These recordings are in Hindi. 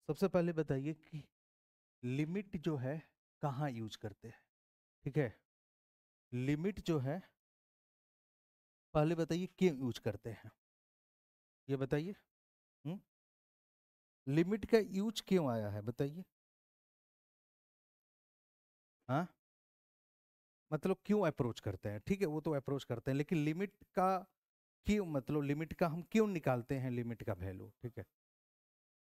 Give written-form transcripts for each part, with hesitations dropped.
सबसे पहले बताइए कि लिमिट जो है कहाँ यूज करते हैं। ठीक है, लिमिट जो है पहले बताइए क्यों यूज करते हैं, ये बताइए। हम्म लिमिट का यूज क्यों आया है बताइए। हाँ, मतलब क्यों अप्रोच करते हैं, ठीक है वो तो अप्रोच करते हैं, लेकिन लिमिट का क्यों, मतलब लिमिट का हम क्यों निकालते हैं लिमिट का वैल्यू, ठीक है।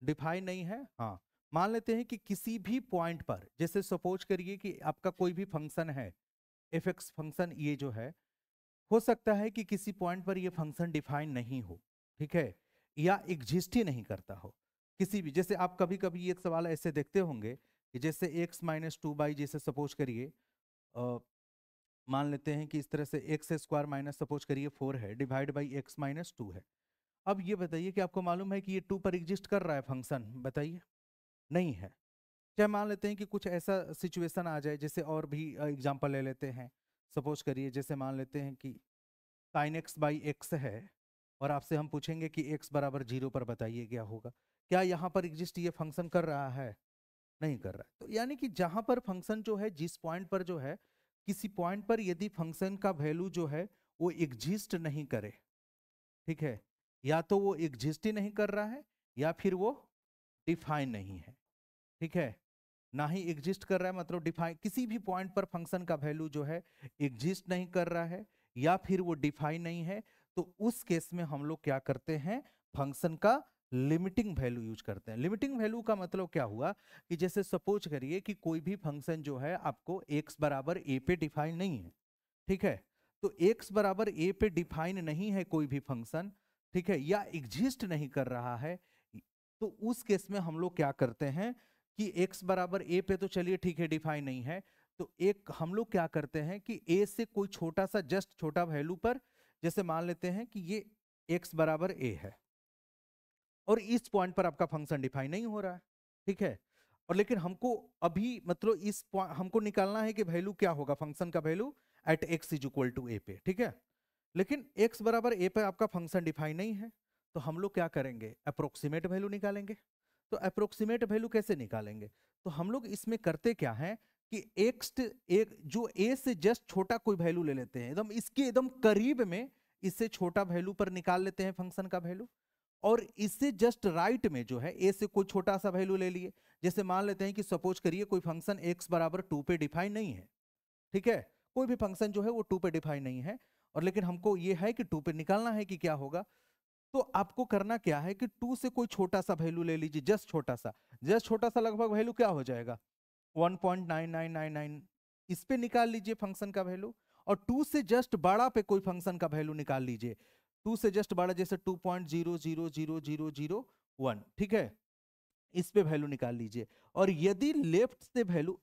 डिफाइन नहीं है, हाँ। मान लेते हैं कि किसी भी पॉइंट पर, जैसे सपोज करिए कि आपका कोई भी फंक्शन है, एफ एक्स फंक्शन, ये जो है हो सकता है कि किसी पॉइंट पर ये फंक्शन डिफाइन नहीं हो, ठीक है, या एग्जिस्ट ही नहीं करता हो किसी भी। जैसे आप कभी कभी एक सवाल ऐसे देखते होंगे कि जैसे x-2 जैसे सपोज करिए, मान लेते हैं कि इस तरह से एक्स स्क्वायर माइनस सपोज करिए 4 है, डिवाइड बाई x-2 है। अब ये बताइए कि आपको मालूम है कि ये 2 पर एग्जिस्ट कर रहा है फंक्शन, बताइए। नहीं है। चाहे मान लेते हैं कि कुछ ऐसा सिचुएशन आ जाए, जैसे और भी एग्जांपल ले लेते हैं। सपोज करिए जैसे मान लेते हैं कि साइन एक्स बाई एक्स है, और आपसे हम पूछेंगे कि x बराबर 0 पर बताइए क्या होगा। क्या यहाँ पर एग्जिस्ट ये फंक्शन कर रहा है? नहीं कर रहा है। तो यानी कि जहां पर फंक्शन जो है, जिस पॉइंट पर जो है, किसी पॉइंट पर यदि फंक्शन का वैल्यू जो है वो एग्जिस्ट नहीं करे, ठीक है, या तो वो एग्जिस्ट ही नहीं कर रहा है, या फिर वो डिफाइन नहीं है, ठीक है। ना ही एग्जिस्ट कर रहा है मतलब डिफाइन, किसी भी पॉइंट पर फंक्शन का वैल्यू जो है एग्जिस्ट नहीं कर रहा है, या फिर वो डिफाइन नहीं है, तो उस केस में हम लोग क्या करते हैं, फंक्शन का लिमिटिंग वैल्यू यूज करते हैं। लिमिटिंग वैल्यू का मतलब क्या हुआ कि जैसे सपोज करिए कि कोई भी फंक्शन जो है आपको x बराबर a पे डिफाइन नहीं है, ठीक है। तो x बराबर a पे डिफाइन नहीं है कोई भी फंक्शन, ठीक है, या एग्जिस्ट नहीं कर रहा है, तो उस केस में हम लोग क्या करते हैं कि x बराबर a पे तो चलिए ठीक है डिफाइन नहीं है, तो एक हम लोग क्या करते हैं कि a से कोई छोटा सा, जस्ट छोटा वैल्यू पर, जैसे मान लेते हैं कि ये x बराबर a है, और इस पॉइंट पर आपका फंक्शन डिफाइन नहीं हो रहा है, ठीक है। और लेकिन हमको अभी मतलब हमको निकालना है कि वैल्यू क्या होगा फंक्शन का value at x is equal to a पे, ठीक है। लेकिन x बराबर a पे आपका फंक्शन डिफाइन नहीं है, तो हम लोग क्या करेंगे, अप्रोक्सीमेट वैल्यू निकालेंगे। तो अप्रोक्सीमेट वैल्यू कैसे निकालेंगे, तो हम लोग इसमें करते क्या है कि एक्स एक जो a से जस्ट छोटा कोई वैल्यू ले लेते हैं, एकदम इसके एकदम करीब में, इससे छोटा वैल्यू पर निकाल लेते हैं फंक्शन का वैल्यू, और इससे जस्ट राइट में जो है ए से कोई छोटा सा वैल्यू ले लिए। जैसे मान लेते हैं कि सपोज करिए कोई फंक्शन x बराबर 2 पे डिफाइन नहीं है, ठीक है, कोई भी फंक्शन जो है वो 2 पे डिफाइन नहीं है, और लेकिन हमको ये है कि 2 पे निकालना है कि क्या होगा। तो आपको करना क्या है कि 2 से कोई छोटा सा वैल्यू ले लीजिए, जस्ट छोटा सा, जस्ट छोटा सा लगभग वैल्यू क्या हो जाएगा 1.9999, इस पे निकाल लीजिए फंक्शन का वैल्यू। और 2 से जस्ट बड़ा पे कोई फंक्शन का वैल्यू निकाल लीजिए, 2 से जस्ट बड़ा जैसे 2.0000001, ठीक है, इस पे वैल्यू निकाल लीजिए। और यदि लेफ्ट से वैल्यू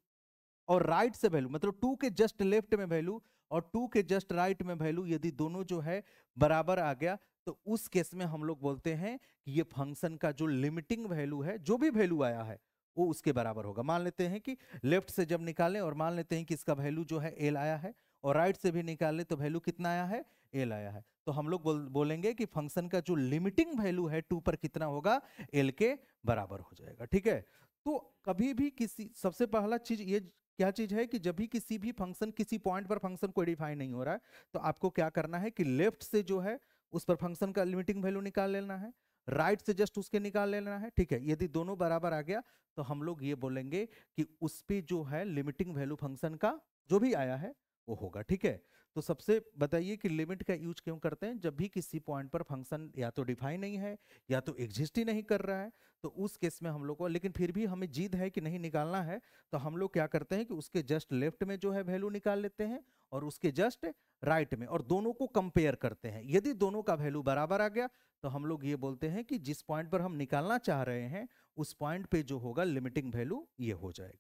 और राइट से वैल्यू, मतलब 2 के जस्ट लेफ्ट में वैल्यू और 2 के जस्ट राइट में वैल्यू, यदि दोनों जो है बराबर आ गया, तो उस केस में हम लोग बोलते हैं कि ये फंक्शन का जो लिमिटिंग वैल्यू है, जो भी वैल्यू आया है वो उसके बराबर होगा। मान लेते हैं कि लेफ्ट से जब निकालें और मान लेते हैं कि इसका वैल्यू जो है एल आया है, और राइट से भी निकालें तो वैल्यू कितना आया है, एल आया है, तो हम लोग बोलेंगे कि फंक्शन का जो लिमिटिंग वैल्यू है 2 पर कितना होगा, एल के बराबर हो जाएगा, ठीक है। तो कभी भी किसी, सबसे पहला चीज ये क्या चीज है कि जब भी किसी भी फंक्शन, किसी पॉइंट पर फंक्शन कोई डिफाइन नहीं हो रहा है, तो आपको क्या करना है कि लेफ्ट से जो है उस पर फंक्शन का लिमिटिंग वैल्यू निकाल लेना है, राइट से जस्ट उसके निकाल लेना है, ठीक है। यदि दोनों बराबर आ गया तो हम लोग ये बोलेंगे कि उस पे जो है लिमिटिंग वैल्यू फंक्शन का जो भी आया है वो होगा, ठीक है। तो सबसे बताइए कि लिमिट का यूज क्यों करते हैं, जब भी किसी पॉइंट पर फंक्शन या तो डिफाइन नहीं है या तो एग्जिस्ट ही नहीं कर रहा है, तो उस केस में हम लोग को, लेकिन फिर भी हमें जिद है कि नहीं निकालना है, तो हम लोग क्या करते हैं कि उसके जस्ट लेफ्ट में जो है वैल्यू निकाल लेते हैं, और उसके जस्ट राइट में, और दोनों को कंपेयर करते हैं। यदि दोनों का वैल्यू बराबर आ गया तो हम लोग ये बोलते हैं कि जिस पॉइंट पर हम निकालना चाह रहे हैं उस पॉइंट पे जो होगा लिमिटिंग वैल्यू ये हो जाएगा।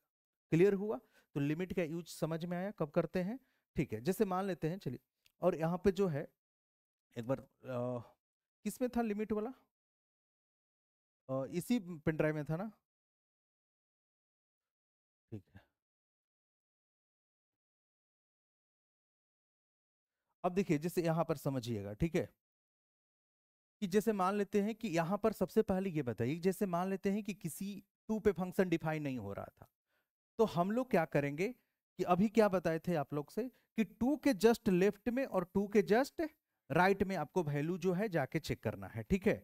क्लियर हुआ? तो लिमिट का यूज समझ में आया कब करते हैं, ठीक है। जैसे मान लेते हैं, चलिए, और यहाँ पे जो है एक बार किसमें था लिमिट वाला, इसी पेन ड्राइव में था ना, ठीक है। अब देखिए जैसे यहां पर समझिएगा, ठीक है, कि जैसे मान लेते हैं कि यहाँ पर सबसे पहले ये बताइए, जैसे मान लेते हैं कि किसी टू पे फंक्शन डिफाइन नहीं हो रहा था, तो हम लोग क्या करेंगे कि अभी क्या बताए थे आप लोग से कि टू के जस्ट लेफ्ट में और टू के जस्ट राइट में आपको वैल्यू जो है जाके चेक करना है, ठीक है।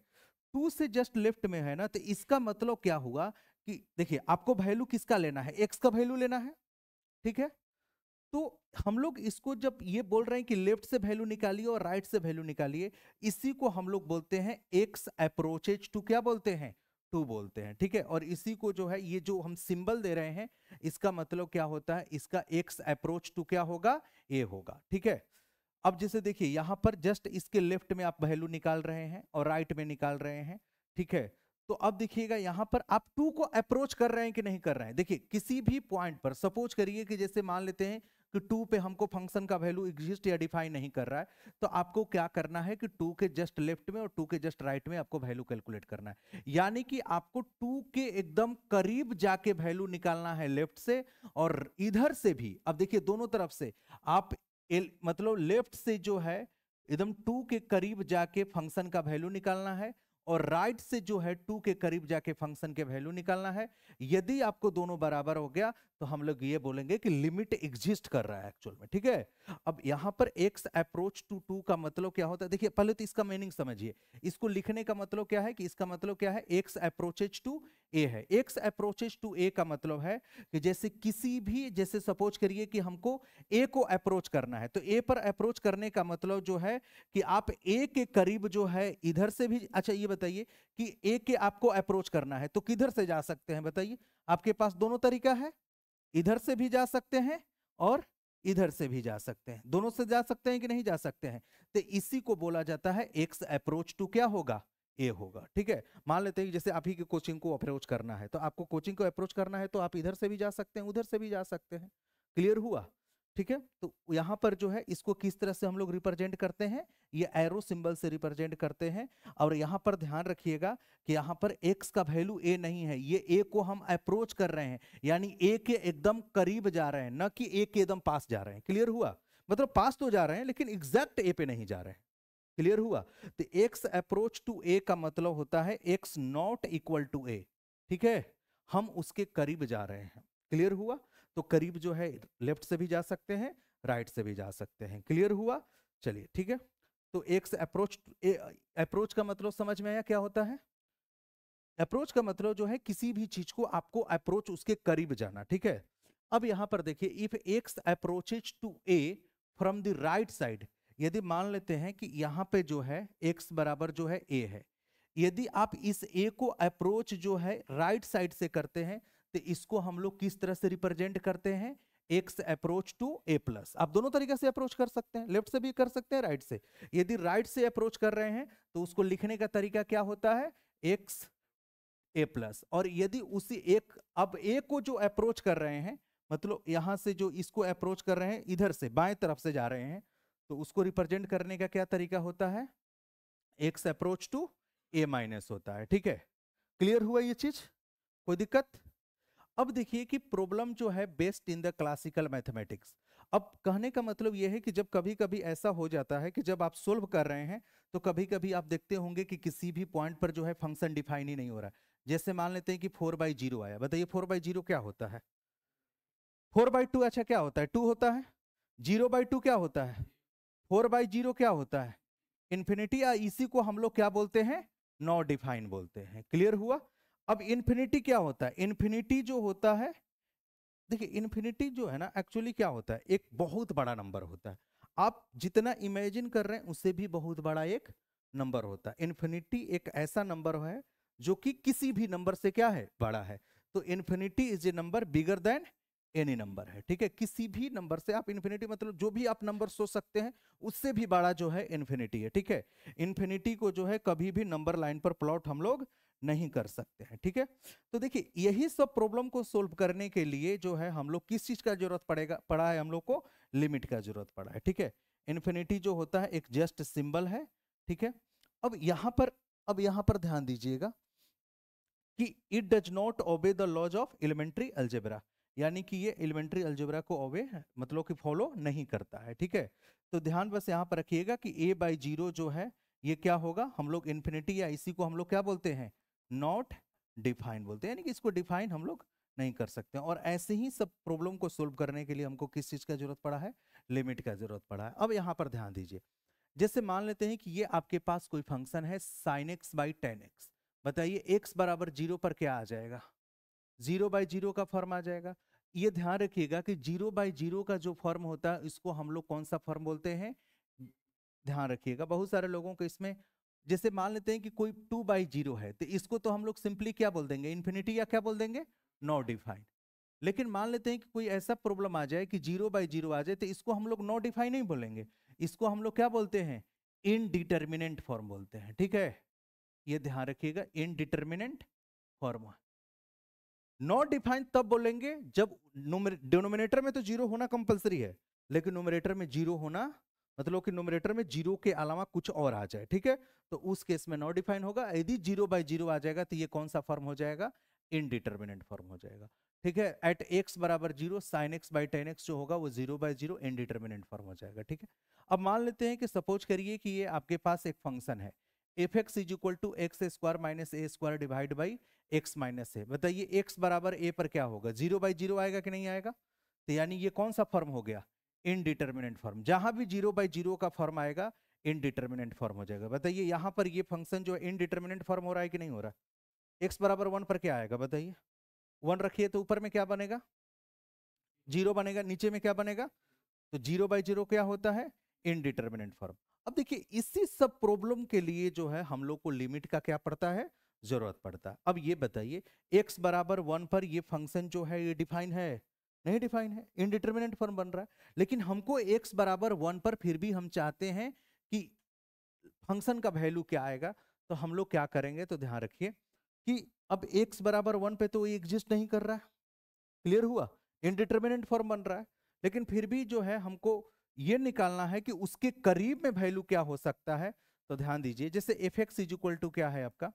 टू से जस्ट लेफ्ट में है ना, तो इसका मतलब क्या हुआ कि देखिए आपको वैल्यू किसका लेना है, एक्स का वैल्यू लेना है, ठीक है। तो हम लोग इसको जब ये बोल रहे हैं कि लेफ्ट से वैल्यू निकालिए और राइट से वैल्यू निकालिए, इसी को हम लोग बोलते हैं एक्स अप्रोचेज टू, क्या बोलते हैं, टू बोलते हैं, ठीक है। और इसी को जो है ये जो हम सिंबल दे रहे हैं, इसका मतलब क्या होता है, इसका एक्स अप्रोच टू क्या होगा, ए होगा, ठीक है। अब जैसे देखिए यहां पर जस्ट इसके लेफ्ट में आप वैल्यू निकाल रहे हैं और राइट में निकाल रहे हैं, ठीक है। तो अब देखिएगा यहां पर आप टू को अप्रोच कर रहे हैं कि नहीं कर रहे हैं। देखिए किसी भी पॉइंट पर सपोज करिए कि जैसे मान लेते हैं कि टू पे हमको फंक्शन का वैल्यू एग्जिस्ट या डिफाइन नहीं कर रहा है, तो आपको क्या करना है कि टू के जस्ट लेफ्ट में और टू के जस्ट राइट में आपको वैल्यू कैलकुलेट करना है। यानी कि आपको टू के एकदम करीब जाके वैल्यू निकालना है लेफ्ट से, और इधर से भी। अब देखिए दोनों तरफ से आप मतलब लेफ्ट से जो है एकदम टू के करीब जाके फंक्शन का वैल्यू निकालना है, और राइट से जो है टू के करीब जाके फंक्शन के वैल्यू निकालना है। यदि आपको दोनों बराबर हो गया तो हम लोग ये बोलेंगे कि लिमिट एग्जिस्ट कर रहा है एक्चुअल में, ठीक है। अब यहां पर एक्स अप्रोच टू टू का मतलब क्या होता है, देखिए पहले तो इसका मीनिंग समझिए। इसको लिखने का मतलब क्या है कि इसका मतलब क्या है, एक्स अप्रोचेज टू ए है। एक्स अप्रोचेज टू ए का मतलब है कि जैसे किसी भी, जैसे सपोज करिए कि हमको ए को अप्रोच करना है, तो ए पर अप्रोच करने का मतलब जो है कि आप ए के करीब जो है इधर से भी, अच्छा ये बताइए कि ए के आपको अप्रोच करना है तो किधर से जा सकते हैं बताइए। आपके पास दोनों तरीका है, इधर से भी जा सकते हैं और इधर से भी जा सकते हैं। दोनों से जा सकते हैं कि नहीं जा सकते हैं, तो इसी को बोला जाता है एक्स अप्रोच टू क्या होगा, ए होगा, ठीक है। मान लेते हैं जैसे आप ही के कोचिंग को अप्रोच करना है, तो आपको कोचिंग को अप्रोच करना है तो आप इधर से भी जा सकते हैं, उधर से भी जा सकते हैं। क्लियर हुआ, ठीक है। तो यहां पर जो है इसको किस तरह से हम लोग रिप्रेजेंट करते हैं, ये एरो सिंबल से रिप्रेजेंट करते हैं। और यहां पर ध्यान रखिएगा कि यहां पर x का वैल्यू a नहीं है, ये a को हम अप्रोच कर रहे हैं, यानी a के एकदम करीब जा रहे हैं, न कि a के एकदम पास जा रहे हैं। क्लियर हुआ, मतलब पास तो जा रहे हैं लेकिन एग्जैक्ट a पे नहीं जा रहे हैं। क्लियर हुआ, तो x अप्रोच टू a का मतलब होता है x not equal to a, ठीक है, हम उसके करीब जा रहे हैं। क्लियर हुआ, तो करीब जो है लेफ्ट से भी जा सकते हैं, राइट से भी जा सकते हैं। क्लियर हुआ, चलिए ठीक है। तो एक्स अप्रोच, अप्रोच का मतलब समझ में आया क्या होता है। अप्रोच का मतलब जो है किसी भी चीज को आपको अप्रोच उसके करीब जाना, ठीक है। अब यहां पर देखिए if x approaches to a from the right side, यदि मान लेते हैं कि यहां पे जो है एक्स बराबर जो है ए है, यदि आप इस ए को अप्रोच जो है राइट साइड से करते हैं, तो इसको हम लोग किस तरह से रिप्रेजेंट करते हैं, x approach to a plus. आप दोनों तरीके से अप्रोच कर सकते हैं, लेफ्ट से भी कर सकते हैं, राइट से। यदि राइट से अप्रोच कर रहे हैं तो उसको लिखने का तरीका क्या होता है, एक्स ए प्लस। और यदि उसी एक, अब ए को जो अप्रोच कर रहे हैं, मतलब यहां से जो इसको अप्रोच कर रहे हैं इधर से बाएं तरफ से जा रहे हैं, तो उसको रिप्रेजेंट करने का क्या तरीका होता है, x approach to a minus होता है, ठीक है। क्लियर हुआ ये चीज, कोई दिक्कत। अब देखिए कि प्रॉब्लम जो है based in the classical mathematics. अब कहने का मतलब यह है कि जब कभी कभी ऐसा हो जाता है कि जब आप सोल्व कर रहे हैं तो कभी कभी आप देखते होंगे कि किसी भी पॉइंट पर जो है फंक्शन डिफाइन ही नहीं हो रहा है। जैसे मान लेते हैं कि 4/0 आया, बताइए 4/0 क्या होता है, 4/2 अच्छा क्या होता है, 2 होता है। 0/2 क्या होता है, 4/0 क्या होता है, इन्फिनिटी। या इसी को हम लोग क्या बोलते हैं, नॉट डिफाइन बोलते हैं। क्लियर हुआ। अब इन्फिनिटी क्या होता है, इन्फिनिटी जो होता है, देखिए इन्फिनिटी जो है ना एक्चुअली क्या होता है, एक बहुत बड़ा नंबर होता है। आप जितना इमेजिन कर रहे हैं उससे भी बहुत बड़ा एक नंबर होता है। इन्फिनिटी एक ऐसा नंबर है जो कि किसी भी नंबर से क्या है, बड़ा है। तो infinity is a number bigger than any number है, ठीक है। किसी भी नंबर से आप इन्फिनिटी मतलब जो भी आप नंबर सोच सकते हैं उससे भी बड़ा जो है इन्फिनिटी है, ठीक है। इन्फिनिटी को जो है कभी भी नंबर लाइन पर प्लॉट हम लोग नहीं कर सकते हैं, ठीक है। तो देखिए यही सब प्रॉब्लम को सोल्व करने के लिए जो है हम लोग किस चीज का जरूरत पड़ा है, हम लोग को लिमिट का जरूरत पड़ा है, ठीक है। इन्फिनिटी जो होता है एक जस्ट सिंबल है, ठीक है। अब यहां पर ध्यान दीजिएगा कि it does not obey the laws of elementary algebra, यानी कि ये एलिमेंट्री अलजेब्रा को ओबे मतलब कि फॉलो नहीं करता है, ठीक है। तो ध्यान बस यहां पर रखिएगा कि a/0 जो है ये क्या होगा, हम लोग इन्फिनिटी या इसी को हम लोग क्या बोलते हैं, नॉट डिफाइन बोलते हैं, यानी कि इसको डिफाइन हम लोग नहीं कर सकते। और ऐसे ही सब प्रॉब्लम को सोल्व करने के लिए हमको किस चीज का जरूरत पड़ा है, लिमिट का जरूरत पड़ा है। अब यहाँ पर ध्यान दीजिए, जैसे मान लेते हैं कि ये आपके पास कोई फंक्शन है sin x by ten x, बताइए x बराबर 0 पर क्या आ जाएगा, 0/0 का फॉर्म आ जाएगा। ये ध्यान रखिएगा कि 0/0 का जो फॉर्म होता है इसको हम लोग कौन सा फॉर्म बोलते हैं, ध्यान रखिएगा बहुत सारे लोगों को इसमें, जैसे मान लेते हैं कि कोई 2/0 है तो इसको तो हम लोग सिंपली क्या बोल देंगे, इन्फिनिटी या क्या बोल देंगे, नॉट डिफाइन। लेकिन मान लेते हैं कि कोई ऐसा प्रॉब्लम आ जाए कि 0/0 आ जाए तो इसको हम लोग नॉट डिफाइन नहीं बोलेंगे, इसको हम लोग क्या बोलते हैं, इनडिटर्मिनेंट फॉर्म बोलते हैं, ठीक है। ये ध्यान रखिएगा, इनडिटर्मिनेंट फॉर्म। नॉट डिफाइन तब बोलेंगे जब डिनोमिनेटर में तो 0 होना कंपलसरी है, लेकिन न्यूमरेटर में 0 होना मतलब कि न्यूमरेटर में 0 के अलावा कुछ और आ जाए, ठीक है, तो उस केस में नॉट डिफाइन होगा। यदि 0/0 आ जाएगा तो ये कौन सा फॉर्म हो जाएगा, इनडिटर्मिनेंट फॉर्म हो जाएगा, ठीक है। एट x बराबर 0 sin x by ten x जो होगा वो 0/0 इनडिटर्मिनेंट फॉर्म हो जाएगा, ठीक है। अब मान लेते हैं कि सपोज करिए कि ये आपके पास एक फंक्शन है f x is equal to x square minus a square divide by x minus a. बताइए एक्स बराबर ए पर क्या होगा, 0/0 आएगा कि नहीं आएगा, तो यानी ये कौन सा फॉर्म हो गया, इनडिटर्मिनेंट फॉर्म। जहां भी 0/0 का फॉर्म आएगा इनडिटर्मिनेंट फॉर्म हो जाएगा। बताइए यहाँ पर ये फंक्शन जो है इनडिटर्मिनेंट फॉर्म हो रहा है कि नहीं हो रहा, एक्स बराबर 1 पर क्या आएगा, बताइए 1 रखिए तो ऊपर में क्या बनेगा, 0 बनेगा, नीचे में क्या बनेगा, तो 0/0 क्या होता है, इनडिटर्मिनेंट फॉर्म। अब देखिए इसी सब प्रॉब्लम के लिए जो है हम लोग को लिमिट का क्या पड़ता है, जरूरत पड़ता है। अब ये बताइए x बराबर 1 पर ये फंक्शन जो है ये डिफाइन है, नहीं डिफाइन है, इनडिटर्मिनेंट फॉर्म बन रहा है। लेकिन हमको x बराबर 1 पर फिर भी हम चाहते हैं कि फंक्शन का वैल्यू क्या आएगा, तो हम लोग क्या करेंगे, तो ध्यान रखिए कि अब x बराबर 1 पे तो ये एग्जिस्ट नहीं कर रहा है, क्लियर हुआ, इनडिटर्मिनेंट फॉर्म बन रहा है। लेकिन फिर भी जो है हमको ये निकालना है कि उसके करीब में वैल्यू क्या हो सकता है। तो ध्यान दीजिए जैसे f x is equal to क्या है आपका,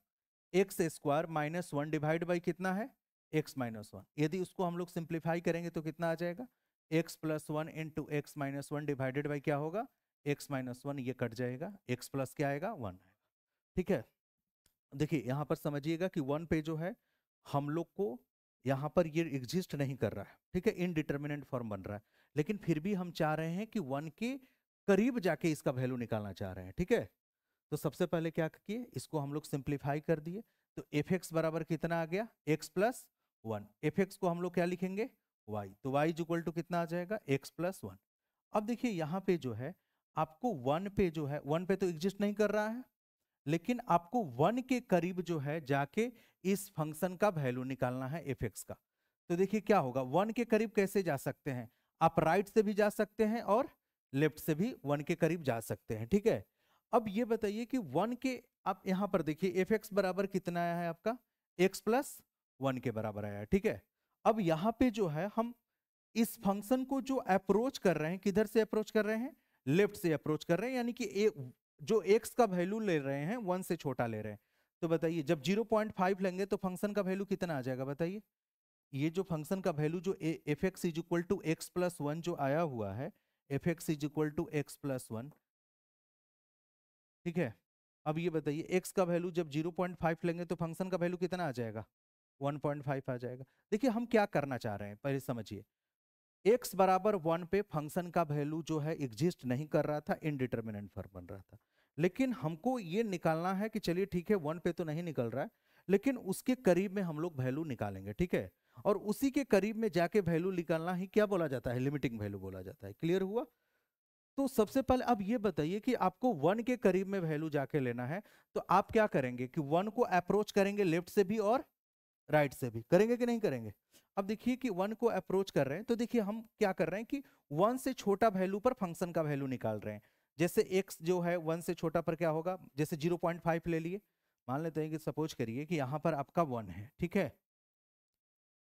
x square minus 1 divide by कितना है, एक्स माइनस 1। यदि उसको हम लोग सिंप्लीफाई करेंगे तो कितना आ जाएगा, x plus 1 into x minus 1 divided by क्या होगा, एक्स माइनस 1, ये कट जाएगा, एक्स प्लस क्या आएगा 1 आएगा, ठीक है। देखिए यहां पर समझिएगा कि 1 पे जो है हम लोग को यहाँ पर ये एग्जिस्ट नहीं कर रहा है, ठीक है, इनडिटर्मिनेंट फॉर्म बन रहा है। लेकिन फिर भी हम चाह रहे हैं कि 1 के करीब जाके इसका वैल्यू निकालना चाह रहे हैं, ठीक है। तो सबसे पहले क्या किए, इसको हम लोग सिंप्लीफाई कर दिए, तो एफ एक्स बराबर कितना आ गया, एक्स प्लस 1। एफ एक्स को हम लोग क्या लिखेंगे, वाई, तो वाई इक्वल टू कितना आ जाएगा, एक्स प्लस 1। अब देखिए यहाँ पे जो है आपको 1 पे जो है, 1 पे तो एग्जिस्ट नहीं कर रहा है, लेकिन आपको 1 के करीब जो है जाके इस फंक्शन का वैल्यू निकालना है एफ एक्स का। तो देखिए क्या होगा, 1 के करीब कैसे जा सकते हैं, आप राइट से भी जा सकते हैं और लेफ्ट से भी 1 के करीब जा सकते हैं, ठीक है। अब ये बताइए कि 1 के, आप यहां पर देखिए एफ एक्स बराबर कितना आया है आपका, एक्स प्लस 1 के बराबर आया है, ठीक है। अब यहां पे जो है हम इस फंक्शन को जो अप्रोच कर रहे हैं, किधर से अप्रोच कर रहे हैं, लेफ्ट से अप्रोच कर रहे हैं, यानी कि जो x का वैल्यू ले रहे हैं 1 से छोटा ले रहे हैं। तो बताइए जब 0.5 लेंगे तो फंक्शन का वैल्यू कितना आ जाएगा, बताइए ये जो फंक्शन का वैल्यू जो f x is equal to x plus 1 जो आया हुआ है, f x is equal to x plus 1, ठीक है। अब ये बताइए x का वैल्यू जब 0.5 लेंगे तो फंक्शन का वैल्यू कितना आ जाएगा, 1.5 आ जाएगा। देखिए हम क्या करना चाह रहे हैं पहले समझिए, x बराबर 1 पे फंक्शन का वैल्यू जो है एग्जिस्ट नहीं कर रहा था, इनडिटर्मिनेंट फॉर्म बन रहा था। लेकिन हमको ये निकालना है कि चलिए ठीक है 1 पे तो नहीं निकल रहा है, लेकिन उसके करीब में हम लोग वैल्यू निकालेंगे, ठीक है। और उसी के करीब में जाके वैल्यू निकालना ही क्या बोला जाता है, लिमिटिंग वैल्यू बोला जाता है, क्लियर हुआ। तो सबसे पहले अब ये बताइए कि आपको 1 के करीब में वैल्यू जाके लेना है, तो आप क्या करेंगे कि 1 को अप्रोच करेंगे लेफ्ट से भी और राइट से भी, करेंगे कि नहीं करेंगे। अब देखिए कि 1 को अप्रोच कर रहे हैं तो देखिए हम क्या कर रहे हैं कि 1 से छोटा वैल्यू पर फंक्शन का वैल्यू निकाल रहे हैं। जैसे x जो है 1 से छोटा पर क्या होगा, जैसे 0.5 ले लिए, मान लेते हैं कि सपोज करिए कि यहां पर आपका 1 है, ठीक है।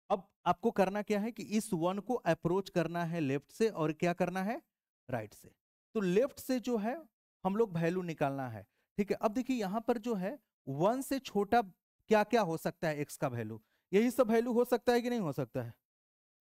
अब आपको करना क्या है कि इस 1 को अप्रोच करना है लेफ्ट से और क्या करना है, राइट से। तो लेफ्ट से जो है हम लोग वैल्यू निकालना है, ठीक है। अब देखिए यहां पर जो है 1 से छोटा क्या क्या हो सकता है x का वैल्यू, यही सब वैल्यू हो सकता है कि नहीं हो सकता है,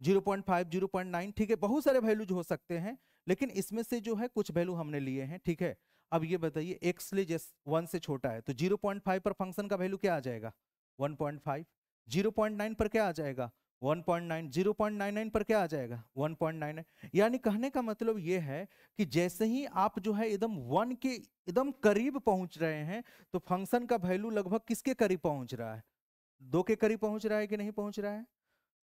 0.5 0.9, ठीक है, बहुत सारे वैल्यूज हो सकते हैं, लेकिन इसमें से जो है कुछ वैल्यू हमने लिए हैं, ठीक है। अब ये बताइए x ले जैसे 1 से छोटा है तो 0.5 पर फंक्शन का वैल्यू क्या आ जाएगा 1.5, 0.9 पर क्या आ जाएगा 1.9, 0.99 पर क्या आ जाएगा 1.99। यानी कहने का मतलब ये है कि जैसे ही आप जो है एकदम 1 के एकदम करीब पहुंच रहे हैं तो फंक्शन का वैल्यू लगभग किसके करीब पहुंच रहा है 2 के करीब पहुंच रहा है कि नहीं पहुंच रहा है।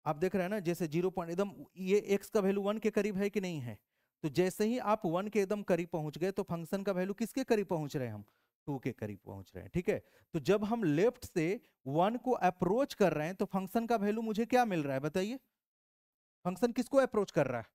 आप देख रहे हैं ना जैसे 0 पॉइंट एकदम ये x का वैल्यू 1 के करीब है कि नहीं है। तो जैसे ही आप 1 के एकदम करीब पहुंच गए तो फंक्शन का वैल्यू किसके करीब पहुंच रहे हैं हम 2 के करीब पहुंच रहे हैं। ठीक है, तो जब हम लेफ्ट से 1 को अप्रोच कर रहे हैं तो फंक्शन का वैल्यू मुझे क्या मिल रहा है बताइए, फंक्शन किसको अप्रोच कर रहा है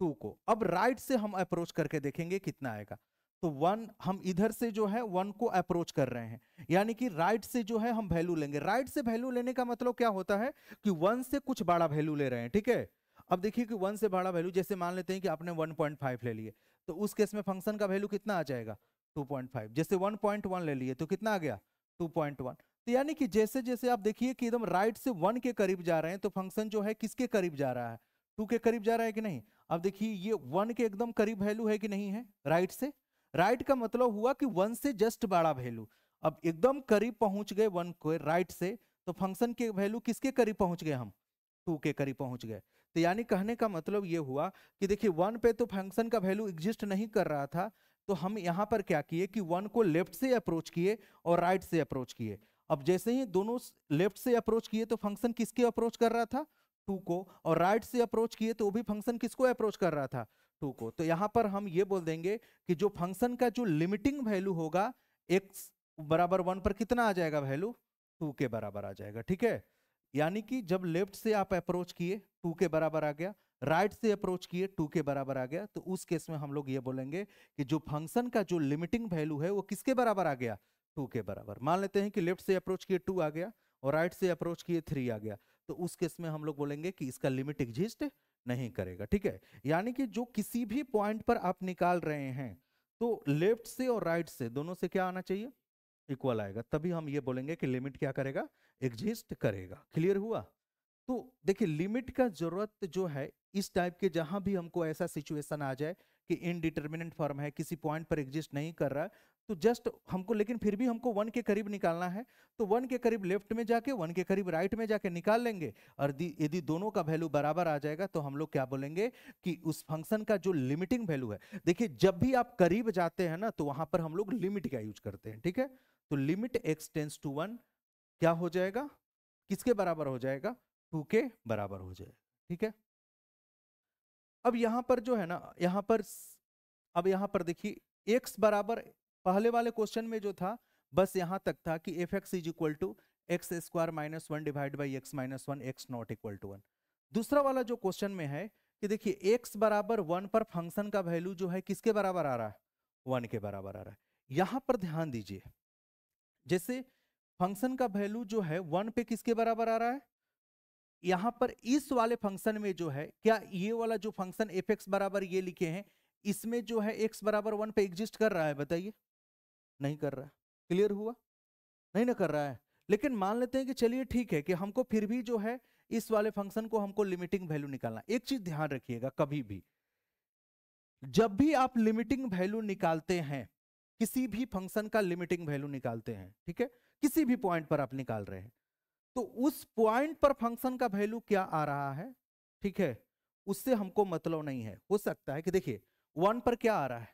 2 को। अब राइट से हम अप्रोच करके देखेंगे कितना आएगा। तो 1 हम इधर से जो है 1 को अप्रोच कर रहे हैं यानी कि राइट से जो है हम वैल्यू लेंगे। राइट से वैल्यू लेने का मतलब क्या होता है कि 1 से कुछ बड़ा वैल्यू ले रहे हैं। ठीक है, अब देखिए कि 1 से बड़ा वैल्यू जैसे मान लेते हैं कि आपने 1.5 ले लिए तो उस केस में फंक्शन का वैल्यू कितना आ जाएगा 2.5। जैसे 1.1 ले लिए तो कितना आ गया 2.1। तो यानी कि जैसे जैसे आप देखिए कि एकदम राइट से 1 के करीब जा रहे हैं तो फंक्शन जो है किसके करीब जा रहा है 2 के करीब जा रहा है कि नहीं। अब देखिए ये 1 के एकदम करीब वैल्यू है कि नहीं है राइट से। राइट का मतलब हुआ कि 1 से जस्ट बड़ा वैल्यू। अब एकदम करीब पहुंच गए 1 को राइट से तो फंक्शन के वैल्यू किसके करीब पहुंच गए हम 2 के करीब पहुंच गए। तो यानी कहने का मतलब ये हुआ कि देखिए 1 पे तो फंक्शन का वैल्यू एग्जिस्ट नहीं कर रहा था तो हम यहाँ पर क्या किए कि 1 को लेफ्ट से अप्रोच किए और राइट से अप्रोच किए। अब जैसे ही दोनों लेफ्ट से अप्रोच किए तो फंक्शन किसके अप्रोच कर रहा था 2 को, और राइट से अप्रोच किए तो वो भी फंक्शन किसको अप्रोच कर रहा था 2 को। तो यहाँ पर हम ये बोल देंगे कि जो फंक्शन का जो लिमिटिंग वैल्यू होगा x बराबर 1 पर कितना आ जाएगा वैल्यू 2 के बराबर आ जाएगा। ठीक है, यानी कि जब लेफ्ट से आप अप्रोच किए 2 के बराबर आ गया, राइट से अप्रोच किए 2 के बराबर आ गया, तो उस केस में हम लोग ये बोलेंगे कि जो फंक्शन का जो लिमिटिंग वैल्यू है वो किसके बराबर आ गया 2 के बराबर। मान लेते हैं कि लेफ्ट से अप्रोच किए 2 आ गया और राइट से अप्रोच किए 3 आ गया, तो उस केस में हम लोग बोलेंगे कि इसका लिमिट एग्जिस्ट नहीं करेगा। ठीक है, यानी कि जो किसी भी पॉइंट पर आप निकाल रहे हैं तो लेफ्ट से और राइट से दोनों से क्या आना चाहिए इक्वल आएगा, तभी हम ये बोलेंगे कि लिमिट क्या करेगा एग्जिस्ट करेगा। क्लियर हुआ। तो देखिए लिमिट का जरूरत जो है इस टाइप के जहां भी हमको ऐसा सिचुएशन आ जाए कि इनडिटर्मिनेंट फॉर्म है किसी पॉइंट पर एग्जिस्ट नहीं कर रहा है तो जस्ट हमको, लेकिन फिर भी हमको 1 के करीब निकालना है तो 1 के करीब लेफ्ट में जाके 1 के करीब राइट में जाके निकाल लेंगे। और यदि दोनों का वैल्यू बराबर आ जाएगा तो हम लोग क्या बोलेंगे कि उस फंक्शन का जो लिमिटिंग वैल्यू है, देखिए जब भी आप करीब जाते हैं ना तो वहां पर हम लोग लिमिट का यूज करते हैं। ठीक है, तो लिमिट x टेंस टू 1 क्या हो जाएगा किसके बराबर हो जाएगा 2 के बराबर हो जाएगा। ठीक है, अब यहां पर जो है ना यहां पर अब यहां पर देखिए x बराबर पहले वाले क्वेश्चन में जो था बस यहां तक था कि f x is equal to x square minus 1 divide by x minus 1 x not equal to 1। दूसरा वाला जो क्वेश्चन में है कि देखिए x बराबर 1 पर फंक्शन का वैल्यू जो है किसके बराबर आ रहा है 1 के बराबर आ रहा है। यहां पर ध्यान दीजिए जैसे फंक्शन का वैल्यू जो है 1 पे किसके बराबर आ रहा है, यहां पर इस वाले फंक्शन में जो है क्या ये वाला जो फंक्शन एफ एक्स बराबर ये लिखे हैं इसमें जो है x बराबर 1 पे एग्जिस्ट कर रहा है बताइए, नहीं कर रहा है। क्लियर हुआ, नहीं ना कर रहा है। लेकिन मान लेते हैं कि चलिए ठीक है कि हमको फिर भी जो है इस वाले फंक्शन को हमको लिमिटिंग वैल्यू निकालना। एक चीज ध्यान रखिएगा, कभी भी जब भी आप लिमिटिंग वैल्यू निकालते हैं किसी भी फंक्शन का लिमिटिंग वैल्यू निकालते हैं, ठीक है, किसी भी पॉइंट पर आप निकाल रहे हैं तो उस पॉइंट पर फंक्शन का वैल्यू क्या आ रहा है, ठीक है, उससे हमको मतलब नहीं है। हो सकता है कि देखिए 1 पर क्या आ रहा है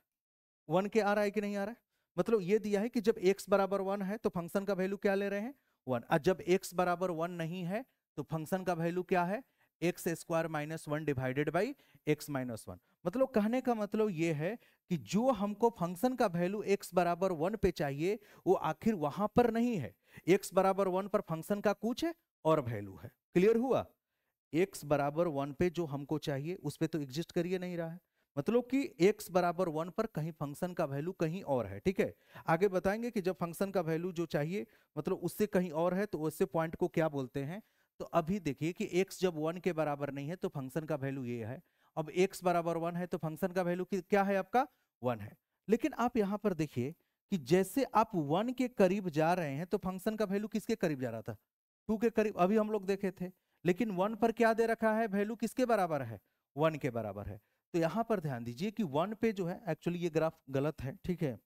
1 के आ रहा है कि नहीं आ रहा है, मतलब ये दिया है कि जब x बराबर 1 है तो फंक्शन का वैल्यू क्या ले रहे हैं 1, और जब x बराबर 1 नहीं है तो फंक्शन का वैल्यू क्या है x square minus 1 divided by x minus 1। मतलब कहने का मतलब ये है कि जो हमको फंक्शन का वैल्यू x बराबर 1 पे चाहिए वो आखिर वहां पर नहीं है। x बराबर 1 पर फंक्शन का कुछ है और वैल्यू है। क्लियर हुआ, x बराबर 1 पे जो हमको चाहिए उस पे तो एग्जिस्ट करिए नहीं रहा है, मतलब कि x बराबर 1 पर कहीं फंक्शन का वैल्यू कहीं और है। ठीक है, आगे बताएंगे कि जब फंक्शन का वैल्यू जो चाहिए मतलब उससे कहीं और है तो उससे पॉइंट को क्या बोलते हैं। तो अभी देखिए कि x जब 1 के बराबर नहीं है तो फंक्शन का वैल्यू ये है, अब x बराबर 1 है तो फंक्शन का वैल्यू क्या है आपका 1 है। लेकिन आप यहां पर देखिए कि जैसे आप 1 के करीब जा रहे हैं तो फंक्शन का वैल्यू किसके करीब जा रहा था 2 के करीब, अभी हम लोग देखे थे। लेकिन 1 पर क्या दे रखा है वैल्यू किसके बराबर है 1 के बराबर है। तो यहां पर ध्यान दीजिए कि 1 पे जो है एक्चुअली ये ग्राफ गलत है, ठीक है,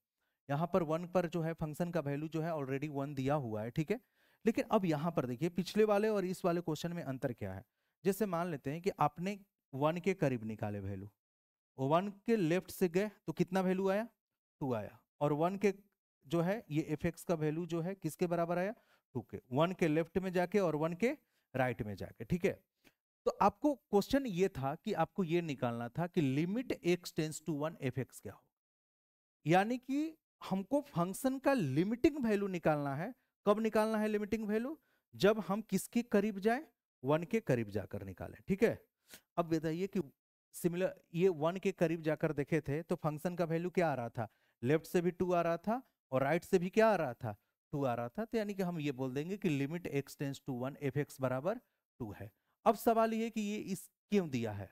यहाँ पर 1 पर जो है फंक्शन का वैल्यू जो है ऑलरेडी 1 दिया हुआ है, ठीक है। लेकिन अब यहाँ पर देखिए पिछले वाले और इस वाले क्वेश्चन में अंतर क्या है। जैसे मान लेते हैं कि आपने 1 के करीब निकाले वैल्यू, 1 के लेफ्ट से गए तो कितना वैल्यू आया, 2 आया, और 1 के जो है ये एफ एक्स का वैल्यू जो है किसके बराबर आया, 2 के। 1 के लेफ्ट में जाके और 1 के राइट में जाके, ठीक है। तो आपको क्वेश्चन ये था कि आपको ये निकालना था कि limit x tends to 1 f x क्या हो, यानी कि हमको फंक्शन का लिमिटिंग वैल्यू निकालना है। कब निकालना है लिमिटिंग वैल्यू, जब हम किसके करीब जाए, 1 के करीब जाकर निकालें, ठीक है। अब बताइए कि सिमिलर ये 1 के करीब जाकर देखे थे तो फंक्शन का वैल्यू क्या आ रहा था, लेफ्ट से भी 2 आ रहा था और राइट से भी क्या आ रहा था, 2 आ रहा था। तो यानी कि हम ये बोल देंगे कि limit x tends to 1 f x बराबर 2 है। अब सवाल ये कि ये इस क्यों दिया है।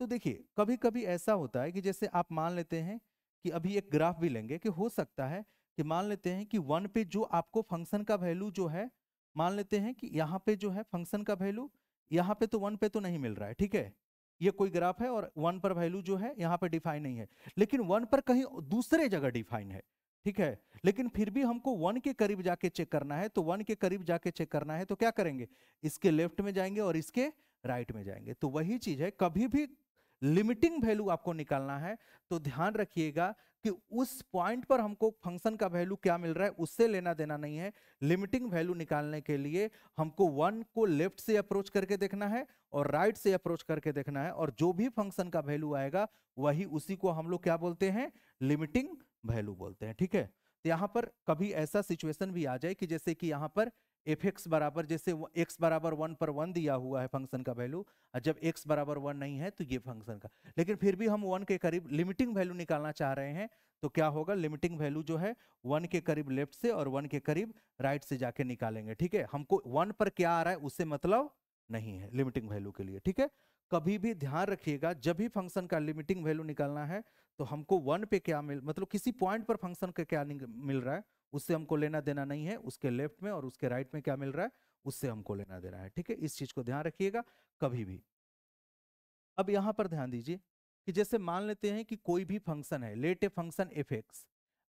तो देखिए कभी कभी ऐसा होता है कि जैसे आप मान लेते हैं कि अभी एक ग्राफ भी लेंगे कि हो सकता है कि मान लेते हैं कि 1 पे जो आपको फंक्शन का वैल्यू जो है, मान लेते हैं कि यहाँ पे जो है फंक्शन का वैल्यू, यहाँ पे तो 1 पे तो नहीं मिल रहा है, ठीक है। ये कोई ग्राफ है और 1 पर वैल्यू जो है यहाँ पे डिफाइन नहीं है, लेकिन 1 पर कहीं दूसरे जगह डिफाइन है, ठीक है। लेकिन फिर भी हमको 1 के करीब जाके चेक करना है, तो 1 के करीब जाके चेक करना है तो क्या करेंगे, इसके लेफ्ट में जाएंगे और इसके राइट में जाएंगे। तो वही चीज है, कभी भी लिमिटिंग वैल्यू आपको निकालना है तो ध्यान रखिएगा कि उस पॉइंट पर हमको फंक्शन का वैल्यू क्या मिल रहा है उससे लेना देना नहीं है। लिमिटिंग वैल्यू निकालने के लिए हमको 1 को लेफ्ट से अप्रोच करके देखना है और राइट से अप्रोच करके देखना है, और जो भी फंक्शन का वैल्यू आएगा वही उसी को हम लोग क्या बोलते हैं, लिमिटिंग वैल्यू बोलते हैं, ठीक है। तो यहाँ पर कभी ऐसा सिचुएशन भी आ जाए कि जैसे कि यहाँ पर एफ एक्स बराबर, जैसे एक्स बराबर 1 पर 1 दिया हुआ है फंक्शन का वैल्यू, और जब एक्स बराबर 1 नहीं है तो ये फंक्शन का, लेकिन फिर भी हम 1 के करीब लिमिटिंग वैल्यू निकालना चाह रहे हैं तो क्या होगा, लिमिटिंग वैल्यू जो है 1 के करीब लेफ्ट से और 1 के करीब राइट से जाके निकालेंगे, ठीक है। हमको 1 पर क्या आ रहा है उससे मतलब नहीं है लिमिटिंग वैल्यू के लिए, ठीक है। कभी भी ध्यान रखिएगा जब भी फंक्शन का लिमिटिंग वैल्यू निकालना है तो हमको 1 पे क्या मिल, मतलब किसी पॉइंट पर फंक्शन का क्या मिल रहा है उससे हमको लेना देना नहीं है, उसके लेफ्ट में और उसके राइट में क्या मिल रहा है उससे हमको लेना देना है, ठीक है। इस चीज को ध्यान रखिएगा कभी भी। अब यहां पर ध्यान दीजिए कि जैसे मान लेते हैं कि कोई भी फंक्शन है, let a function f x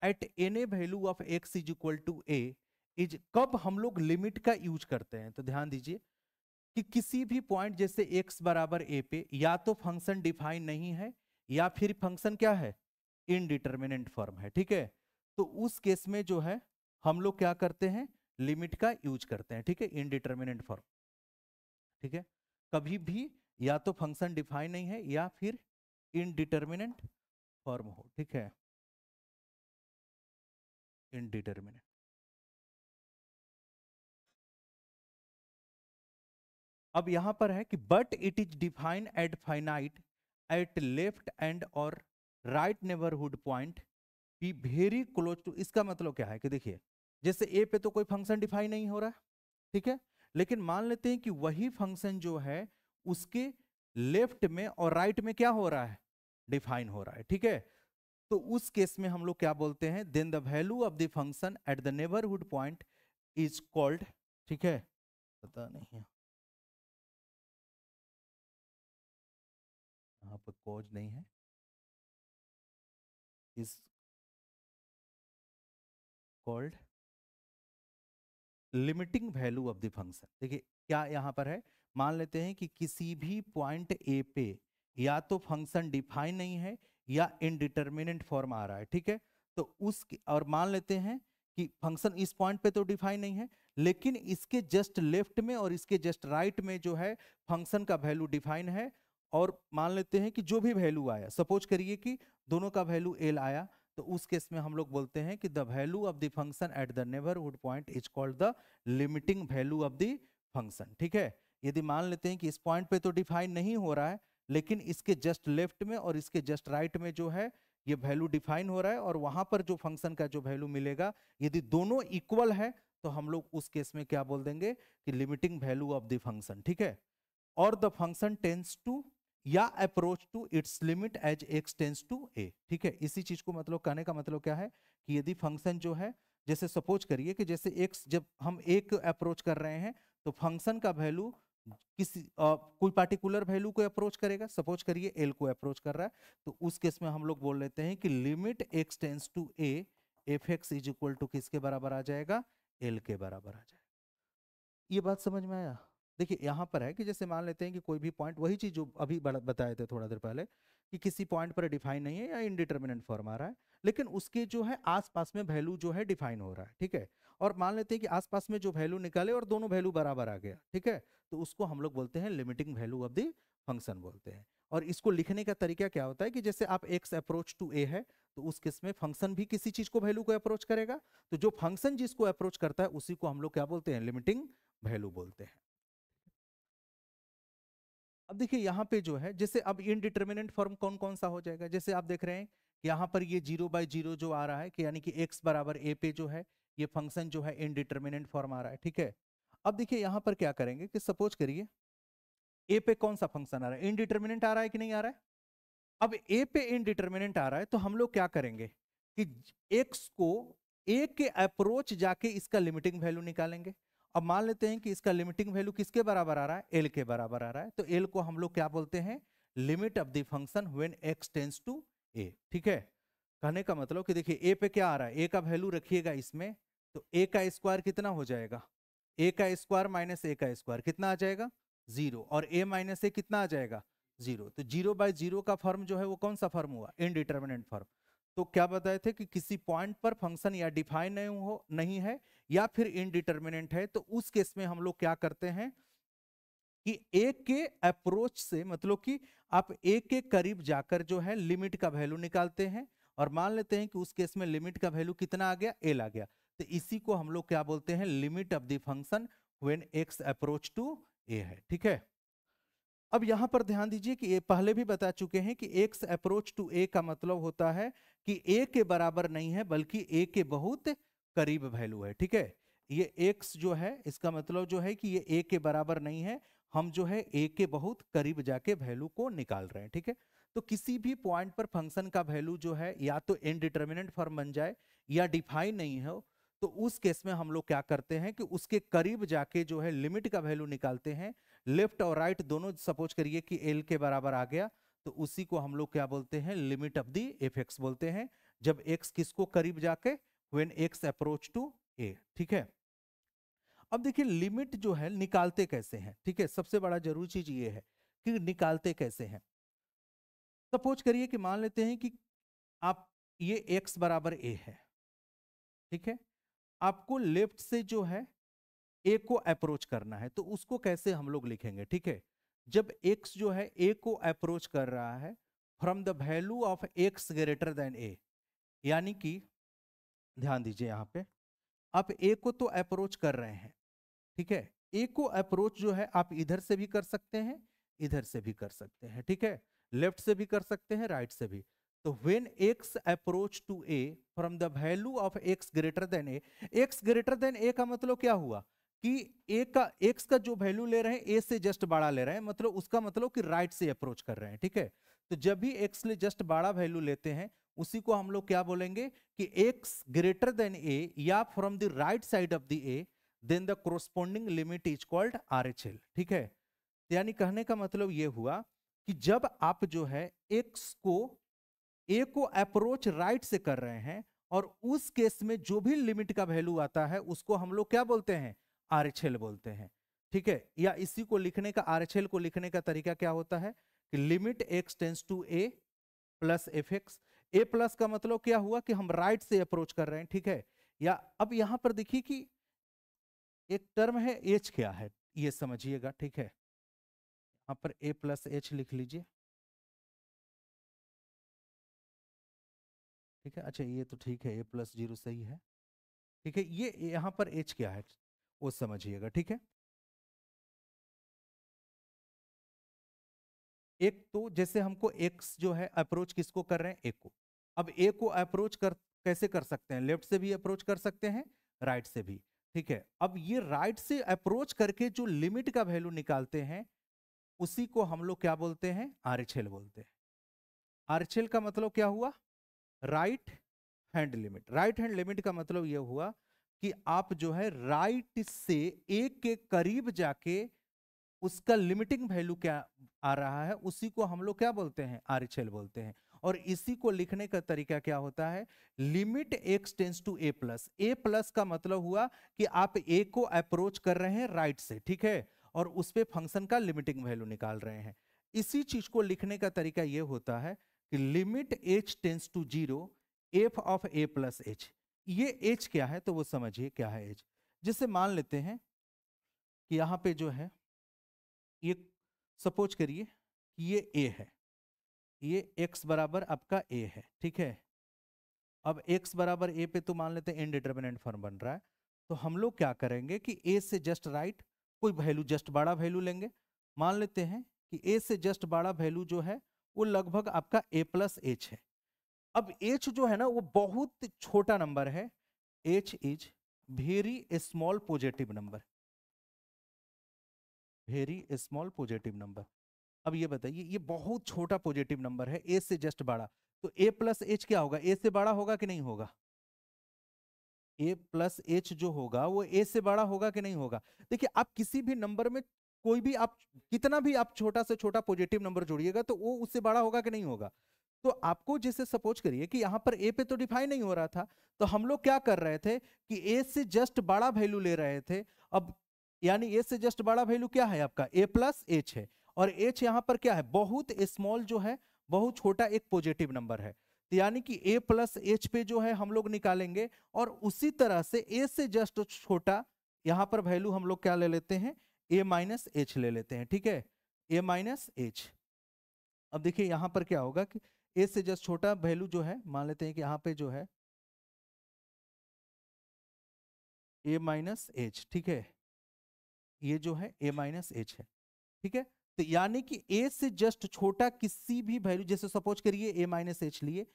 at an a value of x is equal to a is, कब हम लोग लिमिट का यूज करते हैं तो ध्यान दीजिए कि किसी भी पॉइंट जैसे x बराबर a पे या तो फंक्शन डिफाइन नहीं है या फिर फंक्शन क्या है, इनडिटरमिनेंट फॉर्म है, ठीक है। तो उस केस में जो है हम लोग क्या करते हैं, लिमिट का यूज करते हैं, ठीक है, इनडिटरमिनेंट फॉर्म, ठीक है। कभी भी या तो फंक्शन डिफाइन नहीं है या फिर इनडिटरमिनेंट फॉर्म हो, ठीक है, इनडिटरमिनेंट। अब यहां पर है कि but it is define at finite at left and और right neighbourhood point be very close to. इसका मतलब क्या है कि देखिए जैसे ए पे तो कोई फंक्शन डिफाइन नहीं हो रहा है, ठीक है, लेकिन मान लेते हैं कि वही फंक्शन जो है उसके लेफ्ट में और राइट में क्या हो रहा है, डिफाइन हो रहा है, ठीक है। तो उस केस में हम लोग क्या बोलते हैं, then the value of the function at the neighbourhood point is called, ठीक है, पता नहीं है यहाँ पर कॉज नहीं है, is called limiting value of the function. देखिए क्या यहाँ पर है, मान लेते हैं कि किसी भी पॉइंट ए पे या तो फंक्शन डिफाइन नहीं है या इनडिटरमिनेंट फॉर्म आ रहा है, ठीक है। तो उस और मान लेते हैं कि फंक्शन इस पॉइंट पे तो डिफाइन नहीं है लेकिन इसके जस्ट लेफ्ट में और इसके जस्ट राइट में जो है फंक्शन का वैल्यू डिफाइन है, और मान लेते हैं कि जो भी वैल्यू आया, सपोज करिए कि दोनों का वैल्यू एल आया, तो उस केस में हम लोग बोलते हैं कि the value of the function at the neighbourhood point is called the limiting value of the function, ठीक है। यदि मान लेते हैं कि इस पॉइंट पे तो डिफाइन नहीं हो रहा है लेकिन इसके जस्ट लेफ्ट में और इसके जस्ट राइट में जो है ये वैल्यू डिफाइन हो रहा है, और वहां पर जो फंक्शन का जो वैल्यू मिलेगा यदि दोनों इक्वल है तो हम लोग उस केस में क्या बोल देंगे कि limiting value of the function, ठीक है। और द फंक्शन टेंस टू या approach to its limit as x tends to a, ठीक है। इसी चीज को मतलब कहने का मतलब क्या है कि यदि फंक्शन जो है, जैसे सपोज करिए कि जैसे एक्स जब हम एक अप्रोच कर रहे हैं तो फंक्शन का वैल्यू किसी कोई पार्टिकुलर वैल्यू को अप्रोच करेगा, सपोज करिए एल को अप्रोच कर रहा है, तो उस केस में हम लोग बोल लेते हैं कि limit x tends to a f x is equal to किसके बराबर आ जाएगा, एल के बराबर आ जाएगा। ये बात समझ में आया? देखिए यहाँ पर है कि जैसे मान लेते हैं कि कोई भी पॉइंट, वही चीज जो अभी बताए थे थोड़ा देर पहले, कि किसी पॉइंट पर डिफाइन नहीं है या इनडिटर्मिनेंट फॉर्म आ रहा है, लेकिन उसके जो है आसपास में वैल्यू जो है डिफाइन हो रहा है, ठीक है। और मान लेते हैं कि आसपास में जो वैल्यू निकाले और दोनों वैल्यू बराबर आ गया, ठीक है, तो उसको हम लोग बोलते हैं limiting value of the function बोलते हैं। और इसको लिखने का तरीका क्या होता है कि जैसे आप एक्स अप्रोच टू ए है, तो उस केस में फंक्शन भी किसी चीज को वैल्यू को अप्रोच करेगा, तो जो फंक्शन जिसको अप्रोच करता है उसी को हम लोग क्या बोलते हैं, लिमिटिंग वैल्यू बोलते हैं। अब देखिए यहाँ पे जो है, जैसे अब इनडिटर्मिनेंट फॉर्म कौन कौन सा हो जाएगा, जैसे आप देख रहे हैं यहाँ पर ये 0/0 जो आ रहा है, कि यानी कि x बराबर a पे जो है ये फंक्शन जो है इनडिटर्मिनेंट फॉर्म आ रहा है, ठीक है। अब देखिए यहाँ पर क्या करेंगे कि सपोज करिए a पे कौन सा फंक्शन आ रहा है, इनडिटर्मिनेंट आ रहा है कि नहीं आ रहा है। अब a पे इनडिटर्मिनेंट आ रहा है, तो हम लोग क्या करेंगे कि x को a के अप्रोच जाके इसका लिमिटिंग वैल्यू निकालेंगे। अब मान लेते हैं कि इसका लिमिटिंग वैल्यू किसके बराबर आ रहा है, l के बराबर आ रहा है, तो l को हम लोग क्या बोलते हैं, limit of the function when x tends to a, ठीक है। कहने का मतलब कि देखिए a पे क्या आ रहा है, a का वैल्यू रखिएगा इसमें, तो a का स्क्वायर कितना हो जाएगा, a का स्क्वायर माइनस a का स्क्वायर कितना आ जाएगा, 0, और a माइनस a कितना आ जाएगा, 0। तो 0/0 का फॉर्म जो है वो कौन सा फॉर्म हुआ, इनडिटर्मिनेंट फॉर्म। तो क्या बताए थे कि किसी पॉइंट पर फंक्शन या डिफाइन नहीं है या फिर इनडिटर्मिनेंट है, तो उस केस में हम लोग क्या करते हैं कि ए के अप्रोच से, मतलब कि आप ए के करीब जाकर जो है लिमिट का वैल्यू निकालते हैं, और मान लेते हैं कि उस केस में लिमिट का वैल्यू कितना आ गया, एल आ गया, तो इसी को हम लोग क्या बोलते हैं, limit of the function when x approach to a है, ठीक है। अब यहां पर ध्यान दीजिए कि ये पहले भी बता चुके हैं कि एक्स अप्रोच टू ए का मतलब होता है कि ए के बराबर नहीं है बल्कि ए के बहुत करीब वैल्यू है, ठीक है। ये एक्स जो है इसका मतलब जो है कि ये ए के बराबर नहीं है, हम जो है ए के बहुत करीब जाके वैल्यू को निकाल रहे हैं, ठीक है। तो किसी भी पॉइंट पर फंक्शन का वैल्यू जो है या तो इनडिटर्मिनेंट फॉर्म बन जाए या डिफाइन नहीं हो, तो उस केस में हम लोग क्या करते हैं कि उसके करीब जाके जो है लिमिट का वैल्यू निकालते हैं। लेफ्ट और राइट दोनों सपोज करिए कि एल के बराबर आ गया, तो उसी को हम लोग क्या बोलते हैं, limit of the F x बोलते हैं, जब एक्स किसको करीब जाके, when x approach to a, ठीक है। अब देखिए लिमिट जो है निकालते कैसे हैं, ठीक है, सबसे बड़ा जरूरी चीज ये है कि निकालते कैसे हैं। सपोज करिए कि मान लेते हैं कि आप ये एक्स बराबर ए है, ठीक है, आपको लेफ्ट से जो है ए को अप्रोच करना है, तो उसको कैसे हम लोग लिखेंगे, ठीक है। जब x जो है a को अप्रोच कर रहा है from the value of x greater than a, यानी कि ध्यान दीजिए यहां पे, आप a को तो अप्रोच कर रहे हैं, ठीक है। a को अप्रोच जो है आप इधर से भी कर सकते हैं, इधर से भी कर सकते हैं, ठीक है, लेफ्ट से भी कर सकते हैं, राइट से भी। तो when x approach to a from the value of x greater than a, x greater than a का मतलब क्या हुआ कि a का x का जो वैल्यू ले रहे हैं a से जस्ट बड़ा ले रहे हैं, मतलब उसका मतलब कि राइट से अप्रोच कर रहे हैं, ठीक है। तो जब भी x ले जस्ट बड़ा वैल्यू लेते हैं, उसी को हम लोग क्या बोलेंगे कि x ग्रेटर देन a या from the right side of the a, then the corresponding limit is called RHL, ठीक है। यानी कहने का मतलब ये हुआ कि जब आप जो है x को a को अप्रोच राइट से कर रहे हैं, और उस केस में जो भी लिमिट का वैल्यू आता है उसको हम लोग क्या बोलते हैं, RHL बोलते हैं, ठीक है। या इसी को लिखने का, RHL को लिखने का तरीका क्या होता है कि limit x tends to a plus f x. A plus का मतलब क्या हुआ कि हम राइट से अप्रोच कर रहे हैं, ठीक है। या अब यहां पर देखिए कि एक टर्म है एच, क्या है ये समझिएगा, ठीक है। यहां पर a प्लस एच लिख लीजिए, ठीक है। अच्छा ये तो ठीक है, a+0 सही है, ठीक है। ये यहां पर h क्या है वो समझिएगा, ठीक है। एक तो जैसे हमको x जो है अप्रोच किसको कर रहे हैं, a को। अब a को अप्रोच कर कैसे कर सकते हैं, लेफ्ट से भी अप्रोच कर सकते हैं, राइट से भी, ठीक है। अब ये राइट से अप्रोच करके जो लिमिट का वैल्यू निकालते हैं उसी को हम लोग क्या बोलते हैं, RHL बोलते हैं। RHL का मतलब क्या हुआ, right hand limit. Right hand limit का मतलब यह हुआ कि आप जो है राइट से एक के करीब जाके उसका लिमिटिंग वैल्यू क्या आ रहा है, उसी को हम लोग क्या बोलते हैं, RHL बोलते हैं। और इसी को लिखने का तरीका क्या होता है, limit x tends to a plus का मतलब हुआ कि आप a को अप्रोच कर रहे हैं राइट से, ठीक है, और उस पे फंक्शन का लिमिटिंग वैल्यू निकाल रहे हैं। इसी चीज को लिखने का तरीका यह होता है कि limit h tends to 0 f of a plus h। ये h क्या है तो वो समझिए क्या है h। जिससे मान लेते हैं कि यहां पे जो है ये सपोज करिए कि ये a है, ये x बराबर आपका a है, ठीक है। अब x बराबर a पे तो मान लेते हैं इनडिटरमिनेंट फॉर्म बन रहा है, तो हम लोग क्या करेंगे कि a से जस्ट राइट कोई वैल्यू जस्ट बड़ा वैल्यू लेंगे। मान लेते हैं कि a से जस्ट बड़ा वैल्यू जो है वो लगभग आपका a प्लस एच है। अब h जो है ना वो बहुत छोटा नंबर है, h is very small positive number, very small positive number. अब ये बताइए ये बहुत छोटा पॉजिटिव नंबर है, a से जस्ट बड़ा, तो a प्लस एच क्या होगा, a से बड़ा होगा कि नहीं होगा, a प्लस एच जो होगा वो a से बड़ा होगा कि नहीं होगा। देखिए आप किसी भी नंबर में कोई भी आप कितना भी आप छोटा से छोटा पॉजिटिव नंबर जोड़िएगा तो वो उससे बड़ा होगा कि नहीं होगा। तो आपको जैसे सपोज करिए कि यहां पर a पे तो डिफाइन नहीं हो रहा था, तो हम लोग क्या कर रहे थे कि a से जस्ट बड़ा वैल्यू ले रहे थे। अब यानी a से जस्ट बड़ा वैल्यू क्या है आपका a प्लस एच है, और h यहां पर क्या है बहुत स्मॉल जो है, बहुत छोटा एक पॉजिटिव नंबर है, तो यानी कि a प्लस एच पे जो है हम लोग निकालेंगे। और उसी तरह से a से जस्ट छोटा यहां पर वैल्यू हम लोग क्या ले लेते हैं, a माइनस एच ले लेते हैं, ठीक है, a माइनस एच। अब देखिए यहां पर क्या होगा कि a से जस्ट छोटा वैल्यू जो है मान लेते हैं कि यहां पे जो है a माइनस एच, ठीक है, ये जो है a माइनस एच है, ठीक है। तो यानी कि a से जस्ट छोटा किसी भी वैल्यू, जैसे सपोज करिए a माइनस एच लिए,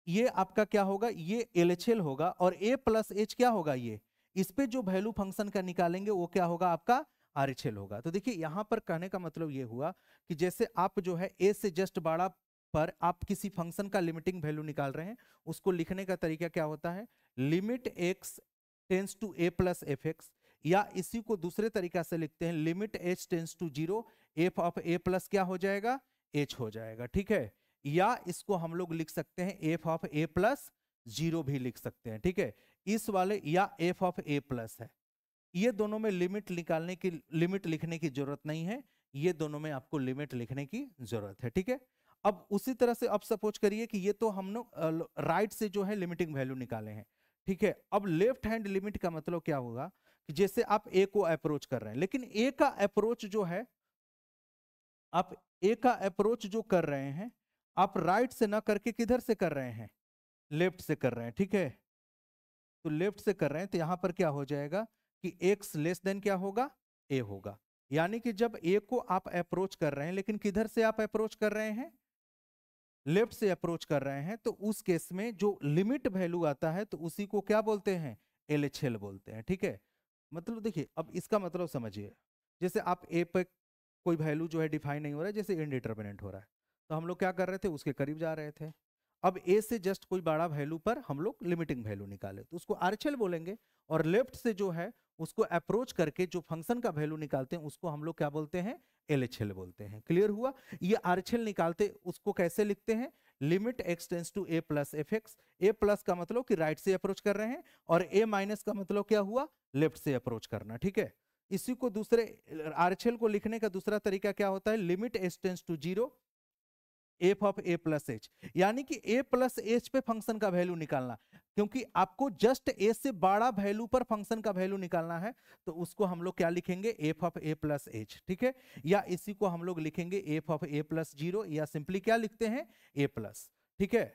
ये आपका क्या होगा, ये LHL होगा, और a प्लस एच क्या होगा, ये इस पे जो वैल्यू फंक्शन का निकालेंगे वो क्या होगा आपका RHL होगा। तो देखिए यहां पर कहने का मतलब ये हुआ कि जैसे आप जो है a से जस्ट बड़ा पर आप किसी फंक्शन का लिमिटिंग वैल्यू निकाल रहे हैं, उसको लिखने का तरीका क्या होता है, limit x tends to a plus f x, या इसी को दूसरे तरीका से लिखते हैं limit h tends to 0 f of a plus क्या हो जाएगा h हो जाएगा, ठीक है। या इसको हम लोग लिख सकते हैं f ऑफ a प्लस 0 भी लिख सकते हैं, ठीक है। इस वाले या f ऑफ a प्लस है, ये दोनों में लिमिट निकालने की, लिमिट लिखने की जरूरत नहीं है, ये दोनों में आपको लिमिट लिखने की जरूरत है, ठीक है। अब उसी तरह से अब सपोज करिए कि ये तो हम लोग राइट से जो है लिमिटिंग वैल्यू निकाले हैं, ठीक है। अब लेफ्ट हैंड लिमिट का मतलब क्या होगा कि जैसे आप a को अप्रोच कर रहे हैं, लेकिन a का अप्रोच जो है, आप a का अप्रोच जो कर रहे हैं आप राइट से ना करके किधर से कर रहे हैं, लेफ्ट से कर रहे हैं, ठीक है। तो लेफ्ट से कर रहे हैं तो यहां पर क्या हो जाएगा कि x लेस देन क्या होगा a होगा। यानी कि जब a को आप अप्रोच कर रहे हैं, लेकिन किधर से आप अप्रोच कर रहे हैं, लेफ्ट से अप्रोच कर रहे हैं, तो उस केस में जो लिमिट वैल्यू आता है तो उसी को क्या बोलते हैं, LHL बोलते हैं, ठीक है। मतलब देखिए अब इसका मतलब समझिए, जैसे आप a पे कोई वैल्यू जो है डिफाइन नहीं हो रहा है, जैसे इनडिटरमिनेंट हो रहा है, तो हम लोग क्या कर रहे थे उसके करीब जा रहे थे। अब a से जस्ट कोई बड़ा वैल्यू पर हम लोग लिमिटिंग वैल्यू निकाले तो उसको RHL बोलेंगे, और लेफ्ट से जो है उसको अप्रोच करके जो फंक्शन का वैल्यू निकालते हैं उसको हम लोग क्या बोलते हैं, LHL बोलते हैं। क्लियर हुआ। ये RHL निकालते उसको कैसे लिखते हैं, limit x tends to a plus f x. A plus का मतलब कि राइट से अप्रोच कर रहे हैं, और a माइनस का मतलब क्या हुआ, लेफ्ट से अप्रोच करना, ठीक है। इसी को दूसरे RHL को लिखने का दूसरा तरीका क्या होता है, limit h tends to 0 f of a plus h, यानी कि a प्लस एच पे फंक्शन का वैल्यू निकालना, क्योंकि आपको जस्ट a से बड़ा वैल्यू पर फंक्शन का वैल्यू निकालना है, तो उसको हम लोग क्या लिखेंगे, F of a plus H, ठीक है। या इसी को हम लोग लिखेंगे एफ ऑफ a प्लस 0, या सिंपली क्या लिखते हैं a प्लस, ठीक है।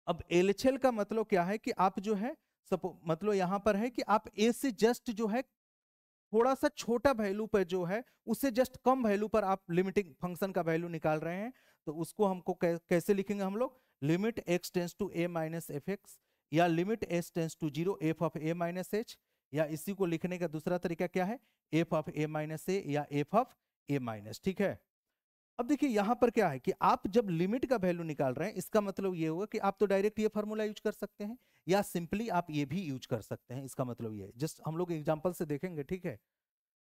अब LHL का मतलब क्या है कि आप जो है मतलब यहां पर है कि आप a से जस्ट जो है थोड़ा सा छोटा वैल्यू पर जो है उससे जस्ट कम वैल्यू पर आप लिमिटिंग फंक्शन का वैल्यू निकाल रहे हैं, तो उसको हमको कैसे लिखेंगे हम लोग, limit x tends to a minus f x, या limit h tends to 0 f of a minus h, या इसी को लिखने का दूसरा तरीका क्या है, f of a minus a या एफ ऑफ a माइनस, ठीक है। अब देखिए यहां पर क्या है कि आप जब लिमिट का वैल्यू निकाल रहे हैं, इसका मतलब ये होगा कि आप तो डायरेक्ट ये फॉर्मूला यूज कर सकते हैं, या सिंपली आप ये भी यूज कर सकते हैं। इसका मतलब ये है, जस्ट हम लोग एग्जांपल से देखेंगे, ठीक है,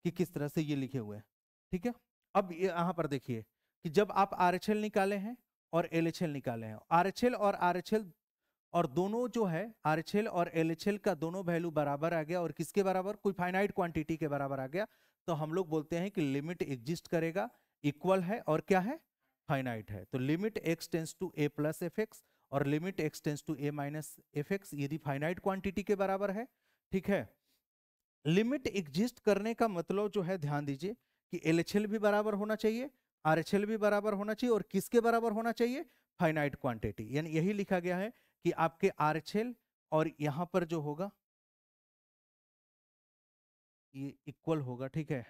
कि किस तरह से ये लिखे हुए हैं, ठीक है। अब ये यहां पर देखिए कि जब आप RHL निकाले हैं और LHL निकाले हैं, RHL और RHL और दोनों जो है RHL और LHL का दोनों वैल्यू बराबर आ गया और किसके बराबर, कोई फाइनाइट क्वांटिटी के बराबर आ गया, तो हम लोग बोलते हैं कि लिमिट एग्जिस्ट करेगा, इक्वल है और क्या है, फाइनाइट है। तो limit x tends to a plus f x और limit x tends to a minus f x यदि फाइनाइट क्वांटिटी के बराबर है, ठीक है। लिमिट एग्जिस्ट करने का मतलब जो है, ध्यान दीजिए कि LHL भी बराबर होना चाहिए, RHL भी बराबर होना चाहिए और किसके बराबर होना चाहिए, फाइनाइट क्वांटिटी। यानी यही लिखा गया है कि आपके RHL और यहां पर जो होगा ये इक्वल होगा, ठीक है।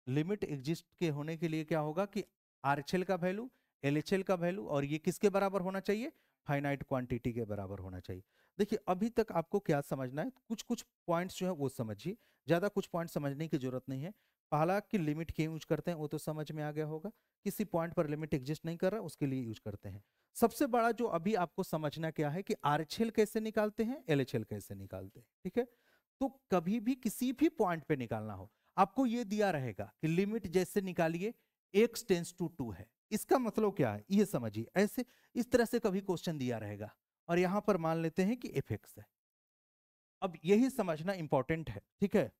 लिमिट एग्जिस्ट के होने के लिए क्या होगा कि RHL का वैल्यू, LHL का वैल्यू और ये किसके बराबर होना चाहिए, फाइनाइट क्वांटिटी के बराबर होना चाहिए। देखिए अभी तक आपको क्या समझना है, कुछ कुछ पॉइंट्स जो है वो समझिए, ज्यादा कुछ पॉइंट समझने की जरूरत नहीं है। पहला कि लिमिट क्यों यूज करते हैं वो तो समझ में आ गया होगा, किसी पॉइंट पर लिमिट एग्जिस्ट नहीं कर रहा उसके लिए यूज करते हैं। सबसे बड़ा जो अभी आपको समझना क्या है कि RHL कैसे निकालते हैं, LHL कैसे निकालते हैं, ठीक है। तो कभी भी किसी भी पॉइंट पे निकालना हो, आपको ये दिया रहेगा कि लिमिट जैसे निकालिए x टेंस टू 2 है, इसका मतलब क्या है ये समझिए, ऐसे इस तरह से कभी क्वेश्चन दिया रहेगा और यहां पर मान लेते हैं कि fx है। अब यही समझना इंपॉर्टेंट है, ठीक है।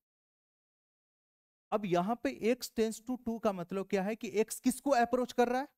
अब यहां पे x टेंस टू 2 का मतलब क्या है कि x किसको अप्रोच कर रहा है,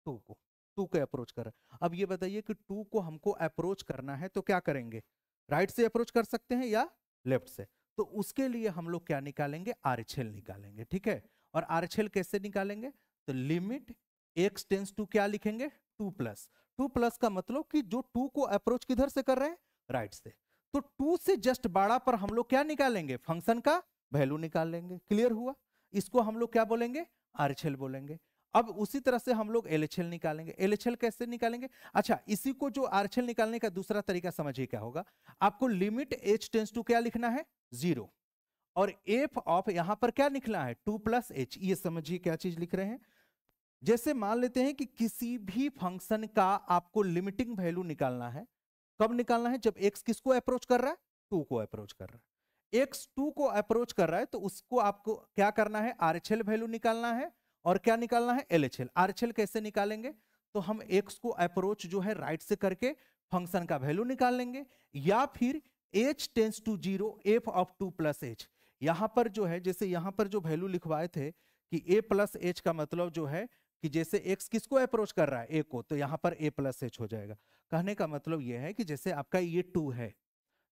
2 को, 2 को अप्रोच कर रहा है। अब ये बताइए कि 2 को हमको अप्रोच करना है तो क्या करेंगे, राइट से अप्रोच कर सकते हैं या लेफ्ट से, तो उसके लिए हम लोग क्या निकालेंगे, RHL निकालेंगे, ठीक है। और RHL कैसे निकालेंगे, तो लिमिट x टेंस टू क्या लिखेंगे, 2 प्लस, 2 प्लस का मतलब कि जो 2 को अप्रोच किधर से कर रहे हैं, राइट से, तो 2 से जस्ट बड़ा पर हम लोग क्या निकालेंगे, फंक्शन का वैल्यू निकाल लेंगे, क्लियर हुआ। इसको हम लोग क्या बोलेंगे, RHL बोलेंगे। अब उसी तरह से हम लोग LHL निकालेंगे, LHL कैसे निकालेंगे, अच्छा इसी को जो RHL निकालने का दूसरा तरीका समझिए क्या होगा, आपको लिमिट h टेंस टू क्या लिखना है, 0 और f ऑफ यहां पर क्या लिखना है, 2 प्लस h, ये समझिए क्या चीज लिख रहे हैं। जैसे मान लेते हैं कि किसी भी फंक्शन का आपको लिमिटिंग वैल्यू निकालना है, कब निकालना है, जब x किसको अप्रोच कर रहा है, 2 को अप्रोच कर रहा है, x 2 को अप्रोच कर रहा है तो उसको आपको क्या करना है, RHL वैल्यू निकालना है और क्या निकालना है, LHL। RHL कैसे निकालेंगे, तो हम x को अप्रोच जो है राइट से करके फंक्शन का वैल्यू निकाल लेंगे, या फिर h tends to 0 f of 2 plus h, यहां पर जो है जैसे यहां पर जो वैल्यू लिखवाए थे कि a प्लस h का मतलब जो है कि जैसे x किसको अप्रोच कर रहा है, a को, तो यहां पर a प्लस h हो जाएगा। कहने का मतलब यह है कि जैसे आपका ये 2 है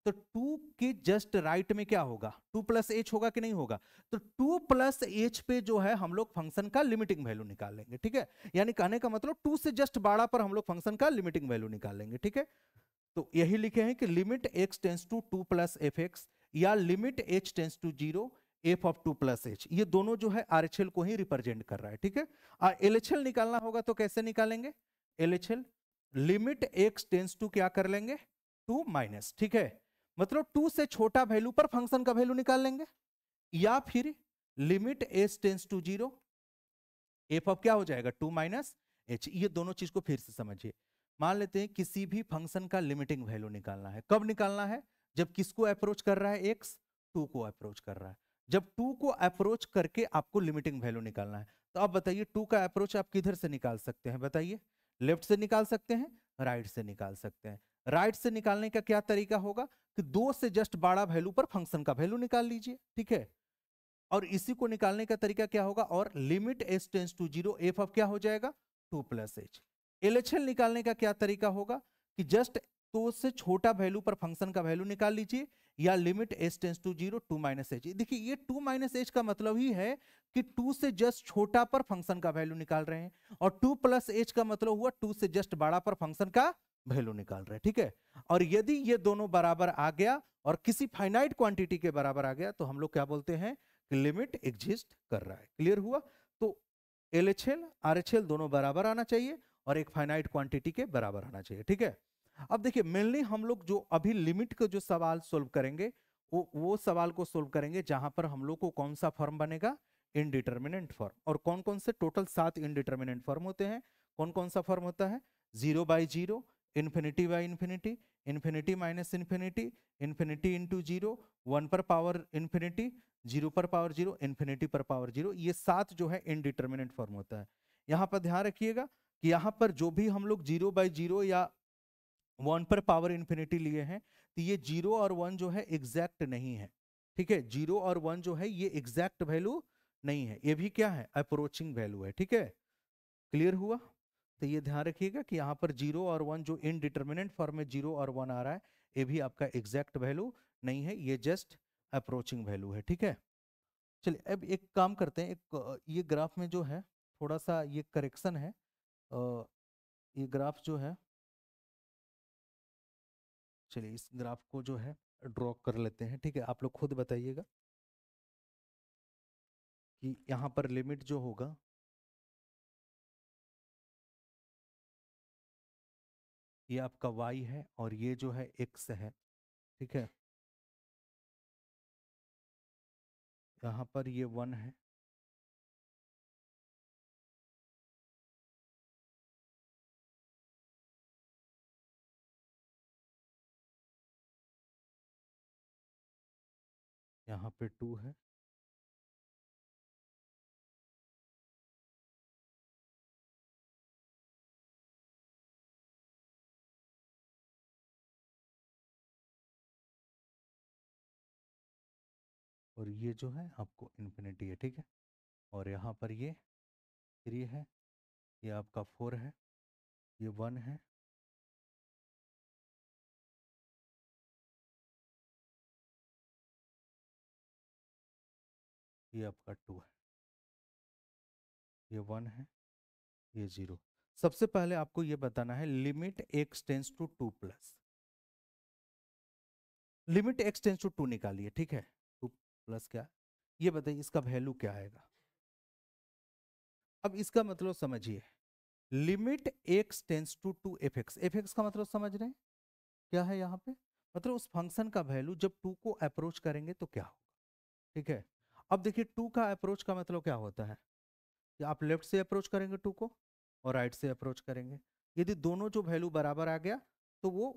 तो 2 के जस्ट राइट में क्या होगा, 2 प्लस एच होगा कि नहीं होगा, तो 2 प्लस एच पे जो है हम लोग फंक्शन का लिमिटिंग वैल्यू निकाल लेंगे, ठीक है। यानी कहने का मतलब 2 से जस्ट बड़ा पर हम लोग फंक्शन का लिमिटिंग वैल्यू निकाल लेंगे, ठीक है। तो यही लिखे हैं कि limit x tends to 2 plus f x या limit h tends to 0 f of 2 plus h, ये दोनों जो है RHL को ही रिप्रेजेंट कर रहा है, ठीक है। LHL निकालना होगा तो कैसे निकालेंगे, LHL limit x tends to क्या कर लेंगे, 2 माइनस, ठीक है, मतलब 2 से छोटा वैल्यू पर फंक्शन का वैल्यू निकाल लेंगे, या फिर limit h tends to 0 f of क्या हो जाएगा, 2 माइनस एच। ये दोनों चीज को फिर से समझिए, मान लेते हैं किसी भी फंक्शन का लिमिटिंग वैल्यू निकालना है, कब निकालना है, जब किसको अप्रोच कर रहा है, एक्स 2 को अप्रोच कर रहा है, जब 2 को अप्रोच करके आपको लिमिटिंग वैल्यू निकालना है। तो आप बताइए 2 का अप्रोच आप किधर से निकाल सकते हैं, बताइए, लेफ्ट से निकाल सकते हैं, राइट से निकाल सकते हैं। राइट से निकालने का क्या तरीका होगा कि 2 से जस्ट बड़ा वैल्यू पर फंक्शन का वैल्यू निकाल लीजिए, ठीक है। और इसी को निकालने का तरीका क्या होगा, और limit s tends to 0 f of क्या हो जाएगा, 2 प्लस एच। LHL निकालने का क्या तरीका होगा कि जस्ट 2 से छोटा वैल्यू पर फंक्शन का वैल्यू निकाल लीजिए, या limit s tends to 0 2 minus h. देखिए ये 2 माइनस एच का मतलब ही है कि 2 से जस्ट छोटा पर फंक्शन का वैल्यू निकाल रहे हैं, और 2 प्लस एच का मतलब हुआ 2 से जस्ट बड़ा पर फंक्शन का वैल्यू निकाल रहे हैं, ठीक है। और यदि ये दोनों बराबर आ गया और किसी फाइनाइट क्वांटिटी के बराबर आ गया तो हम लोग क्या बोलते हैं, लिमिट एग्जिस्ट कर रहा है, क्लियर हुआ। तो LHL RHL दोनों बराबर आना चाहिए और एक फाइनाइट क्वांटिटी के बराबर आना चाहिए, ठीक है। अब देखिए मेनली हम लोग जो अभी लिमिट का जो सवाल सोल्व करेंगे वो सवाल को सोल्व करेंगे जहां पर हम लोग को कौन सा फॉर्म बनेगा, इनडिटर्मिनेंट फॉर्म। और कौन कौन से टोटल 7 इनडिटर्मिनेंट फॉर्म होते हैं, कौन कौन सा फॉर्म होता है, 0 by 0, infinity by infinity, infinity minus infinity, infinity into zero, 1 पर पावर इन्फिनिटी, 0 पर पावर 0, इन्फिनिटी पर पावर 0, ये 7 जो है इनडिटर्मिनेंट फॉर्म होता है। यहाँ पर ध्यान रखिएगा कि यहाँ पर जो भी हम लोग 0/0 या 1 पर पावर इन्फिनिटी लिए हैं, तो ये 0 और 1 जो है एग्जैक्ट नहीं है, ठीक है। 0 और 1 जो है ये एग्जैक्ट वैल्यू नहीं है, ये भी क्या है, अप्रोचिंग वैल्यू है, ठीक है। क्लियर हुआ? तो ये ध्यान रखिएगा कि यहाँ पर 0 और 1 जो इनडिटर्मिनेंट फॉर्म में 0 और 1 आ रहा है, ये भी आपका एग्जैक्ट वैल्यू नहीं है, ये जस्ट अप्रोचिंग वैल्यू है, ठीक है। चलिए अब एक काम करते हैं, ये ग्राफ में जो है थोड़ा सा ये करेक्शन है, ये ग्राफ जो है, चलिए इस ग्राफ को जो है ड्रॉ कर लेते हैं, ठीक है। आप लोग खुद बताइएगा कि यहाँ पर लिमिट जो होगा, ये आपका y है और ये जो है x है, ठीक है। यहाँ पर ये 1 है, यहाँ पे 2 है, और ये जो है आपको इन्फिनिटी है, ठीक है। और यहाँ पर ये 3 है, ये आपका 4 है, ये 1 है, ये आपका 2 है, ये 1 है, ये 0। सबसे पहले आपको ये बताना है limit x tends to 2 plus, limit x tends to 2 निकालिए, ठीक है। 2 प्लस क्या, ये बताइए इसका वैल्यू क्या आएगा। अब इसका मतलब समझिए, limit x tends to 2 fx, fx का मतलब समझ रहे हैं क्या है यहाँ पे, मतलब उस फंक्शन का वैल्यू जब 2 को अप्रोच करेंगे तो क्या होगा, ठीक है। अब देखिए 2 का अप्रोच का मतलब क्या होता है कि आप लेफ्ट से अप्रोच करेंगे 2 को और राइट से अप्रोच करेंगे, यदि दोनों जो वैल्यू बराबर आ गया तो वो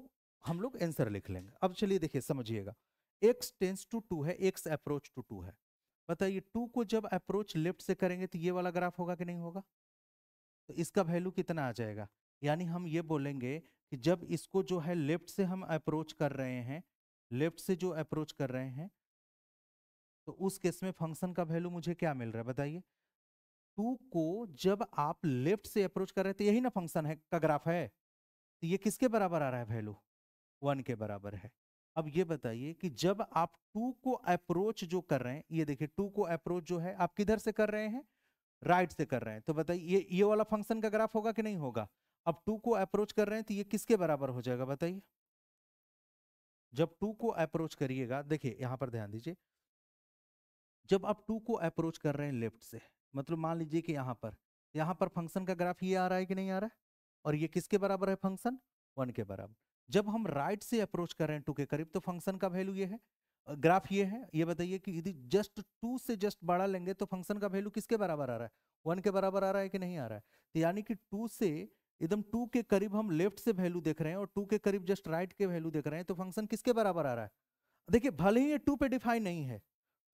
हम लोग आंसर लिख लेंगे। अब चलिए देखिए समझिएगा, x टेंस टू 2 है, x अप्रोच टू 2 है, बताइए 2 को जब अप्रोच लेफ्ट से करेंगे तो ये वाला ग्राफ होगा कि नहीं होगा, तो इसका वैल्यू कितना आ जाएगा, यानी हम ये बोलेंगे कि जब इसको जो है लेफ्ट से हम अप्रोच कर रहे हैं, लेफ्ट से जो अप्रोच कर रहे हैं, तो उस केस में फंक्शन का वैल्यू मुझे क्या मिल रहा है बताइए। 2 को जब आप लेफ्ट से अप्रोच कर रहे हैं तो यही ना फंक्शन है का ग्राफ है, तो ये किसके बराबर आ रहा है वैल्यू, 1 के बराबर है। अब ये बताइए कि जब आप 2 को अप्रोच जो कर रहे हैं, ये देखिए 2 को अप्रोच जो है आप किधर से कर रहे हैं, राइट से कर रहे हैं, तो बताइए ये वाला फंक्शन का ग्राफ होगा कि नहीं होगा। अब 2 को अप्रोच कर रहे हैं तो ये किसके बराबर हो जाएगा बताइए। जब 2 को अप्रोच करिएगा, देखिए यहां पर ध्यान दीजिए, जब आप 2 को अप्रोच कर रहे हैं लेफ्ट से, मतलब मान लीजिए कि यहाँ पर फंक्शन का ग्राफ ये आ रहा है कि नहीं आ रहा है, और ये किसके बराबर है फंक्शन, 1 के बराबर। जब हम राइट से अप्रोच कर रहे हैं 2 के करीब, तो फंक्शन का वैल्यू ये है, ग्राफ ये है। ये बताइए कि यदि जस्ट 2 से जस्ट बड़ा लेंगे तो फंक्शन का वैल्यू किसके बराबर आ रहा है, 1 के बराबर आ रहा है कि नहीं आ रहा है। तो यानी कि 2 से एकदम 2 के करीब हम लेफ्ट से वैल्यू देख रहे हैं और 2 के करीब जस्ट राइट के वैल्यू देख रहे हैं, तो फंक्शन किसके बराबर आ रहा है। देखिए भले ही ये 2 पे डिफाइन नहीं है,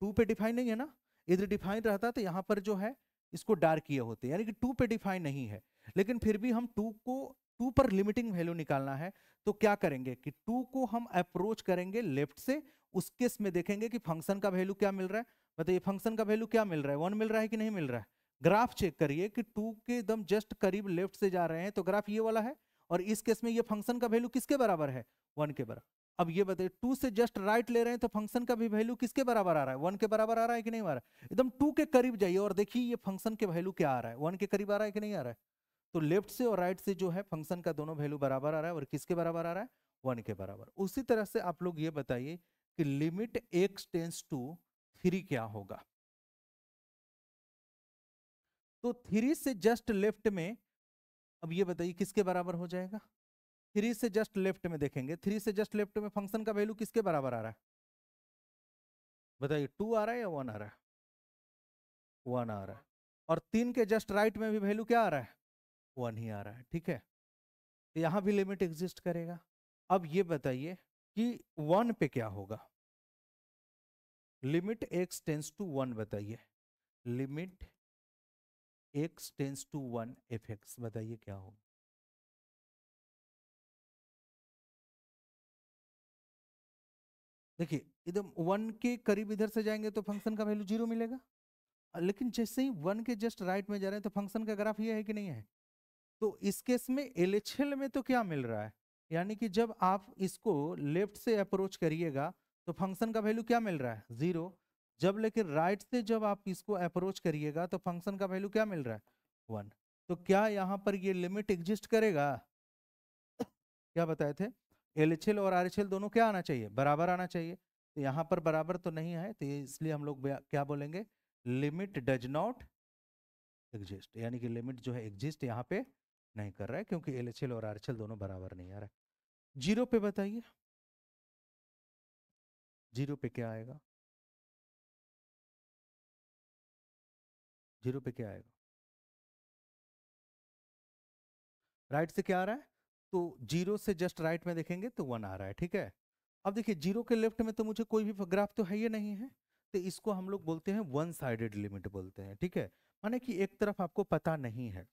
2 पे डिफाइन नहीं है ना, यदि डिफाइन रहता तो यहाँ पर जो है इसको डार्क किए होते, यानी कि 2 पे डिफाइन नहीं है, लेकिन फिर भी हम 2 को 2 पर लिमिटिंग वैल्यू निकालना है, तो क्या करेंगे कि 2 को हम अप्रोच करेंगे लेफ्ट से, उस केस में देखेंगे कि फंक्शन का वैल्यू क्या मिल रहा है। बताइए फंक्शन का वैल्यू क्या मिल रहा है, 1 मिल रहा है कि नहीं मिल रहा है। ग्राफ चेक करिए कि 2 के एकदम जस्ट करीब लेफ्ट से जा रहे हैं तो ग्राफ ये वाला है, और इस केस में ये फंक्शन का वैल्यू किसके बराबर है, 1 के बराबर। अब ये बताइए 2 से जस्ट राइट ले रहे हैं तो फंक्शन का भी वैल्यू किसके बराबर आ रहा है, 1 के बराबर आ रहा है कि नहीं आ रहा है। एकदम 2 के करीब जाइए और देखिए ये फंक्शन के वैल्यू क्या आ रहा है, 1 के करीब आ रहा है कि नहीं आ रहा है। तो लेफ्ट से और राइट से जो है फंक्शन का दोनों वैल्यू बराबर आ रहा है, और किसके बराबर आ रहा है, 1 के बराबर। उसी तरह से आप लोग ये बताइए कि लिमिट x टेंस टू 3 क्या होगा। तो 3 से जस्ट लेफ्ट में, अब ये बताइए किसके बराबर हो जाएगा। 3 से जस्ट लेफ्ट में देखेंगे, 3 से जस्ट लेफ्ट में फंक्शन का वैल्यू किसके बराबर आ रहा है बताइए, 2 आ रहा है या 1 आ रहा है, 1 आ रहा है। और 3 के जस्ट राइट में भी वैल्यू क्या आ रहा है, 1 ही आ रहा है, ठीक है। तो यहाँ भी लिमिट एग्जिस्ट करेगा। अब ये बताइए कि 1 पे क्या होगा, लिमिट x टेंस टू 1 बताइए, limit x tends to 1 f x बताइए क्या होगा। देखिए एकदम 1 के करीब इधर से जाएंगे तो फंक्शन का वैल्यू 0 मिलेगा, लेकिन जैसे ही 1 के जस्ट राइट में जा रहे हैं तो फंक्शन का ग्राफ ये है कि नहीं है। तो इस केस में एलएचएल में तो क्या मिल रहा है, यानी कि जब आप इसको लेफ्ट से अप्रोच करिएगा तो फंक्शन का वैल्यू क्या मिल रहा है 0, जब लेकिन राइट से जब आप इसको अप्रोच करिएगा तो फंक्शन का वैल्यू क्या मिल रहा है 1। तो क्या यहाँ पर ये लिमिट एग्जिस्ट करेगा, क्या बताए थे, एलएचएल और आरएचएल दोनों क्या आना चाहिए, बराबर आना चाहिए। तो यहाँ पर बराबर तो नहीं है, तो इसलिए हम लोग क्या बोलेंगे, लिमिट डज नॉट एग्जिस्ट, यानी कि लिमिट जो है एग्जिस्ट यहाँ पे नहीं कर रहा है, क्योंकि एलएचएल और आरएचएल दोनों बराबर नहीं आ रहा है। 0 पे बताइए, 0 पे क्या आएगा, 0 पे क्या आएगा, राइट से क्या आ रहा है, तो 0 से जस्ट राइट में देखेंगे तो 1 आ रहा है, ठीक है। अब देखिए 0 के लेफ्ट में तो मुझे कोई भी ग्राफ तो है ही नहीं है, तो इसको हम लोग बोलते हैं वन साइडेड लिमिट बोलते हैं, ठीक है। माने कि एक तरफ आपको पता नहीं है,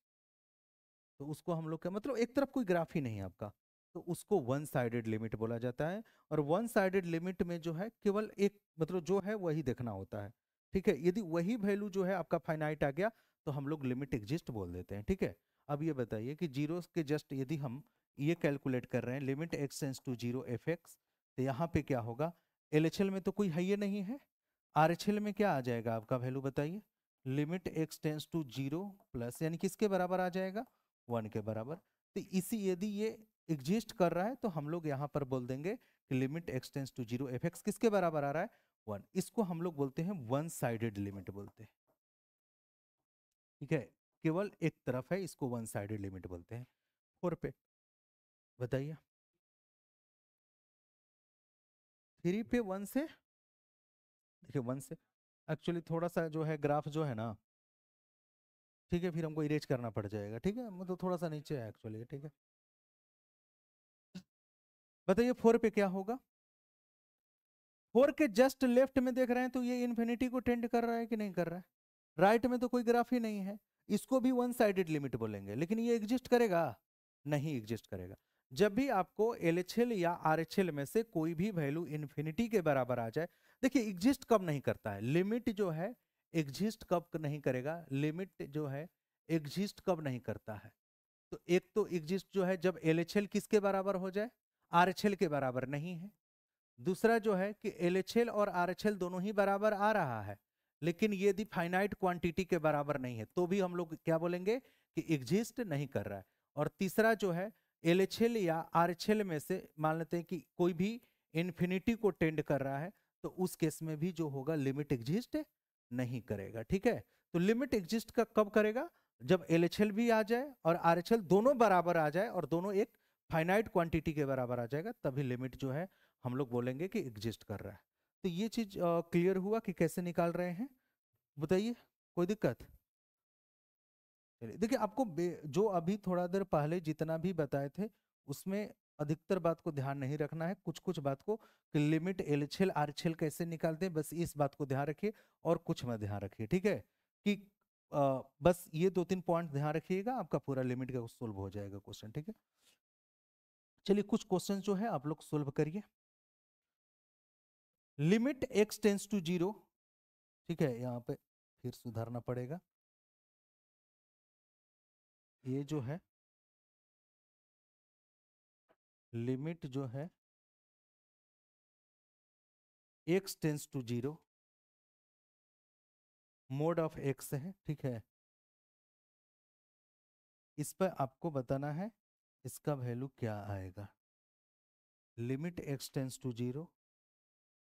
तो उसको हम लोग क्या मतलब, एक तरफ कोई ग्राफ ही नहीं है आपका, तो उसको वन साइडेड लिमिट बोला जाता है। और वन साइडेड लिमिट में जो है केवल एक मतलब जो है वही देखना होता है, ठीक है। यदि वही वैल्यू जो है आपका फाइनाइट आ गया तो हम लोग लिमिट एग्जिस्ट बोल देते हैं, ठीक है। अब ये बताइए कि जीरो के जस्ट यदि हम ये कैलकुलेट कर रहे हैं limit x tends to 0 f x, तो यहाँ पे क्या होगा, एलएचएल में तो कोई है ये नहीं है, आरएचएल में क्या आ जाएगा आपका वैल्यू बताइए, limit x tends to 0 plus यानी किसके बराबर आ जाएगा 1 के बराबर। तो इसी यदि ये एग्जिस्ट कर रहा है तो हम लोग यहाँ पर बोल देंगे कि limit x tends to 0 f x किसके बराबर आ रहा है 1। इसको हम लोग बोलते हैं वन साइडेड लिमिट बोलते हैं, ठीक है, केवल एक तरफ है, इसको वन साइडेड लिमिट बोलते हैं। 4 पे बताइए, 3 पे 1 से, देखिए 1 से एक्चुअली थोड़ा सा जो है ग्राफ जो है ना, ठीक है, फिर हमको इरेज करना पड़ जाएगा, ठीक है, मतलब थोड़ा सा नीचे है एक्चुअली, ठीक है। बताइए 4 पे क्या होगा, 4 के जस्ट लेफ्ट में देख रहे हैं तो ये इन्फिनिटी को टेंड कर रहा है कि नहीं कर रहा है, राइट में तो कोई ग्राफ ही नहीं है, इसको भी वन साइडेड लिमिट बोलेंगे, लेकिन ये एग्जिस्ट करेगा, नहीं एग्जिस्ट करेगा। जब भी आपको एलएचएल या आरएचएल में से कोई भी वैल्यू इन्फिनिटी के बराबर आ जाए, देखिए एग्जिस्ट कब नहीं करता है, लिमिट जो है एग्जिस्ट कब नहीं करेगा, लिमिट जो है एग्जिस्ट कब नहीं करता है, तो एक तो एग्जिस्ट जो है जब एलएचएल किसके बराबर हो जाए, आरएचएल के बराबर नहीं है। दूसरा जो है कि एलएचएल और आरएचएल दोनों ही बराबर आ रहा है, लेकिन ये यदि फाइनाइट क्वांटिटी के बराबर नहीं है तो भी हम लोग क्या बोलेंगे कि एग्जिस्ट नहीं कर रहा है। और तीसरा जो है एलएचएल या आरएचएल में से मान लेते हैं कि कोई भी इन्फिनिटी को टेंड कर रहा है, तो उस केस में भी जो होगा लिमिट एग्जिस्ट नहीं करेगा, ठीक है। तो लिमिट एग्जिस्ट का कब करेगा, जब एलएचएल भी आ जाए और आरएचएल दोनों बराबर आ जाए और दोनों एक फाइनाइट क्वांटिटी के बराबर आ जाएगा, तभी लिमिट जो है हम लोग बोलेंगे कि एग्जिस्ट कर रहा है। तो ये चीज क्लियर हुआ कि कैसे निकाल रहे हैं, बताइए कोई दिक्कत। चलिए देखिए आपको जो अभी थोड़ा देर पहले जितना भी बताए थे उसमें अधिकतर बात को ध्यान नहीं रखना है, कुछ कुछ बात को कि लिमिट एलएचएल आरएचएल कैसे निकालते हैं, बस इस बात को ध्यान रखिए और कुछ मत ध्यान रखिए, ठीक है। कि बस ये 2-3 पॉइंट ध्यान रखिएगा, आपका पूरा लिमिट का सोल्व हो जाएगा क्वेश्चन, ठीक है। चलिए कुछ क्वेश्चन जो है आप लोग सोल्व करिए। लिमिट एक्स टेंस टू 0, ठीक है, यहाँ पे फिर सुधारना पड़ेगा, ये जो है लिमिट जो है x tends to 0 mod of x है, ठीक है। इस पर आपको बताना है इसका वैल्यू क्या आएगा, limit x tends to 0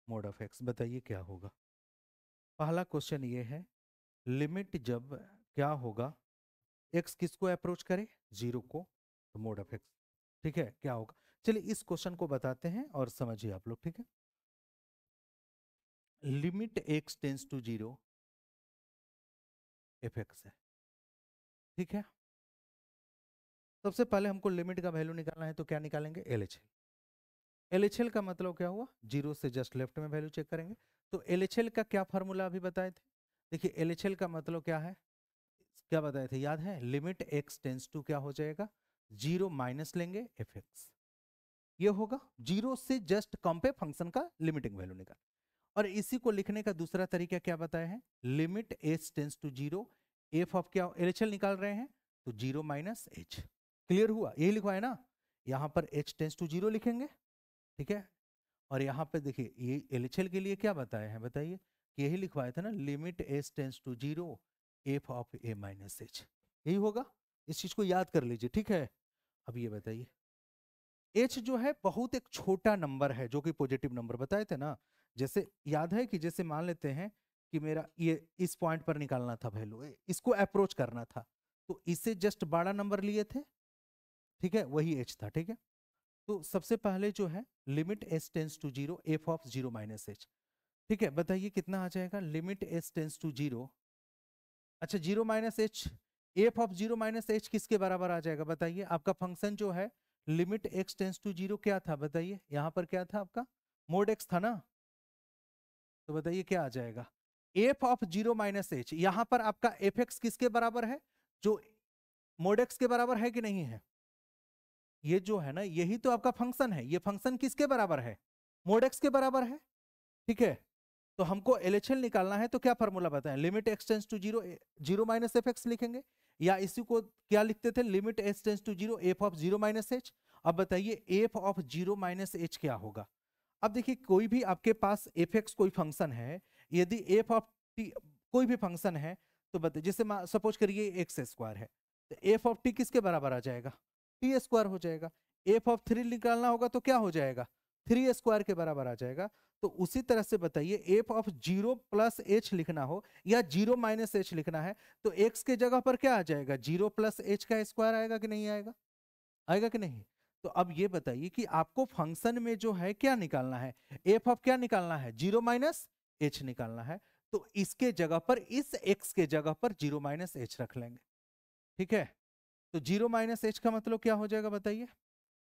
mod of x बताइए क्या होगा। पहला क्वेश्चन ये है, लिमिट जब क्या होगा, एक्स किसको अप्रोच करे 0 को, तो मोड ऑफ एक्स, ठीक है, क्या होगा। चलिए इस क्वेश्चन को बताते हैं और समझिए आप लोग, ठीक है। Limit x tends to 0 f x है, ठीक है। सबसे पहले हमको लिमिट का वैल्यू निकालना है तो क्या निकालेंगे एलएचएल, LHL का मतलब क्या हुआ, जीरो से जस्ट लेफ्ट में वैल्यू चेक करेंगे। तो LHL का क्या फार्मूला अभी बताए थे, देखिए LHL का मतलब क्या है, क्या बताए थे याद है, लिमिट x टेंस टू क्या हो जाएगा, जीरो माइनस लेंगे fx, ये होगा जीरो से जस्ट कम पे फंक्शन का लिमिटिंग वैल्यू निकाल। और इसी को लिखने का दूसरा तरीका क्या बताया है, limit h tends to zero, f of क्या LHL निकाल रहे हैं तो जीरो माइनस h, क्लियर हुआ, यही लिखवा है ना, यहाँ पर h टेंस टू जीरो लिखेंगे, ठीक है। और यहाँ पे देखिए ये LHL के लिए क्या बताया है बताइए, कि यही लिखवाया था ना, limit h tends to zero f of a minus h, यही होगा, इस चीज को याद कर लीजिए, ठीक है। अब ये बताइए h जो है बहुत एक छोटा नंबर है जो कि पॉजिटिव नंबर बताए थे ना, जैसे याद है कि जैसे मान लेते हैं कि मेरा ये इस पॉइंट पर निकालना था वैल्यू, इसको अप्रोच करना था, तो इससे जस्ट बड़ा नंबर लिए थे, ठीक है, वही h था, ठीक है। तो सबसे पहले जो है limit h tends to zero f of zero minus h, ठीक है, बताइए कितना आ जाएगा, limit h tends to zero, अच्छा zero minus h, f of zero minus h किसके बराबर आ जाएगा बताइए, आपका फंक्शन जो है limit x tends to zero क्या था बताइए, यहाँ पर क्या था आपका मोड x था ना, तो बताइए क्या आ जाएगा, F of zero minus h, यहाँ पर आपका एफ एक्स किसके बराबर है, जो मोड x के बराबर है कि नहीं है, ये जो है ना यही तो आपका फंक्शन है, ये फंक्शन किसके बराबर है, मोड x के बराबर है, ठीक है। तो हमको LHL निकालना है तो क्या फॉर्मूला बताएं, limit x tends to zero zero minus f x लिखेंगे, या इसी को क्या लिखते थे, limit h tends to zero f of zero minus h. अब बताइए f of zero minus h क्या होगा, अब देखिए कोई भी आपके पास एफ एक्स कोई फंक्शन है, यदि एफ ऑफ टी कोई भी फंक्शन है, तो बताइए जैसे सपोज करिए एक्स स्क्वायर है, तो एफ ऑफ टी किसके बराबर आ जाएगा, टी स्क्वायर हो जाएगा, एफ ऑफ थ्री निकालना होगा तो क्या हो जाएगा, थ्री स्क्वायर के बराबर आ जाएगा। तो उसी तरह से बताइए f of zero plus H लिखना हो या जीरो माइनस एच लिखना है, तो एक्स के जगह पर क्या आ जाएगा, जीरो प्लस एच का स्क्वायर आएगा कि नहीं आएगा, आएगा कि नहीं। तो अब ये बताइए कि आपको फंक्शन में जो है क्या निकालना है, एफ ऑफ क्या निकालना है, जीरो माइनस एच निकालना है, तो इसके जगह पर इस एक्स के जगह पर जीरो माइनस एच रख लेंगे, ठीक है। तो जीरो माइनस एच का मतलब क्या हो जाएगा बताइए,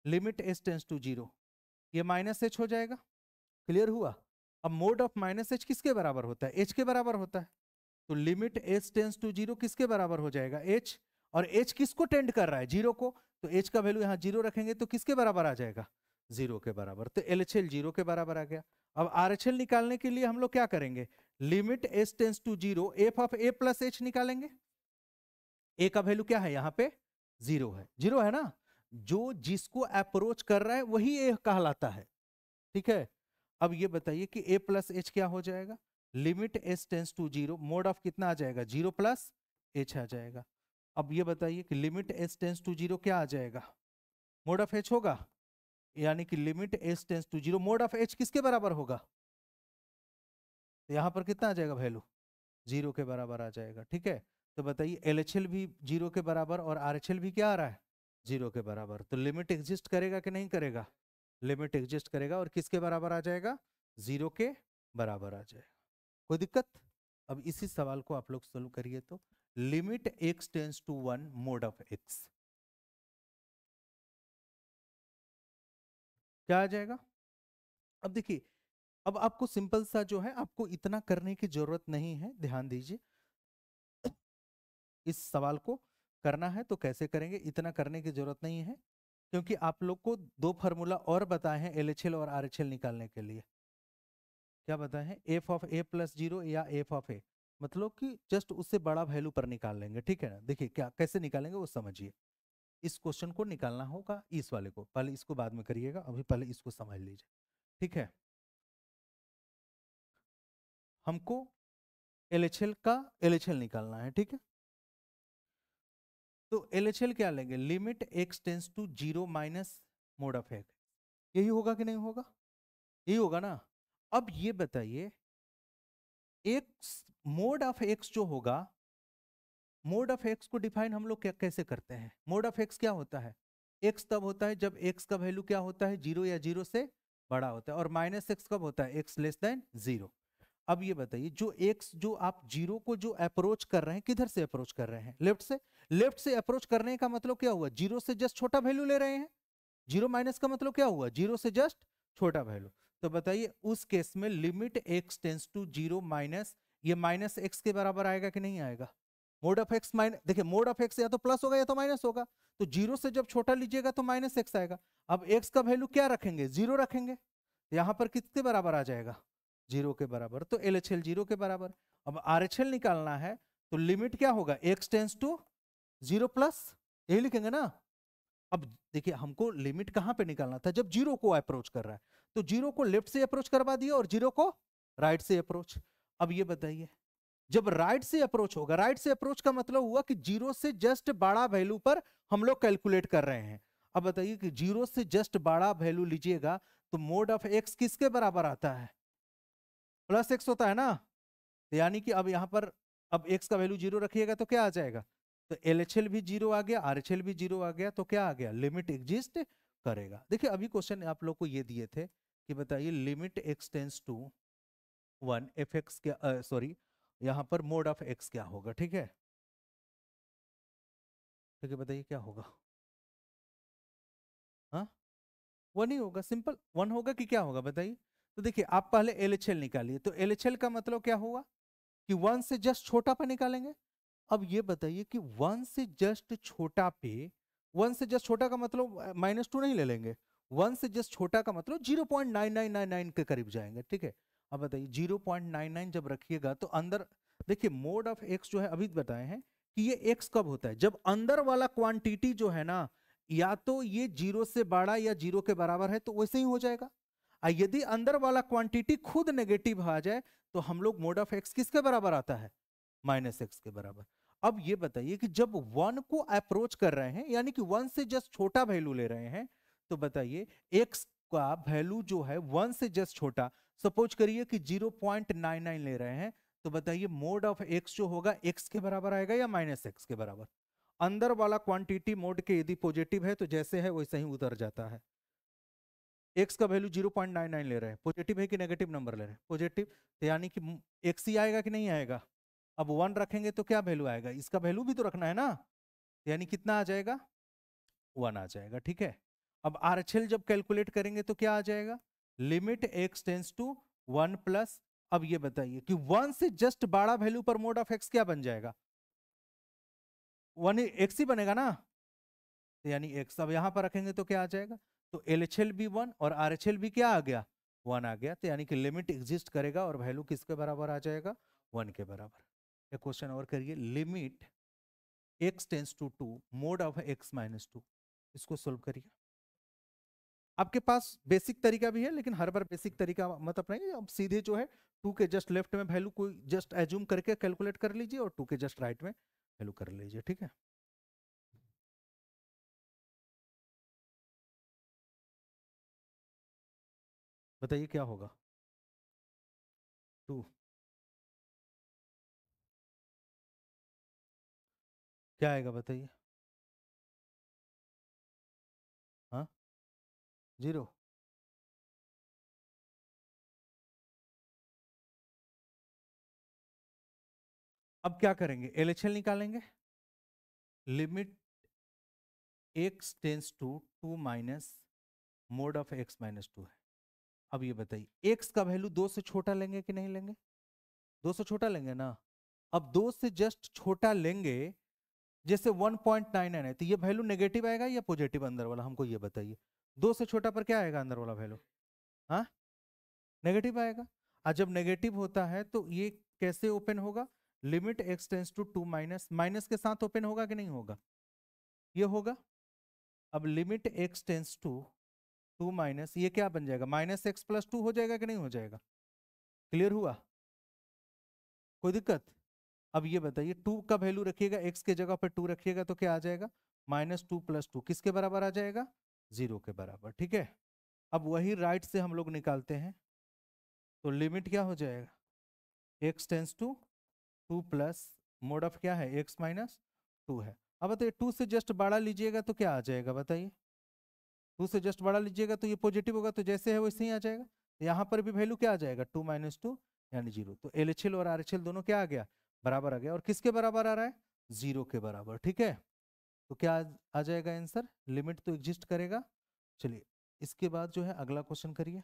limit h tends to zero, ये माइनस एच हो जाएगा, क्लियर हुआ। अब मोड ऑफ माइनस एच किसके बराबर होता है, एच के बराबर होता है, तो limit h tends to zero किसके बराबर हो जाएगा, एच, और एच किसको टेंड कर रहा है, जीरो को, तो एच का वैल्यू यहाँ जीरो रखेंगे तो किसके बराबर आ जाएगा, जीरो के बराबर, तो LHL जीरो के बराबर आ गया। अब RHL निकालने के लिए हम लोग क्या करेंगे, limit h tends to zero f of a plus h निकालेंगे, ए का वैल्यू क्या है यहाँ पे, जीरो है, जीरो है ना, जो जिसको अप्रोच कर रहा है वही ए कहलाता है, ठीक है। अब ये बताइए कि a प्लस एच क्या हो जाएगा, limit h tends to zero, mod of कितना आ जाएगा, जीरो प्लस एच आ जाएगा। अब ये बताइए कि limit h tends to zero क्या आ जाएगा, मोड ऑफ h होगा, यानी कि limit h tends to zero mod of h किसके बराबर होगा, तो यहाँ पर कितना आ जाएगा वैल्यू, जीरो के बराबर आ जाएगा, ठीक है। तो बताइए LHL भी जीरो के बराबर और RHL भी क्या आ रहा है, जीरो के बराबर, तो लिमिट एग्जिस्ट करेगा कि नहीं करेगा, लिमिट एग्जिस्ट करेगा और किसके बराबर आ जाएगा, जीरो के बराबर आ जाएगा, कोई दिक्कत। अब इसी सवाल को आप लोग सोल्व करिए, तो limit x tends to one mod of x क्या आ जाएगा। अब देखिए अब आपको सिंपल सा जो है, आपको इतना करने की जरूरत नहीं है, ध्यान दीजिए, इस सवाल को करना है तो कैसे करेंगे, इतना करने की जरूरत नहीं है, क्योंकि आप लोग को दो फार्मूला और बताए हैं LHL और RHL निकालने के लिए, क्या बताए हैं, F of a plus zero या एफ ऑफ ए, मतलब कि जस्ट उससे बड़ा वैल्यू पर निकाल लेंगे, ठीक है ना। देखिए क्या कैसे निकालेंगे वो समझिए, इस क्वेश्चन को निकालना होगा, इस वाले को पहले, इसको बाद में करिएगा, अभी पहले इसको समझ लीजिए, ठीक है। हमको LHL का LHL निकालना है, ठीक है। तो LHL क्या लेंगे, limit x tends to zero minus mod of x, यही होगा कि नहीं होगा, यही होगा ना। अब ये बताइए x मोड ऑफ x जो होगा, मोड ऑफ एक्स को डिफाइन हम लोग क्या कैसे करते हैं, मोड ऑफ एक्स क्या होता है, एक्स तब होता है जब एक्स का वैल्यू क्या होता है, जीरो या जीरो से बड़ा होता है, और माइनस एक्स कब होता है, एक्स लेस देन जीरो। अब ये बताइए जो एक्स जो आप जीरो को जो अप्रोच कर रहे हैं, किधर से अप्रोच कर रहे हैं, लेफ्ट से, लेफ्ट से अप्रोच करने का मतलब क्या हुआ, जीरो से जस्ट छोटा वैल्यू ले रहे हैं, जीरो माइनस का मतलब क्या हुआ, जीरो से जस्ट छोटा वैल्यू। तो बताइए उस केस में limit x tends to 0 minus, ये माइनस x के बराबर आएगा कि नहीं आएगा? मोड ऑफ x माइनस, देखिए मोड ऑफ x या तो प्लस होगा या तो माइनस होगा, तो 0 से जब छोटा लीजिएगा तो माइनस x आएगा। अब x का वैल्यू क्या रखेंगे? 0 रखेंगे, यहां पर किसके बराबर आ जाएगा? 0 के बराबर, तो LHL 0 के बराबर। अब RHL निकालना है तो लिमिट क्या होगा? x टेंस टू 0 प्लस, यही लिखेंगे ना। अब देखिए हमको लिमिट कहां पे निकालना था? जब 0 को अप्रोच कर रहा है, तो 0 को लेफ्ट से अप्रोच करवा दिया और 0 को राइट से अप्रोच। अब ये बताइए जब राइट से अप्रोच होगा, राइट से अप्रोच का मतलब हुआ कि 0 से जस्ट बड़ा वैल्यू पर हम लोग कैलकुलेट कर रहे हैं। अब बताइए कि 0 से जस्ट बड़ा वैल्यू लीजिएगा तो मोड ऑफ x किसके बराबर आता है? प्लस x होता है ना। तो यानी कि अब यहां पर अब x का वैल्यू 0 रखिएगा तो क्या आ जाएगा? तो LHL भी 0 आ गया, RHL भी 0 आ गया, तो क्या आ गया? लिमिट एग्जिस्ट करेगा। देखिए अभी क्वेश्चन आप लोग को ये दिए थे कि बताइए limit x tends to 1 fx क्या, सॉरी यहां पर मोड ऑफ x क्या होगा? ठीक है, ठीक है, बताइए क्या होगा? हाँ, 1 ही होगा, सिंपल 1 होगा कि क्या होगा बताइए। तो देखिए आप पहले LHL निकालिए, तो LHL का मतलब क्या हुआ कि 1 से जस्ट छोटा पर निकालेंगे। अब ये बताइए कि 1 से जस्ट छोटा पे, 1 से जस्ट छोटा का मतलब -2 नहीं ले लेंगे, 1 से जस्ट छोटा का मतलब 0.9999 के करीब जाएंगे। ठीक है, अब बताइए 0.99 जब रखिएगा तो अंदर देखिए मोड ऑफ x जो है अभी बताए हैं कि ये x कब होता है? जब अंदर वाला क्वांटिटी जो है ना, या तो ये 0 से बड़ा या 0 के बराबर है तो वैसे ही हो जाएगा। यदि अंदर वाला क्वांटिटी खुद नेगेटिव आ जाए तो हम लोग मोड ऑफ x किसके बराबर आता है? -x के बराबर। अब ये बताइए कि जब 1 को अप्रोच कर रहे हैं, यानी कि 1 से जस्ट छोटा वैल्यू ले रहे हैं, तो बताइए x का वैल्यू जो है 1 से जस्ट छोटा, सपोज करिए कि 0.99 ले रहे हैं, तो बताइए मोड ऑफ x जो होगा x के बराबर आएगा या -x के बराबर? अंदर वाला क्वांटिटी मोड के यदि पॉजिटिव है तो जैसे है वैसे ही उतर जाता है। x का वैल्यू 0.99 ले रहे हैं, पॉजिटिव है कि नेगेटिव नंबर ले रहे हैं? पॉजिटिव, तो यानी कि x ही आएगा कि नहीं आएगा? अब 1 रखेंगे तो क्या वैल्यू आएगा? इसका वैल्यू भी तो रखना है ना, यानी कितना आ जाएगा? 1 आ जाएगा। ठीक है, अब RHL जब कैलकुलेट करेंगे तो क्या आ जाएगा? Limit x tends to 1 plus, अब ये बताइए कि 1 से जस्ट बड़ा वैल्यू पर मोड ऑफ x क्या बन जाएगा? 1 x ही बनेगा ना, तो यानी x अब यहां पर रखेंगे तो क्या आ जाएगा? तो LHL भी 1 और RHL भी क्या आ गया? 1 आ गया, तो यानी कि लिमिट एग्जिस्ट करेगा और वैल्यू किसके बराबर आ जाएगा? 1 के बराबर। एक क्वेश्चन और करिए, limit x tends to 2 mod of x -2, इसको सोल्व करिए। आपके पास बेसिक तरीका भी है, लेकिन हर बार बेसिक तरीका मत अपनाइए, अब सीधे जो है 2 के जस्ट लेफ्ट में वैल्यू कोई जस्ट एज्यूम करके कैलकुलेट कर लीजिए और 2 के जस्ट राइट में वैल्यू कर लीजिए। ठीक है, बताइए क्या होगा? 2 क्या आएगा बताइए? हाँ, 0। अब क्या करेंगे? LHL निकालेंगे। Limit x tends to 2 minus mod of x -2 है। अब ये बताइए x का वैल्यू 2 से छोटा लेंगे कि नहीं लेंगे? 2 से छोटा लेंगे ना। अब 2 से जस्ट छोटा लेंगे, जैसे 1.99 है तो ये वैल्यू नेगेटिव आएगा या पॉजिटिव अंदर वाला, हमको ये बताइए। 2 से छोटा पर क्या आएगा अंदर वाला वैल्यू? हाँ, नेगेटिव आएगा। और जब नेगेटिव होता है तो ये कैसे ओपन होगा? Limit x tends to 2 minus, minus के साथ ओपन होगा कि नहीं होगा? ये होगा। अब limit x tends to 2 minus, ये क्या बन जाएगा? -x+2 हो जाएगा कि नहीं हो जाएगा? क्लियर हुआ? कोई दिक्कत? अब ये बताइए 2 का वैल्यू रखिएगा, x के जगह पर 2 रखिएगा तो क्या आ जाएगा? -2 + 2 किसके बराबर आ जाएगा? 0 के बराबर। ठीक है, अब वही राइट से हम लोग निकालते हैं, तो लिमिट क्या हो जाएगा? x tends to 2 plus mod of क्या है? x -2 है। अब बताइए 2 से जस्ट बड़ा लीजिएगा तो क्या आ जाएगा बताइए? 2 से जस्ट बड़ा लीजिएगा तो ये पॉजिटिव होगा, तो जैसे है वैसे ही आ जाएगा। यहाँ पर भी वैल्यू क्या आ जाएगा? 2 - 2 यानी 0। तो LHL और RHL दोनों क्या आ गया? बराबर आ गया। और किसके बराबर आ रहा है? 0 के बराबर। ठीक है, तो क्या आ जाएगा आंसर? लिमिट तो एग्जिस्ट करेगा। चलिए इसके बाद जो है अगला क्वेश्चन करिए।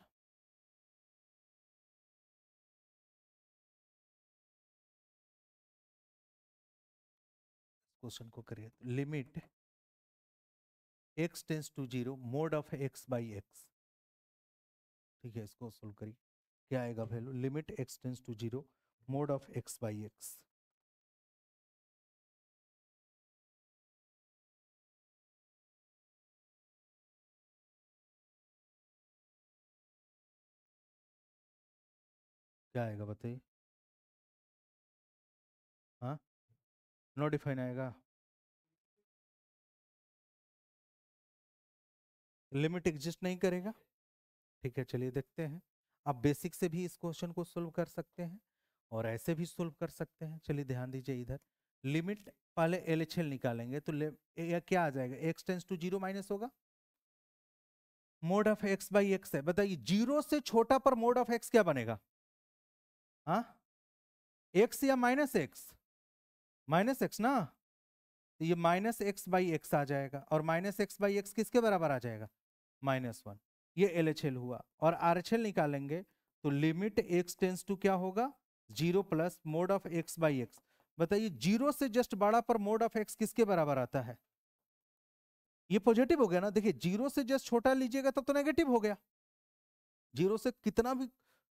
क्वेश्चन को करिए, limit x tends to 0 mod of x by x. ठीक है, इसको सोल्व करिए, क्या आएगा value, limit x tends to 0 mod of x by x. क्या आएगा बताइए। हाँ, नो डिफाइन आएगा, लिमिट एग्जिस्ट नहीं करेगा। ठीक है, चलिए देखते हैं। आप बेसिक से भी इस क्वेश्चन को सोल्व कर सकते हैं और ऐसे भी सोल्व कर सकते हैं। चलिए ध्यान दीजिए इधर, लिमिट पहले LHL निकालेंगे तो या क्या आ जाएगा, x टेंस टू 0 माइनस होगा, mode of x by x है। बताइए 0 से छोटा पर मोड ऑफ x क्या बनेगा, हाँ, x या माइनस एक्स, माइनस एक्स ना, तो ये माइनस एक्स बाई एक्स आ जाएगा, और माइनस एक्स बाई एक्स किसके बराबर आ जाएगा, -1। ये LHL हुआ, और RHL निकालेंगे तो लिमिट x टेंस टू क्या होगा, 0 plus mod of x by x. बताइए 0 से जस्ट बड़ा पर मोड ऑफ x किसके बराबर आता है, ये पॉजिटिव हो गया ना। देखिए 0 से जस्ट छोटा लीजिएगा तब तो नेगेटिव हो गया, 0 से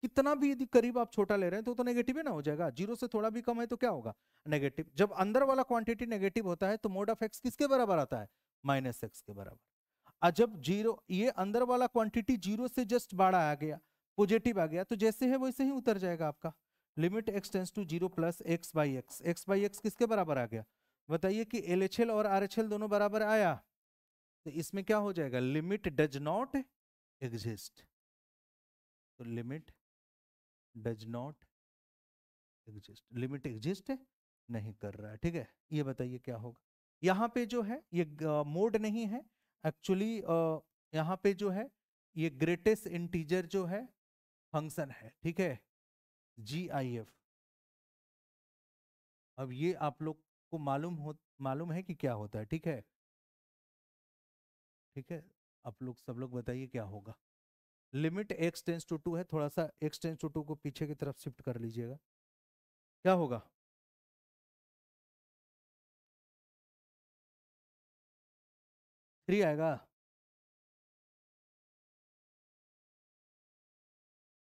कितना भी यदि करीब आप छोटा ले रहे हैं तो नेगेटिव ही ना हो जाएगा। 0 से थोड़ा भी कम है तो क्या होगा, नेगेटिव। जब अंदर वाला क्वांटिटी नेगेटिव होता है तो मोड ऑफ x किसके बराबर आता है, -x के बराबर। और जब 0, ये अंदर वाला क्वांटिटी 0 से जस्ट बड़ा आ गया, पॉजिटिव आ गया, तो जैसे है वैसे ही उतर जाएगा आपका। Limit x tends to 0 plus x by x किसके बराबर आ गया, बताइए कि LHL और RHL दोनों बराबर आया, तो इसमें क्या हो जाएगा, लिमिट डज नॉट एग्जिस्ट। तो limit does not exist, limit exist नहीं कर रहा है। ठीक है, ये बताइए क्या होगा। यहाँ पे जो है ये मोड नहीं है एक्चुअली, यहाँ पे जो है ये ग्रेटेस्ट इंटीजर जो है फंक्शन है। ठीक है, GIF। अब ये आप लोग को मालूम है कि क्या होता है। ठीक है, ठीक है, आप लोग सब लोग बताइए क्या होगा। लिमिट x टेंस टू 2 है, थोड़ा सा x टेंस टू 2 को पीछे की तरफ शिफ्ट कर लीजिएगा, क्या होगा, 3 आएगा।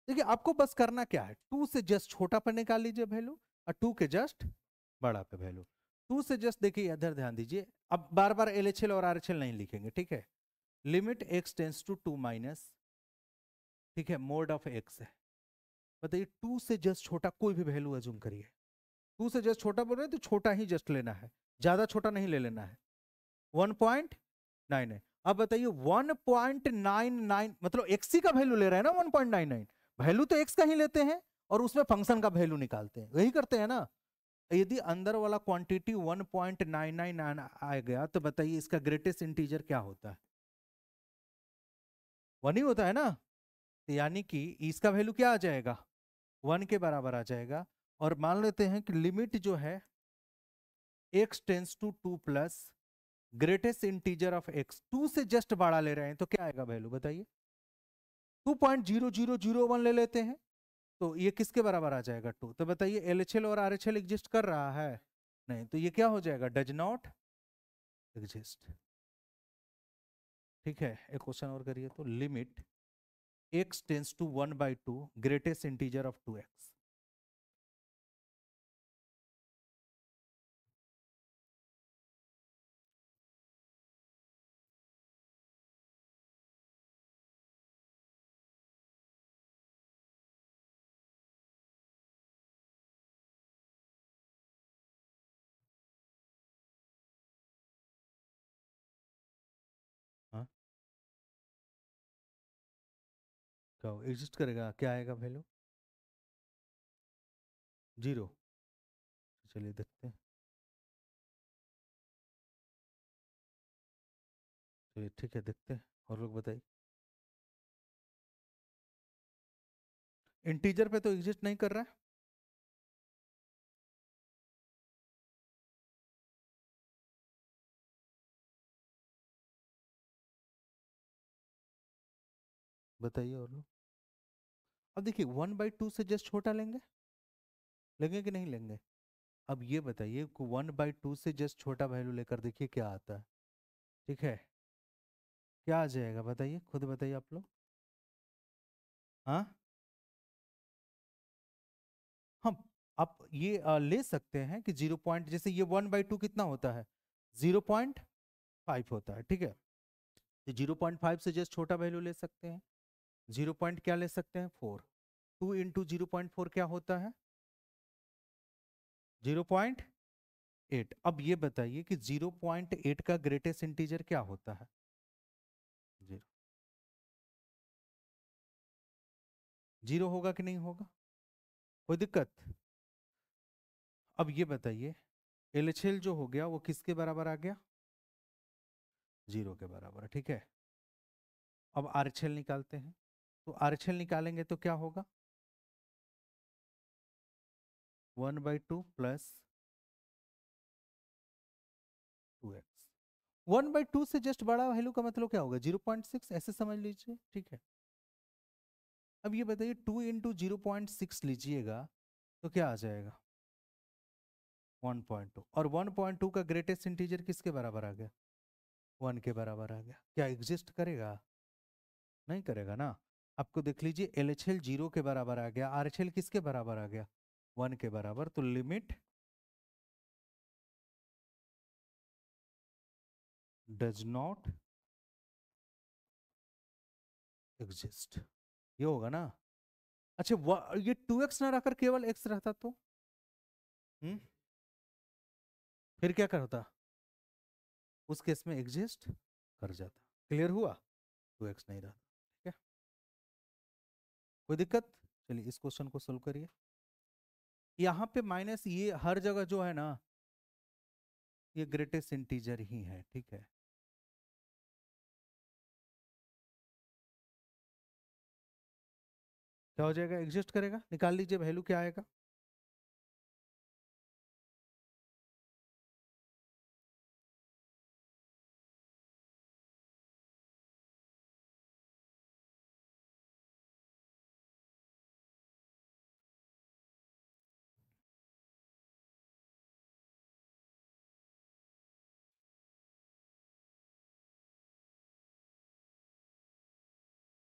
देखिए आपको बस करना क्या है, 2 से जस्ट छोटा पर निकाल लीजिए वैल्यू, और 2 के जस्ट बड़ा पे वैल्यू। 2 से जस्ट देखिए इधर ध्यान दीजिए, अब बार बार LHL और RHL नहीं लिखेंगे। ठीक है, limit x tends to 2 minus, ठीक है, मोड ऑफ x है। बताइए 2 से जस्ट छोटा कोई भी वैल्यू अज्यूम करिए, 2 से जस्ट छोटा बोल रहे हैं तो छोटा ही जस्ट लेना है, ज्यादा छोटा नहीं ले लेना है। 1.9 है। अब बताइए 1.99 मतलब एक्स का वैल्यू ले रहे हैं ना, 1.99 वैल्यू तो एक्स का ही लेते हैं और उसमें फंक्शन का वैल्यू निकालते हैं, यही करते हैं ना। यदि अंदर वाला क्वांटिटी 1.999 आ गया तो बताइए इसका ग्रेटेस्ट इंटीजर क्या होता है, 1 ही होता है ना। तो यानी कि इसका वैल्यू क्या आ जाएगा, 1 के बराबर आ जाएगा। और मान लेते हैं कि लिमिट जो है x tends to 2 plus greatest integer of x, 2 से जस्ट बड़ा ले रहे हैं तो क्या आएगा वैल्यू बताइए, 2.0001 ले लेते हैं तो ये किसके बराबर आ जाएगा, 2। तो बताइए LHL और RHL एग्जिस्ट कर रहा है, नहीं, तो ये क्या हो जाएगा, डज नॉट एग्जिस्ट। ठीक है, एक क्वेश्चन और करिए तो, limit x tends to 1/2 greatest integer of 2x। हाँ, क्या एग्जिस्ट करेगा, क्या आएगा वैल्यू, 0। चलिए देखते हैं, चलिए ठीक है देखते हैं, और लोग बताइए। इंटीजर पे तो एग्जिस्ट नहीं कर रहा है, बताइए और लोग। अब देखिए 1/2 से जस्ट छोटा लेंगे, लेंगे कि नहीं लेंगे? अब ये बताइए 1/2 से जस्ट छोटा वैल्यू लेकर देखिए क्या आता है। ठीक है, क्या आ जाएगा बताइए, खुद बताइए आप लोग। हाँ, हम आप ये ले सकते हैं कि 0 पॉइंट, जैसे ये 1/2 कितना होता है, 0.5 होता है, ठीक है। तो 0.5 से जस्ट छोटा वैल्यू ले सकते हैं, 0 पॉइंट क्या ले सकते हैं, 4। 2 इंटू 0.4 क्या होता है, 0.8। अब ये बताइए कि 0.8 का ग्रेटेस्ट इंटीजर क्या होता है, 0। 0 होगा कि नहीं होगा, कोई दिक्कत? अब ये बताइए LHL जो हो गया वो किसके बराबर आ गया, 0 के बराबर, ठीक है। अब RHL निकालते हैं, तो RHL निकालेंगे तो क्या होगा, 1/2 प्लस 2x। 1/2 से जस्ट बड़ा वैल्यू का मतलब क्या होगा, 0.6, ऐसे समझ लीजिए, ठीक है। अब ये बताइए 2 इंटू 0.6 लीजिएगा तो क्या आ जाएगा, 1.2। और 1.2 का ग्रेटेस्ट इंटीजर किसके बराबर आ गया, 1 के बराबर आ गया। क्या एग्जिस्ट करेगा, नहीं करेगा ना। आपको देख लीजिए LHL 0 के बराबर आ गया, RHL किसके बराबर आ गया, 1 के बराबर, तो लिमिट डज नॉट एग्जिस्ट, ये होगा ना। अच्छा ये 2x ना रखकर केवल x रहता तो फिर क्या करता, उस केस में एग्जिस्ट कर जाता। क्लियर हुआ, 2x नहीं रहा, ठीक है। कोई दिक्कत? चलिए इस क्वेश्चन को सोल्व करिए। यहाँ पे माइनस ये हर जगह जो है ना, ये ग्रेटेस्ट इंटीजर ही है, ठीक है। क्या हो जाएगा, एग्जिस्ट करेगा, निकाल लीजिए वैल्यू क्या आएगा।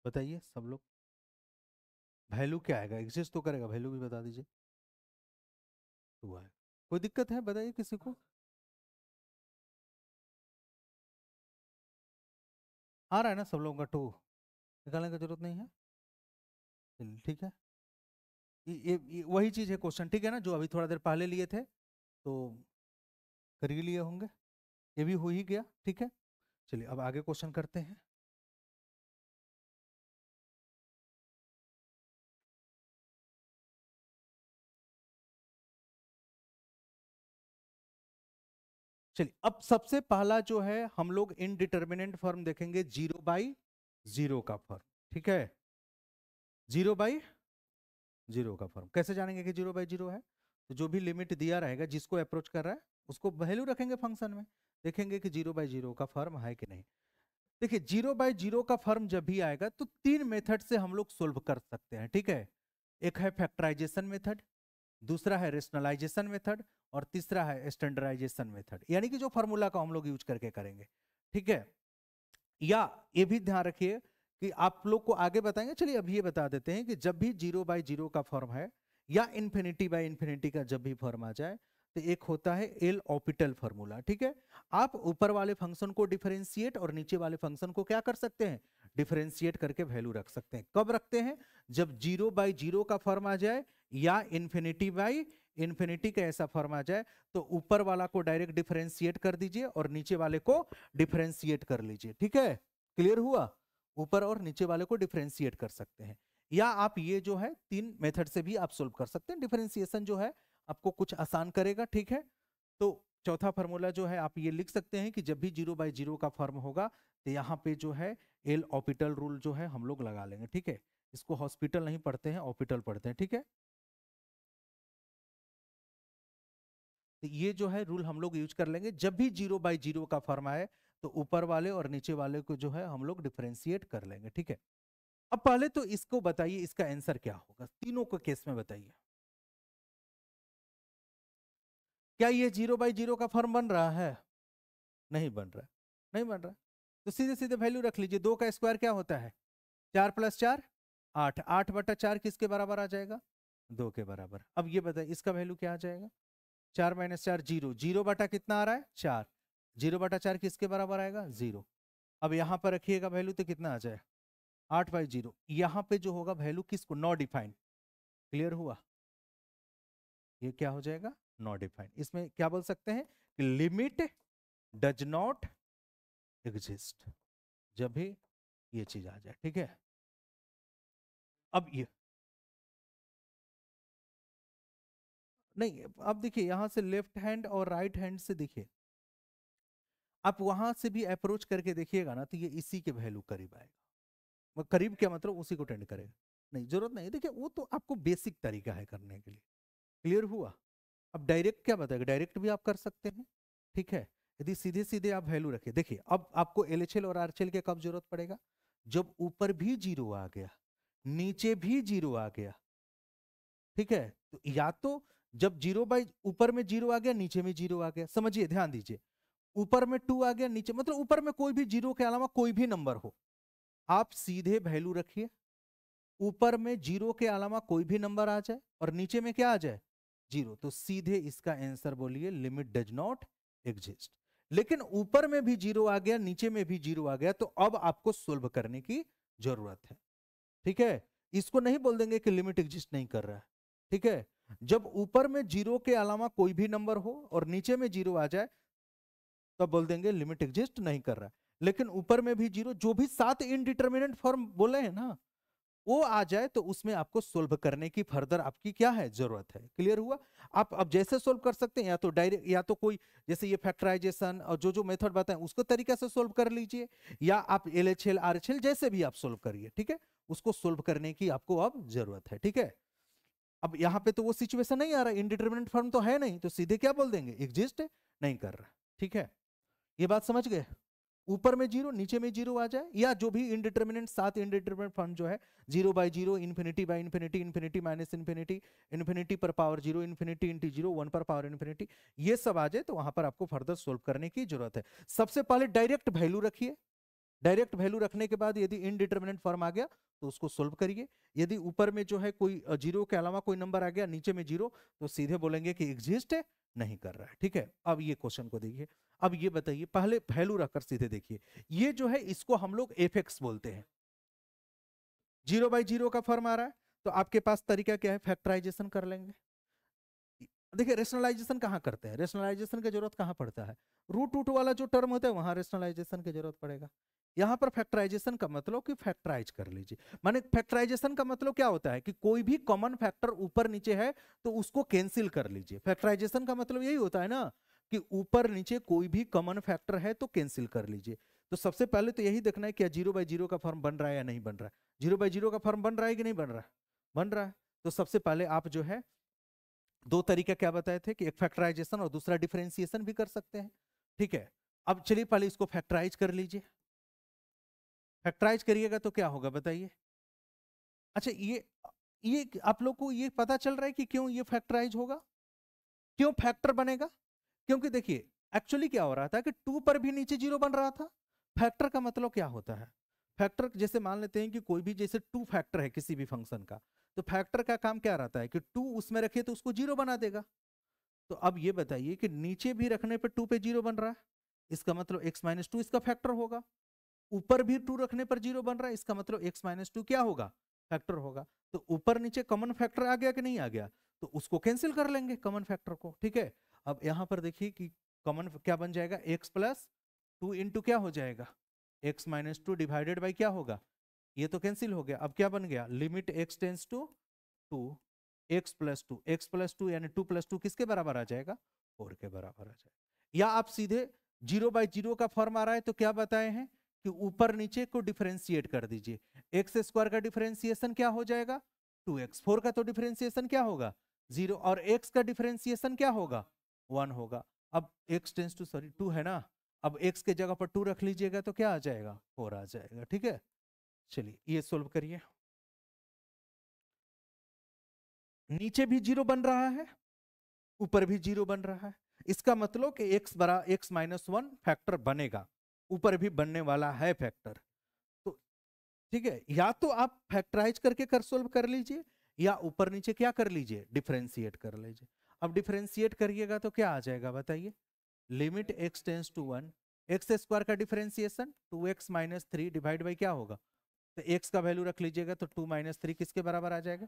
बताइए सब लोग, वैल्यू क्या आएगा, एग्जिस्ट तो करेगा, वैल्यू भी बता दीजिए। 2 आएगा, कोई दिक्कत है बताइए किसी को। आ रहा है ना सब लोगों का 2, निकालने की जरूरत नहीं है। चलिए ठीक है, ये वही चीज है क्वेश्चन, ठीक है ना, जो अभी थोड़ा देर पहले लिए थे, तो कर ही लिए होंगे, ये भी हो ही गया, ठीक है। चलिए अब आगे क्वेश्चन करते हैं। चलिए अब सबसे पहला जो है हम लोग इनडिटर्मिनेंट फॉर्म देखेंगे, 0/0 का फॉर्म, ठीक है। 0/0 का फॉर्म कैसे जानेंगे कि 0/0 है, तो जो भी लिमिट दिया रहेगा जिसको अप्रोच कर रहा है उसको वैल्यू रखेंगे फंक्शन में, देखेंगे कि 0/0 का फॉर्म है कि नहीं। देखिए 0/0 का फॉर्म जब भी आएगा तो 3 मेथड से हम लोग सोल्व कर सकते हैं, ठीक है। एक है फैक्टराइजेशन मेथड, दूसरा है रेशनलाइजेशन मेथड, और तीसरा है स्टैंडर्डाइजेशन मेथड, यानी कि जो फॉर्मूला का हम लोग यूज करके करेंगे, ठीक है। या ये भी ध्यान रखिए कि आप लोग को आगे बताएंगे, चलिए अभी ये बता देते हैं कि जब भी 0/0 का फॉर्म है या इन्फिनिटी/इन्फिनिटी का जब भी फॉर्म आ जाए, तो एक होता है एल ऑपिटल फॉर्मूला, ठीक है। आप ऊपर वाले फंक्शन को डिफरेंशिएट और नीचे वाले फंक्शन को क्या कर सकते हैं, डिफरेंशिएट करके वैल्यू रख सकते हैं। कब रखते हैं, जब 0/0 का फॉर्म आ जाए या इन्फिनिटी का ऐसा फॉर्म आ जाए, तो ऊपर वाला को डायरेक्ट डिफरेंशिएट कर दीजिए और नीचे वाले को डिफरेंशिएट कर लीजिए, ठीक है। क्लियर हुआ, ऊपर और नीचे वाले को डिफरेंशिएट कर सकते हैं। या आप ये जो है 3 मेथड से भी आप सोल्व कर सकते हैं, डिफरेंशिएशन जो है आपको कुछ आसान करेगा, ठीक है। तो चौथा फार्मूला जो है आप ये लिख सकते हैं कि जब भी 0/0 का फॉर्म होगा तो यहाँ पे जो है एल ऑपिटल रूल जो है हम लोग लगा लेंगे, ठीक है। इसको हॉस्पिटल नहीं पढ़ते हैं, ऑपिटल पढ़ते हैं, ठीक है। तो ये जो है रूल हम लोग यूज कर लेंगे, जब भी 0/0 का फॉर्म आए तो ऊपर वाले और नीचे वाले को जो है हम लोग डिफरेंशिएट कर लेंगे, ठीक है। अब पहले तो इसको बताइए इसका आंसर क्या होगा, तीनों के केस में बताइए। क्या ये 0/0 का फॉर्म बन रहा है? नहीं बन रहा, नहीं बन रहा। तो सीधे सीधे वैल्यू रख लीजिए, 2 का स्क्वायर क्या होता है? 4 + 4 8, 8/4 किसके बराबर आ जाएगा? 2 के बराबर। अब ये बताइए इसका वैल्यू क्या आ जाएगा? 4 - 4 0, 0 बटा कितना आ रहा है? 4, 0/4 किसके बराबर आएगा? 0। अब यहां पर रखिएगा वैल्यू तो कितना आ जाए? 8/0। यहां पे जो होगा वैल्यू किसको? Not defined. क्लियर हुआ? ये क्या हो जाएगा? Not defined. इसमें क्या बोल सकते हैं कि लिमिट डज नॉट एग्जिस्ट, जब भी ये चीज आ जाए। ठीक है, अब ये नहीं, अब देखिए यहां से लेफ्ट हैंड और राइट हैंड से देखिए, आप वहां से भी अप्रोच करके देखिएगा ना तो ये इसी के वैल्यू करीब आएगा। वो करीब क्या मतलब? उसी को टेंड करेगा। नहीं, जरूरत नहीं, देखिए वो तो आपको बेसिक तरीका है करने के लिए। क्लियर हुआ? अब डायरेक्ट क्या बताएगा? डायरेक्ट भी आप कर सकते हैं। ठीक है, यदि सीधे सीधे आप वैल्यू रखें, देखिए अब आपको एलएचएल और आरएचएल के कब जरूरत पड़ेगा? जब ऊपर भी जीरो आ गया, नीचे भी जीरो आ गया। ठीक है, तो या तो जब जीरो बाई ऊपर में जीरो आ गया, नीचे में जीरो आ गया, समझिए ध्यान दीजिए, ऊपर में 2 आ गया, नीचे मतलब ऊपर में कोई भी जीरो के अलावा कोई भी नंबर हो, आप सीधे वैल्यू रखिए। ऊपर में जीरो के अलावा कोई भी नंबर आ जाए और नीचे में क्या आ जाए? जीरो, तो सीधे इसका आंसर बोलिए लिमिट डज नॉट एग्जिस्ट। लेकिन ऊपर में भी जीरो आ गया, नीचे में भी जीरो आ गया, तो अब आपको सोल्व करने की जरूरत है। ठीक है, इसको नहीं बोल देंगे कि लिमिट एग्जिस्ट नहीं कर रहा है। ठीक है, जब ऊपर में जीरो के अलावा कोई भी नंबर हो और नीचे में जीरो आ जाए तो बोल देंगे लिमिट एग्जिस्ट नहीं कर रहा है। लेकिन ऊपर में भी जीरो, जो भी 7 इनडिटर्मिनेट फॉर्म बोले हैं ना, वो आ जाए तो उसमें आपको सोल्व करने की फर्दर आपकी क्या है? जरूरत है। क्लियर हुआ? आप अब जैसे सोल्व कर सकते हैं, या तो डायरेक्ट, या तो कोई जैसे ये फैक्टराइजेशन और जो जो मेथड बताएं उसको तरीके से सोल्व कर लीजिए, या आप एलएचएल आरएचएल जैसे भी आप सोल्व करिए। ठीक है, उसको सोल्व करने की आपको अब जरूरत है। ठीक है, अब यहां पे तो वो सिचुएशन नहीं आ रहा, इनडिटर्मिनेट फॉर्म तो है नहीं, तो सीधे क्या बोल देंगे? एग्जिस्ट नहीं कर रहा। ठीक है, ये बात समझ गए? ऊपर में जीरो, नीचे में जीरो आ जाए, या जो भी इनडिटर्मिनेंट 7 इनडिटर्मिनेंट फॉर्म जो है, 0/0, infinity by infinity, infinity minus infinity, infinity पर पावर 0, इन्फिनिटी इंटू 0, 1 पर पावर इन्फिनिटी, ये सब आ जाए तो वहां पर आपको फर्दर सोल्व करने की जरूरत है। सबसे पहले डायरेक्ट वैल्यू रखिए। डायरेक्ट वैल्यू रखने के बाद यदि इनडिटर्मिनेंट फॉर्म आ गया तो उसको सोल्व करिए। यदि ऊपर में जो है कोई जीरो के अलावा कोई नंबर आ गया, नीचे में जीरो, तो सीधे बोलेंगे कि एग्जिस्ट है नहीं कर रहा है। ठीक है, अब ये क्वेश्चन को देखिए। अब ये बताइए, पहले वैल्यू रखकर सीधे देखिए, ये जो है इसको हम लोग एफएक्स बोलते हैं। 0/0 का फॉर्म आ रहा है, तो आपके पास तरीका क्या है? फैक्टराइजेशन कर लेंगे। देखिए रेशनलाइजेशन कहाँ करते हैं? रेशनलाइजेशन की जरूरत कहाँ पड़ता है? रूट रूट वाला जो टर्म होता है वहां रेशनलाइजेशन की जरूरत पड़ेगा। यहां पर फैक्टराइजेशन का मतलब कि फैक्टराइज कर लीजिए। माने फैक्टराइजेशन का मतलब क्या होता है कि कोई भी कॉमन फैक्टर ऊपर नीचे है तो उसको कैंसिल कर लीजिए। फैक्टराइजेशन का मतलब यही होता है ना कि ऊपर नीचे कोई भी कॉमन फैक्टर है तो कैंसिल कर लीजिए। तो सबसे पहले तो यही देखना है क्या 0/0 का फॉर्म बन रहा है या नहीं बन रहा है। 0/0 का फॉर्म बन रहा है कि नहीं बन रहा है? बन रहा है। तो सबसे पहले आप जो है दो तरीका क्या बताए थे कि एक फैक्टराइजेशन और दूसरा डिफरेंशिएशन भी कर सकते हैं। ठीक है, अब चलिए पहले इसको फैक्टराइज कर लीजिए। फैक्टराइज करिएगा तो क्या होगा बताइए? अच्छा, ये आप लोग को ये पता चल रहा है कि क्यों ये फैक्टराइज होगा, क्यों फैक्टर बनेगा? क्योंकि देखिए एक्चुअली क्या हो रहा था कि 2 पर भी नीचे जीरो बन रहा था। फैक्टर का मतलब क्या होता है? फैक्टर जैसे मान लेते हैं कि कोई भी जैसे 2 फैक्टर है किसी भी फंक्शन का, तो फैक्टर का काम क्या रहता है कि 2 उसमें रखिए तो उसको जीरो बना देगा। तो अब ये बताइए कि नीचे भी रखने पर 2 पे जीरो बन रहा है, इसका मतलब x-2 इसका फैक्टर होगा। ऊपर भी 2 रखने पर जीरो बन रहा है, इसका मतलब x-2 क्या होगा? फैक्टर होगा। तो ऊपर नीचे कॉमन फैक्टर आ गया कि नहीं आ गया? तो उसको कैंसिल कर लेंगे कॉमन फैक्टर को। ठीक है, अब यहां पर देखिए कि कॉमन क्या बन जाएगा? x+2 इंटू क्या हो जाएगा? x-2 डिवाइडेड बाई क्या होगा? ये तो कैंसिल हो गया। अब क्या बन गया? Limit x tends to 2, x+2, x+2 यानी 2+2 किसके बराबर आ जाएगा? 4 के बराबर आ जाएगा। या आप सीधे 0/0 का फॉर्म आ रहा है तो क्या बताए हैं कि ऊपर नीचे को डिफरेंशिएट कर दीजिए। x² का डिफरेंशिएशन क्या हो जाएगा? 2x। 4 का तो डिफरेंशिएशन क्या होगा? 0। और x का डिफरेंशिएशन क्या होगा? 1 होगा। अब x टेंस टू सॉरी 2 है ना, अब x के जगह पर 2 रख लीजिएगा तो क्या आ जाएगा? 4 आ जाएगा। ठीक है, चलिए ये सोल्व करिए। नीचे भी जीरो बन रहा है, ऊपर भी जीरो बन रहा है। इसका मतलब कि x माइनस वन फैक्टर बनेगा, ऊपर भी बनने वाला है फैक्टर। तो ठीक है, या तो आप फैक्टराइज करके कर सोल्व कर लीजिए, या ऊपर नीचे क्या कर लीजिए, डिफरेंशिएट कर लीजिए। अब डिफरेंशिएट करिएगा तो क्या आ जाएगा बताइए, limit x tends to one, x square का differentiation 2x minus three divide by क्या होगा, तो x का वैल्यू रख लीजिएगा तो 2 माइनस थ्री किसके बराबर आ जाएगा।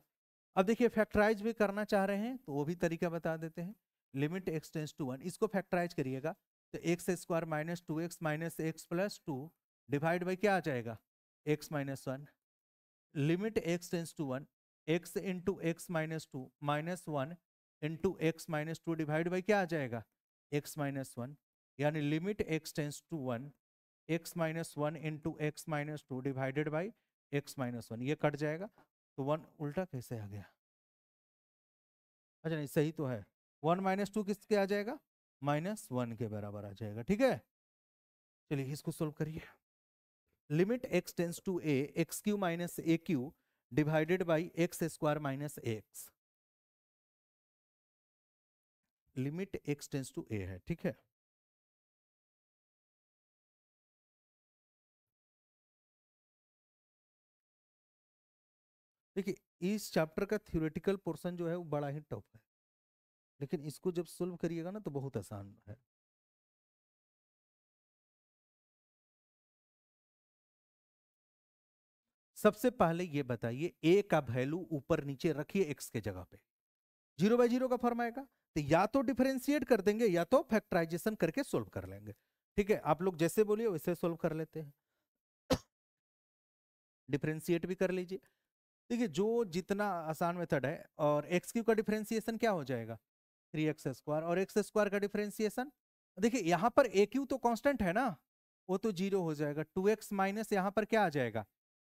अब देखिए फैक्टराइज भी करना चाह रहे हैं तो वो भी तरीका बता देते हैं। Limit x tends to one, इसको फैक्टराइज करिएगा तो x square minus 2x minus x plus two divide by क्या आ जाएगा, x minus one. Limit x tends to one, x into x minus two minus one into x minus two divide by क्या आ जाएगा, x माइनस वन। यानी limit x tends to one, x minus one into x minus two divided by x minus one, ये कट जाएगा। तो वन उल्टा कैसे आ गया, अच्छा नहीं सही तो है, वन माइनस टू किसके आ जाएगा, माइनस वन के बराबर आ जाएगा। ठीक है, चलिए इसको सोल्व करिए। Limit x tends to a, x q minus a q divided by x square minus x. Limit x tends to a है, ठीक है। देखिए इस चैप्टर का थ्योरेटिकल पोर्शन जो है वो बड़ा ही टफ है, लेकिन इसको जब सोल्व करिएगा ना तो बहुत आसान है। सबसे पहले ये बताइए a का वैल्यू ऊपर नीचे रखिए x के जगह पे, जीरो बाई जीरो का फॉर्म आएगा, तो या तो डिफरेंशिएट कर देंगे या तो फैक्टराइजेशन करके सोल्व कर लेंगे। ठीक है, आप लोग जैसे बोलिए वैसे सोल्व कर लेते हैं। डिफरेंशिएट भी कर लीजिए। देखिए जो जितना आसान मेथड है, और एक्स क्यू का डिफरेंशिएशन क्या हो जाएगा, 3x स्क्वायर, और एक्स स्क्वायर का डिफरेंशिएशन, देखिए यहाँ पर ए क्यू तो कांस्टेंट है ना, वो तो जीरो हो जाएगा, 2x माइनस यहाँ पर क्या आ जाएगा,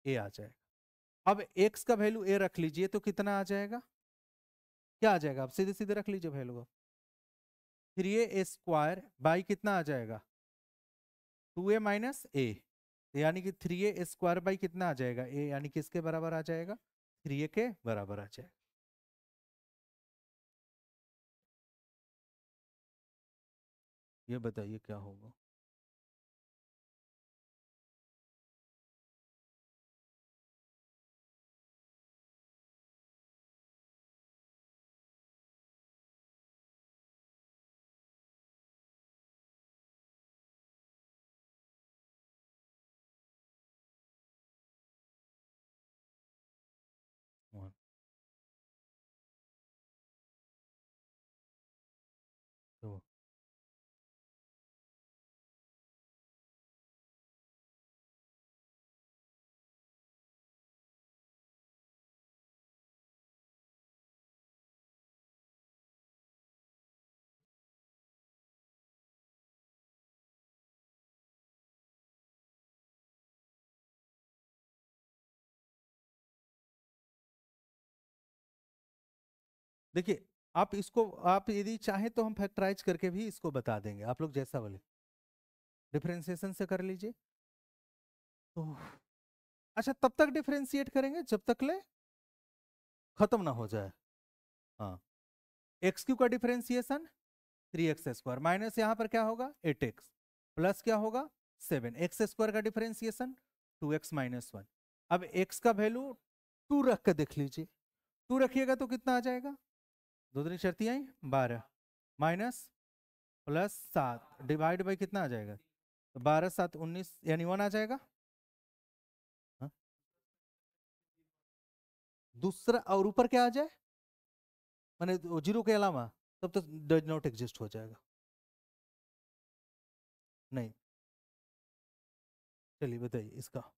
ए आ जाएगा। अब x का वैल्यू ए रख लीजिए तो कितना आ जाएगा, क्या आ जाएगा, आप सीधे सीधे रख लीजिए वैल्यू, 3a बाई कितना आ जाएगा, 2a माइनस ए, यानी कि 3a बाई कितना आ जाएगा, ए, यानी किसके बराबर आ जाएगा, 3a के बराबर आ जाएगा। ये बताइए क्या होगा। वन, टू, देखिए आप इसको, आप यदि चाहे तो हम फैक्टराइज करके भी इसको बता देंगे, आप लोग जैसा बोले, डिफरेंशिएशन से कर लीजिए। तो अच्छा तब तक डिफरेंशिएट करेंगे जब तक ले खत्म ना हो जाए। हाँ, एक्स क्यू का डिफरेंशिएशन 3x स्क्वायर माइनस यहाँ पर क्या होगा 8x, प्लस क्या होगा 7, एक्स स्क्वायर का डिफरेंशिएशन 2x माइनस वन। अब x का वैल्यू 2 रख कर देख लीजिए, 2 रखिएगा तो कितना आ जाएगा, दो दूनी शर्ती आई 12, माइनस प्लस 7 डिवाइड बाई कितना आ जाएगा, तो 12 7 19 यानी 1 आ जाएगा। हाँ? दूसरा और ऊपर क्या आ जाए, माने जीरो के अलावा, तब तो डज नॉट एग्जिस्ट हो जाएगा। नहीं, चलिए बताइए इसका।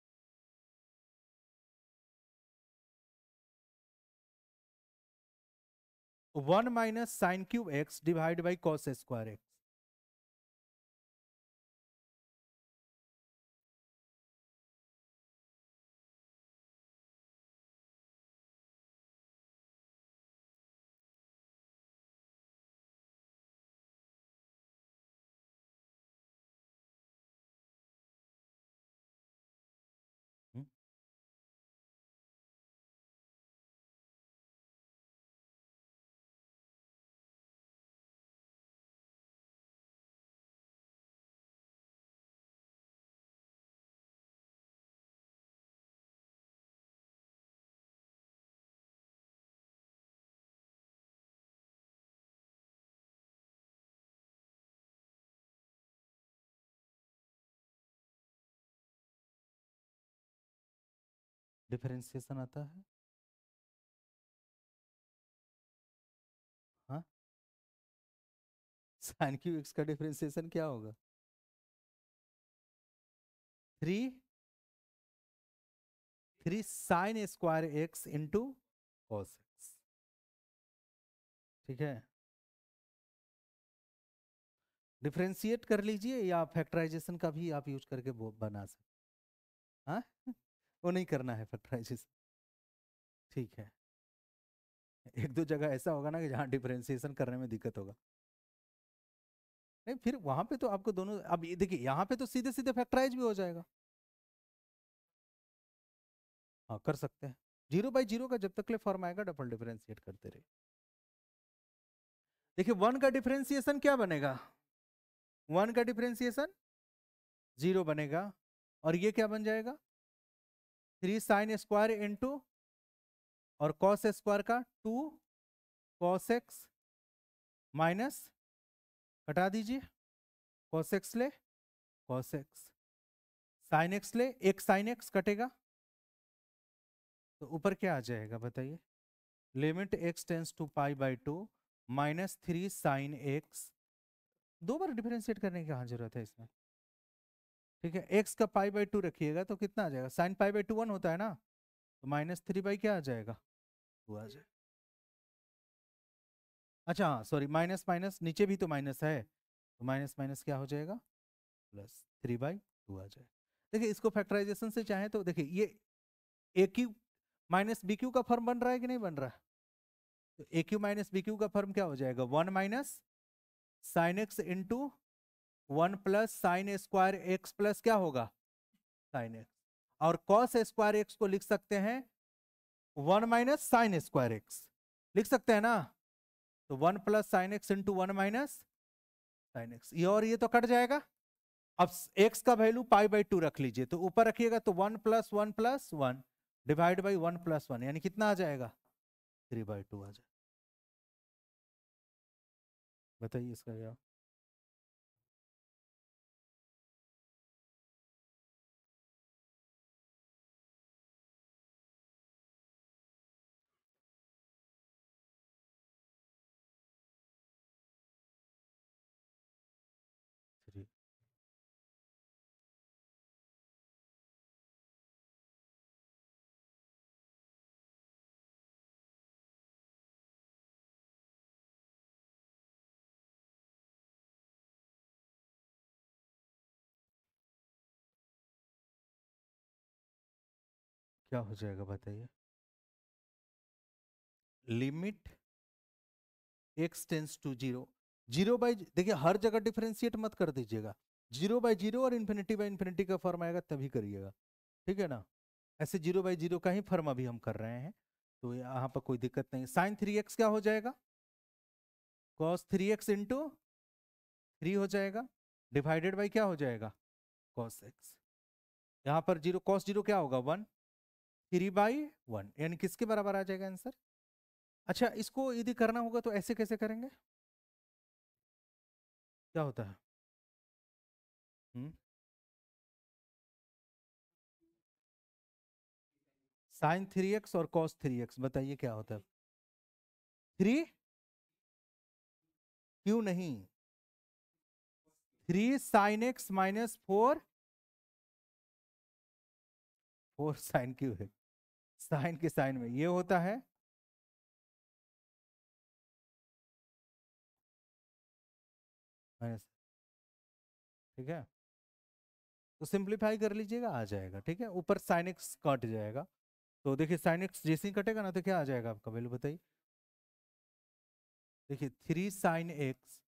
1 minus sine cube x divide by cos square x. Differentiation आता है। हाँ, साइन क्यू एक्स का डिफरेंशिएशन क्या होगा? 3 sine square x into cos x. ठीक है, डिफरेंशिएट कर लीजिए या फैक्टराइजेशन का भी आप यूज करके वो बना सकते। हाँ वो नहीं करना है फैक्टराइजेशन। ठीक है, एक दो जगह ऐसा होगा ना कि जहाँ डिफरेंशिएशन करने में दिक्कत होगा। नहीं, फिर वहां पे तो आपको दोनों, अब ये देखिए यहाँ पे तो सीधे सीधे फैक्टराइज भी हो जाएगा। हाँ कर सकते हैं, 0/0 का जब तक ले फॉर्म आएगा डबल डिफरेंशिएट करते रहे। देखिए 1 का डिफरेंशिएशन क्या बनेगा? 1 का डिफरेंशिएशन 0 बनेगा, और ये क्या बन जाएगा? 3 साइन स्क्वायर इंटू, और कॉस स्क्वायर का 2 कॉस एक्स माइनस, हटा दीजिए, कॉस एक्स ले कॉस एक्स, साइन एक्स ले एक साइन एक्स कटेगा, तो ऊपर क्या आ जाएगा बताइए? Limit x tends to π/2 -3 sine x. दो बार डिफरेंशिएट करने की कहाँ जरूरत है इसमें? ठीक है, एक्स का π/2 रखिएगा तो कितना आ जाएगा? साइन π/2 1 होता है ना, तो -3 क्या आ जाएगा? 2 आ जाएगा। अच्छा हाँ सॉरी, माइनस माइनस नीचे भी तो माइनस है, तो माइनस माइनस क्या हो जाएगा? +3/2 आ जाएगा। देखिए इसको फैक्टराइजेशन से चाहे तो देखिए ये ए क्यू माइनस बी क्यू का फॉर्म बन रहा है कि नहीं बन रहा है? तो ए क्यू माइनस बी क्यू का फॉर्म क्या हो जाएगा? 1 minus sine x into 1 plus sine square x plus क्या होगा? Sine x. और कॉस स्क्वायर एक्स को लिख सकते हैं 1 माइनस साइन स्क्वायर एक्स, लिख सकते हैं ना? तो 1 plus sine x into 1 minus sine x, ये और ये तो कट जाएगा। अब x का वैल्यू π/2 रख लीजिए, तो ऊपर रखिएगा तो 1 + 1 + 1 डिवाइड बाई 1 + 1, यानी कितना आ जाएगा? 3/2 आ जाएगा। बताइए इसका क्या? थ्री। क्या हो जाएगा बताइए? लिमिट x टेंस टू 0, 0 देखिए हर जगह डिफरेंशिएट मत कर दीजिएगा, 0/0 और ∞/∞ का फॉर्म आएगा तभी करिएगा। ठीक है ना? ऐसे 0/0 का ही फॉर्म अभी हम कर रहे हैं, तो यहाँ पर कोई दिक्कत नहीं। साइन 3x क्या हो जाएगा? कॉस 3x इंटू 3 हो जाएगा, डिवाइडेड बाई क्या हो जाएगा? Cos x. यहाँ पर 0 कॉस 0 क्या होगा? 1, 3/1, यानी किसके बराबर आ जाएगा आंसर? अच्छा इसको यदि करना होगा तो ऐसे कैसे करेंगे? क्या होता है? साइन 3x और कॉस 3x, बताइए क्या होता है? 3 क्यों नहीं? 3 sine x minus 4 sine q है, साइन के साइन में ये होता है। माइनस। ठीक है, तो सिंप्लीफाई कर लीजिएगा आ जाएगा। ठीक है, ऊपर साइन एक्स कट जाएगा, तो देखिए साइन एक्स जैसे ही कटेगा ना तो क्या आ जाएगा आपका वैल्यू बताइए? देखिए 3 sine x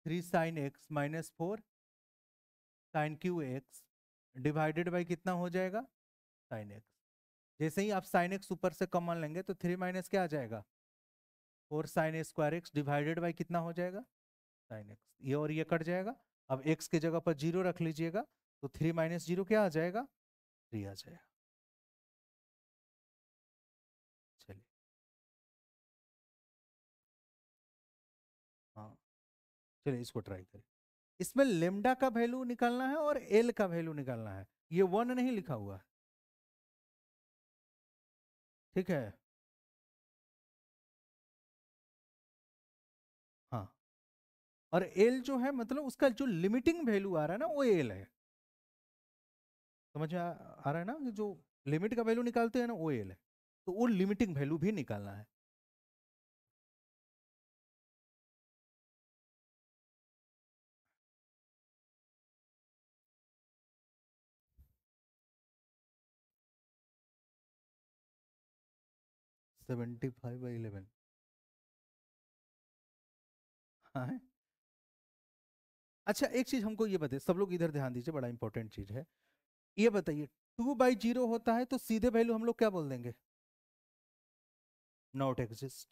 -4 sine q x divided by कितना हो जाएगा? Sine x. जैसे ही आप साइन एक्स ऊपर से कॉमन लेंगे तो 3 माइनस क्या आ जाएगा? 4 sine square x divided by कितना हो जाएगा? Sine x. ये और ये कट जाएगा, अब एक्स के जगह पर 0 रख लीजिएगा, तो 3 - 0 क्या आ जाएगा? 3 आ जाएगा। चलिए, हाँ चलिए इसको ट्राई करें। इसमें लेमडा का वैल्यू निकालना है और एल का वैल्यू निकालना है, ये 1 नहीं लिखा हुआ है। ठीक है। हाँ, और एल जो है मतलब उसका जो लिमिटिंग वैल्यू आ रहा है ना वो एल है। समझ में आ रहा है ना कि जो लिमिट का वैल्यू निकालते हैं ना वो एल है, तो वो लिमिटिंग वैल्यू भी निकालना है। Seventy five by 11। हाँ है। अच्छा एक चीज हमको ये बताइए, सब लोग इधर ध्यान दीजिए, बड़ा इंपॉर्टेंट चीज है। ये बताइए 2/0 होता है तो सीधे वैल्यू हम लोग क्या बोल देंगे? Not exist.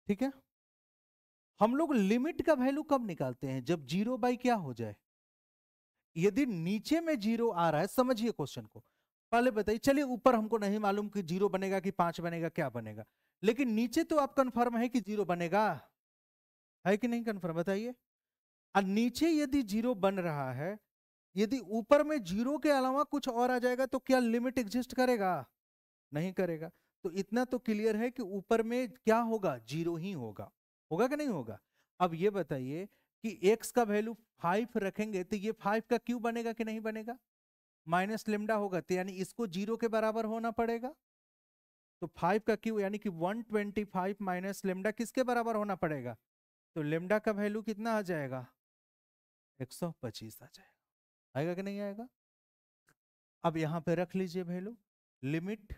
ठीक है। हम लोग लिमिट का वैल्यू कब निकालते हैं? जब 0 बाई क्या हो जाए। यदि नीचे में 0 आ रहा है, समझिए क्वेश्चन को, पहले बताइए, चलिए ऊपर हमको नहीं मालूम कि 0 बनेगा कि 5 बनेगा क्या बनेगा, लेकिन नीचे तो आप कंफर्म है कि 0 बनेगा, है कि नहीं कंफर्म बताइए। और नीचे यदि 0 बन रहा है, यदि ऊपर में 0 के अलावा कुछ और आ जाएगा तो क्या लिमिट एग्जिस्ट करेगा? नहीं करेगा। तो इतना तो क्लियर है कि ऊपर में क्या होगा? 0 ही होगा। होगा कि नहीं होगा? अब ये बताइए कि x का वैल्यू 5 रखेंगे तो ये 5 का क्यूब बनेगा कि नहीं बनेगा? माइनस लेमडा होगा, तो यानी इसको 0 के बराबर होना पड़ेगा। तो 5 का क्यूब यानी कि 125 माइनस लेमडा किसके बराबर होना पड़ेगा? तो लेमडा का वैल्यू कितना आ जाएगा? 125 आ जाएगा। आएगा कि नहीं आएगा? अब यहां पे रख लीजिए वैल्यू, लिमिट।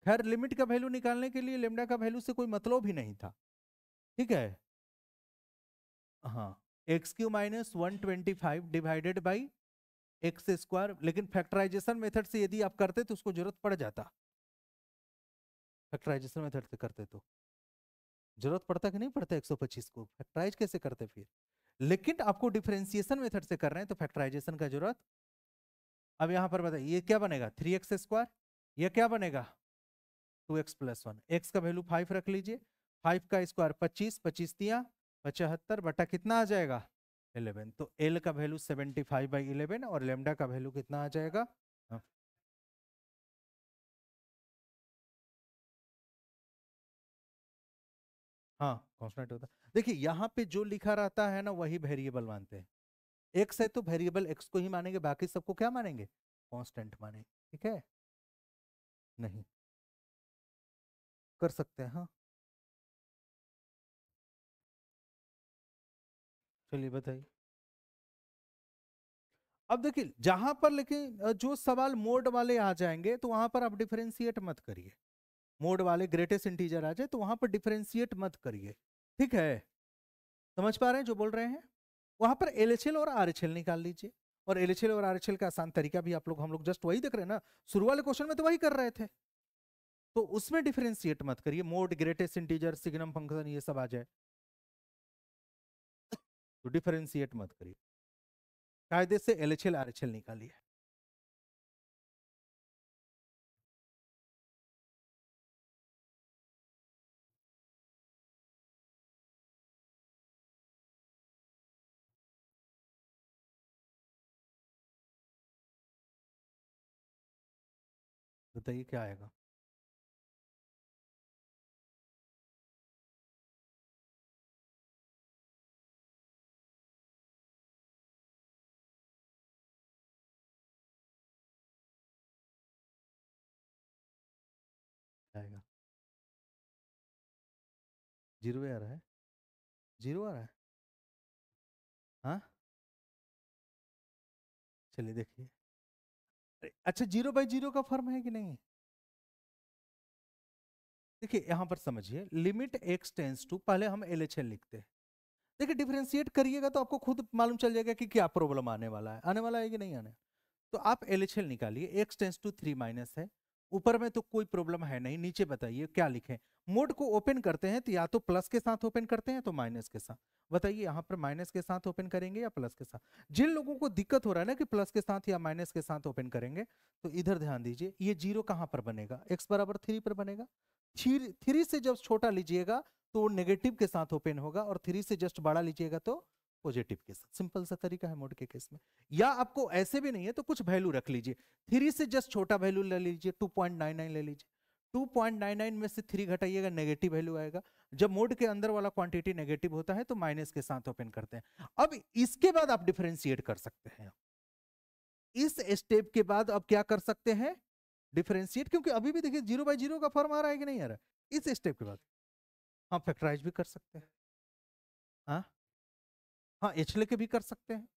खैर लिमिट का वैल्यू निकालने के लिए लेमडा का वैल्यू से कोई मतलब ही नहीं था। ठीक है। हाँ, x³ - 125 डिवाइडेड बाई x², लेकिन फैक्टराइजेशन मेथड से यदि आप करते तो उसको जरूरत पड़ जाता। फैक्टराइजेशन मेथड से करते तो जरूरत पड़ता कि नहीं पड़ता? 125 को फैक्टराइज कैसे करते फिर? लेकिन आपको डिफरेंशिएशन मेथड से कर रहे हैं तो फैक्टराइजेशन का जरूरत। अब यहां पर बताइए ये क्या बनेगा? 3x²। ये क्या बनेगा? 2x+1। x का वैल्यू 5 रख लीजिए, 5 का स्क्वायर 25, 25 75 बटा कितना आ जाएगा? 11। तो l का वैल्यू 75/11 और लेमडा का वैल्यू कितना आ जाएगा? हाँ, हाँ कांस्टेंट होता है। देखिए यहाँ पे जो लिखा रहता है ना वही वेरिएबल मानते हैं। x है तो वेरिएबल x को ही मानेंगे, बाकी सबको क्या मानेंगे? कांस्टेंट मानेंगे। ठीक है। नहीं कर सकते हैं हाँ। चलिए बताइए। अब देखिए जहां पर लेकिन जो सवाल मोड वाले आ जाएंगे तो वहां पर आप डिफरेंशिएट मत करिए। मोड वाले ग्रेटेस्ट इंटीजर आ जाए तो वहां पर डिफरेंशिएट मत करिए। ठीक है। समझ पा रहे हैं जो बोल रहे हैं? वहां पर एलएचएल और आरएचएल निकाल लीजिए। और एलएचएल और आरएचएल का आसान तरीका भी हम लोग जस्ट वही देख रहे हैं ना, शुरू वाले क्वेश्चन में तो वही कर रहे थे। तो उसमें डिफरेंशिएट मत करिए, mode greatest integer signum function ये सब आ जाए तो डिफरेंशिएट मत करिए, कायदे से एलएचएल आरएचएल निकालिए। बताइए क्या आएगा? आएगा 0 आ रहा है। 0 आ रहा है। हाँ चलिए देखिए। अच्छा 0/0 का फॉर्म है कि नहीं? देखिए यहां पर समझिए, लिमिट x टेंस टू, पहले हम एलएचएल लिखते हैं। देखिए डिफरेंशिएट करिएगा तो आपको खुद मालूम चल जाएगा कि क्या प्रॉब्लम आने वाला है, आने वाला है कि नहीं आने। तो आप एलएचएल निकालिए, x टेंस टू 3 माइनस है, ऊपर में तो कोई प्रॉब्लम है नहीं, नीचे बताइए क्या लिखें। मोड को ओपन करते हैं तो या तो प्लस के साथ ओपन करते हैं तो माइनस के साथ। बताइए यहाँ पर माइनस के साथ ओपन करेंगे या प्लस के साथ? जिन लोगों को दिक्कत हो रहा है ना कि प्लस के साथ या माइनस के साथ ओपन करेंगे, तो इधर ध्यान दीजिए, ये 0 कहाँ पर बनेगा? x बराबर 3 पर बनेगा। 3 से जब छोटा लीजिएगा तो वो नेगेटिव के साथ ओपन होगा, और 3 से जस्ट बड़ा लीजिएगा तो पॉजिटिव के साथ। सिंपल सा तरीका है मोड के केस में। या आपको ऐसे भी नहीं है तो कुछ वैल्यू रख लीजिए, 3 से जस्ट छोटा वैल्यू ले लीजिए, 2.99 ले लीजिए। 2.99 में से 3 घटाइएगा, नेगेटिव वैल्यू आएगा। जब मोड के अंदर वाला क्वांटिटी नेगेटिव होता है तो माइनस के साथ ओपन करते हैं। अब इसके बाद आप डिफरेंशिएट कर सकते हैं। इस स्टेप के बाद अब क्या कर सकते हैं, डिफरेंशिएट, क्योंकि अभी भी देखिए 0/0 का फॉर्म आ रहा है कि नहीं आ रहा है। इस स्टेप के बाद हम फैक्टराइज भी कर सकते हैं। हाँ हाँ, एच लेके भी कर सकते हैं।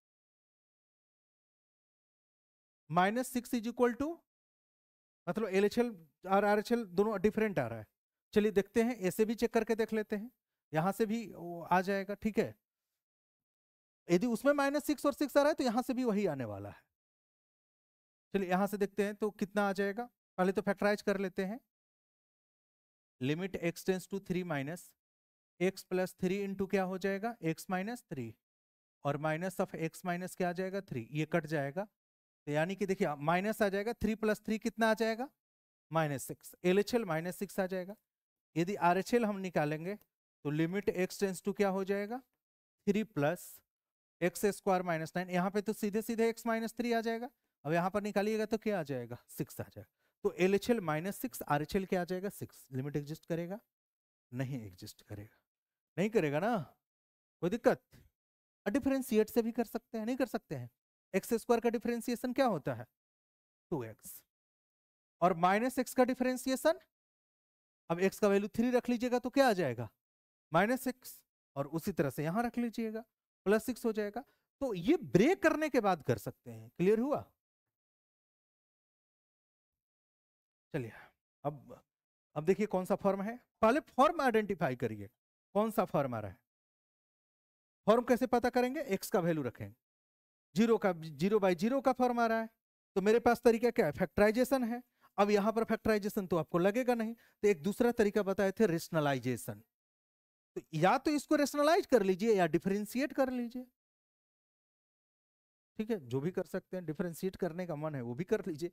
-6 इज इक्वल टू, मतलब LHL और RHL दोनों डिफरेंट आ रहा है। चलिए देखते हैं, ऐसे भी चेक करके देख लेते हैं, यहां से भी वो आ जाएगा। ठीक है, यदि उसमें -6 और 6 आ रहा है तो यहां से भी वही आने वाला है। चलिए यहां से देखते हैं तो कितना आ जाएगा। पहले तो फैक्टराइज कर लेते हैं। Limit x tends to 3 minus x plus 3 into क्या हो जाएगा, x माइनस 3, और माइनस ऑफ x माइनस क्या आ जाएगा, 3, ये कट जाएगा। तो यानी कि देखिए माइनस आ जाएगा, 3 प्लस 3 कितना आ जाएगा, -6। LHL -6 आ जाएगा। यदि RHL हम निकालेंगे तो लिमिट x टेंस टू क्या हो जाएगा, 3 प्लस एक्स स्क्वायर -9। यहाँ पे तो सीधे सीधे x -3 आ जाएगा। अब यहाँ पर निकालिएगा तो क्या आ जाएगा, 6 आ जाएगा। तो LHL -6, RHL क्या आ जाएगा, 6। लिमिट एग्जिस्ट करेगा, नहीं एग्जिस्ट करेगा, नहीं करेगा ना, कोई दिक्कत। डिफरेंशिएट से भी कर सकते हैं, नहीं कर सकते हैं। एक्स स्क्वायर का डिफरेंशिएशन क्या होता है, 2x, और -x का डिफरेंशिएशन, अब x का वैल्यू 3 रख लीजिएगा तो क्या आ जाएगा, -6, और उसी तरह से यहां रख लीजिएगा, +6 हो जाएगा। तो ये ब्रेक करने के बाद कर सकते हैं। क्लियर हुआ। चलिए अब देखिए कौन सा फॉर्म है। पहले फॉर्म आइडेंटिफाई करिए, कौन सा फॉर्म आ रहा है। फॉर्म कैसे पता करेंगे, एक्स का वैल्यू रखेंगे, 0/0 का फॉर्म आ रहा है, तो मेरे पास तरीका क्या है, फैक्टराइजेशन है। अब यहां पर फैक्टराइजेशन तो आपको लगेगा नहीं, तो एक दूसरा तरीका बताए थे, रेशनलाइजेशन। तो या तो इसको रेशनलाइज कर लीजिए या डिफरेंशिएट कर लीजिए। ठीक है, जो भी कर सकते हैं, डिफरेंशिएट करने का मन है वो भी कर लीजिए।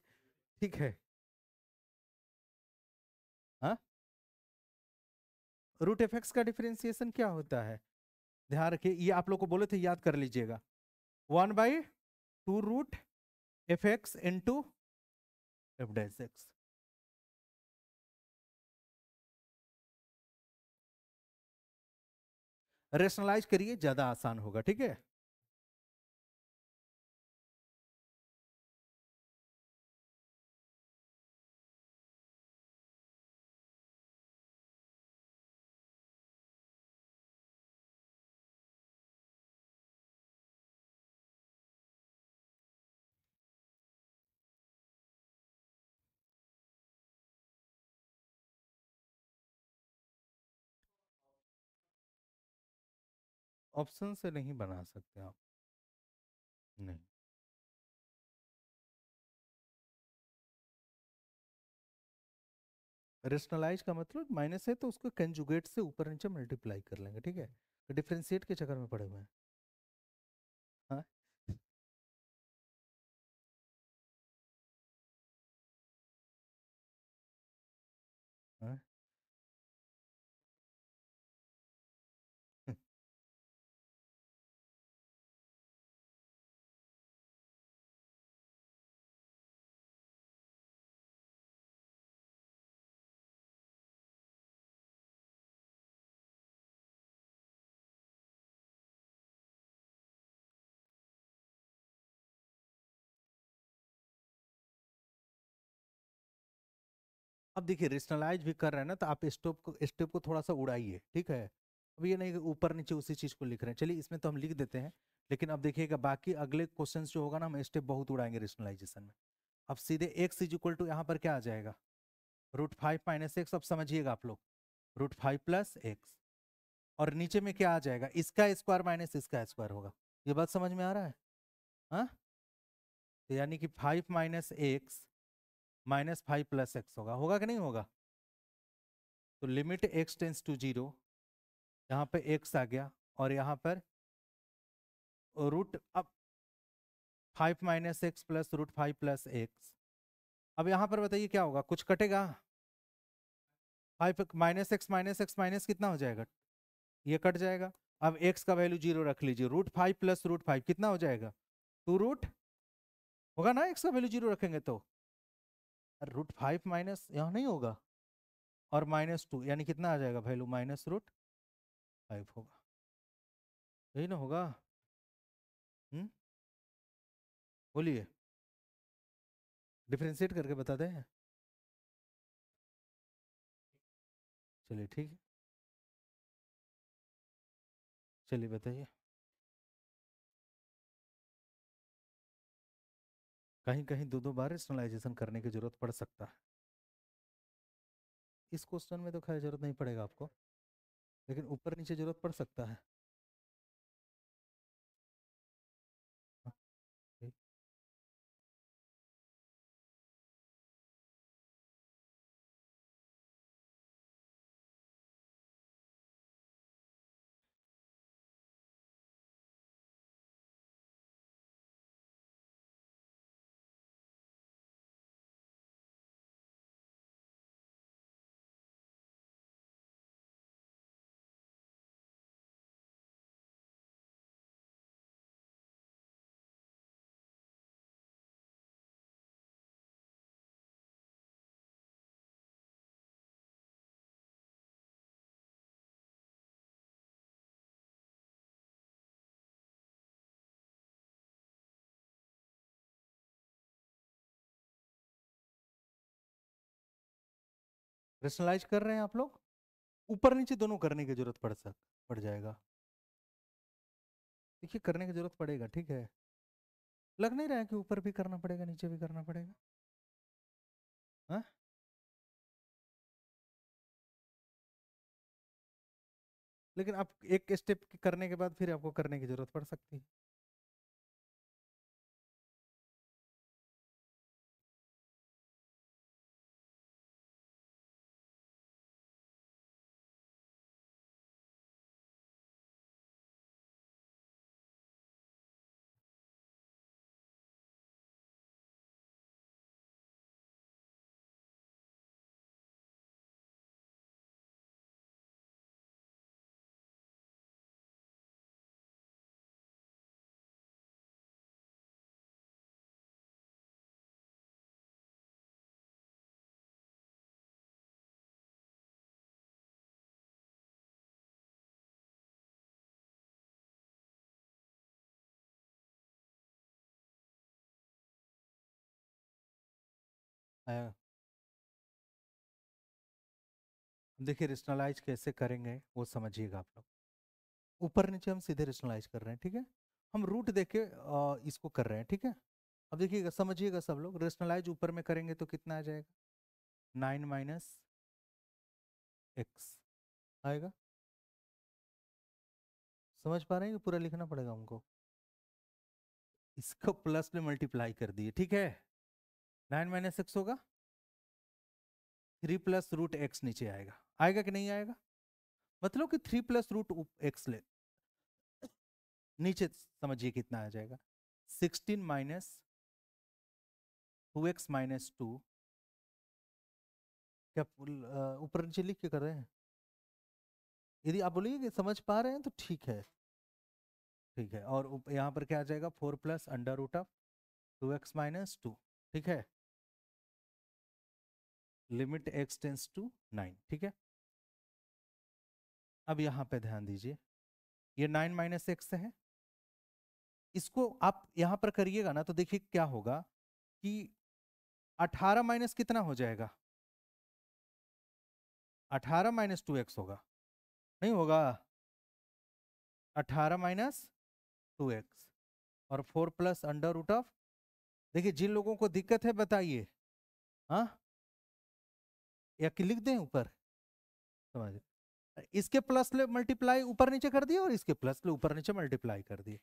ठीक है, हाँ, रूट एफ एक्स का डिफरेंशिएशन क्या होता है, ध्यान रखिए, ये आप लोग को बोले थे, याद कर लीजिएगा, 1/2 root f x into f dash x. Rationalise करिए, ज्यादा आसान होगा। ठीक है, ऑप्शन से नहीं बना सकते आप, नहीं। रेशनलाइज का मतलब माइनस है तो उसको कंजुगेट से ऊपर नीचे मल्टीप्लाई कर लेंगे। ठीक है, तो डिफरेंशिएट के चक्कर में पड़े हुए हैं। हाँ हाँ अब देखिए रेशनलाइज भी कर रहे हैं ना, तो आप स्टेप को थोड़ा सा उड़ाइए। ठीक है, अब ये नहीं कि ऊपर नीचे उसी चीज को लिख रहे हैं। चलिए इसमें तो हम लिख देते हैं, लेकिन अब देखिएगा बाकी अगले क्वेश्चंस जो होगा ना, हम स्टेप बहुत उड़ाएंगे रेशनलाइजेशन में। अब सीधे x इज इक्वल टू यहाँ पर क्या आ जाएगा, √5 - x। अब समझिएगा आप लोग, √5 + x, और नीचे में क्या आ जाएगा, इसका स्क्वायर माइनस इसका स्क्वायर होगा। ये बात समझ में आ रहा है, हाँ। तो यानी कि 5 - x -5 + x होगा, होगा कि नहीं होगा। तो लिमिट x टेंस टू 0, यहाँ पे x आ गया, और यहाँ पर रूट, अब 5 - x प्लस √5 + x। अब यहाँ पर बताइए क्या होगा, कुछ कटेगा, 5 -x - x - कितना हो जाएगा, ये कट जाएगा। अब x का वैल्यू 0 रख लीजिए, √5 प्लस √5 कितना हो जाएगा? 2 रूट होगा ना, x का वैल्यू 0 रखेंगे तो। √5 माइनस यहाँ नहीं होगा, और -2 यानी कितना आ जाएगा वैल्यू? -√5 होगा, यही ना होगा? बोलिए, डिफरेंशिएट करके बता दें। चलिए ठीक है, चलिए बताइए। कहीं कहीं दो दो बार रेशनलाइजेशन करने की जरूरत पड़ सकता है। इस क्वेश्चन में तो खैर जरूरत नहीं पड़ेगा आपको, लेकिन ऊपर नीचे जरूरत पड़ सकता है। हाँ, ठीक। रेशनलाइज कर रहे हैं आप लोग, ऊपर नीचे दोनों करने की जरूरत पड़ जाएगा। देखिए करने की जरूरत पड़ेगा, ठीक है। लग नहीं रहा है कि ऊपर भी करना पड़ेगा नीचे भी करना पड़ेगा? हाँ, लेकिन आप एक स्टेप करने के बाद फिर आपको करने की जरूरत पड़ सकती है। देखिए रेशनलाइज कैसे करेंगे वो समझिएगा आप लोग। ऊपर नीचे हम सीधे रेशनलाइज कर रहे हैं, ठीक है। हम रूट देके इसको कर रहे हैं, ठीक है। अब देखिएगा, समझिएगा सब लोग, रेशनलाइज ऊपर में करेंगे तो कितना आ जाएगा? 9 माइनस एक्स आएगा। समझ पा रहे हैं कि पूरा लिखना पड़ेगा हमको? इसको प्लस में मल्टीप्लाई कर दिए, ठीक है। 9 - x होगा, 3 प्लस रूट एक्स नीचे आएगा। आएगा कि नहीं आएगा? मतलब कि 3 प्लस रूट एक्स ले नीचे, समझिए कितना आ जाएगा? 16 माइनस 2x माइनस 2। क्या ऊपर नीचे लिख के कर रहे हैं? यदि आप बोलिए कि समझ पा रहे हैं तो ठीक है, ठीक है। और यहाँ पर क्या आ जाएगा? 4 plus under root of 2x minus 2, ठीक है। लिमिट x टेंस टू 9, ठीक है। अब यहाँ पे ध्यान दीजिए, ये 9 - x है। इसको आप यहाँ पर करिएगा ना तो देखिए क्या होगा कि 18 माइनस कितना हो जाएगा? 18 - 2x होगा, नहीं होगा? 18 - 2x और 4 प्लस अंडर रूट ऑफ, देखिए जिन लोगों को दिक्कत है बताइए। हाँ, या कि लिख दें ऊपर? समझ, इसके प्लस ले मल्टीप्लाई ऊपर नीचे कर दिए और इसके प्लस ले ऊपर नीचे मल्टीप्लाई कर दिए।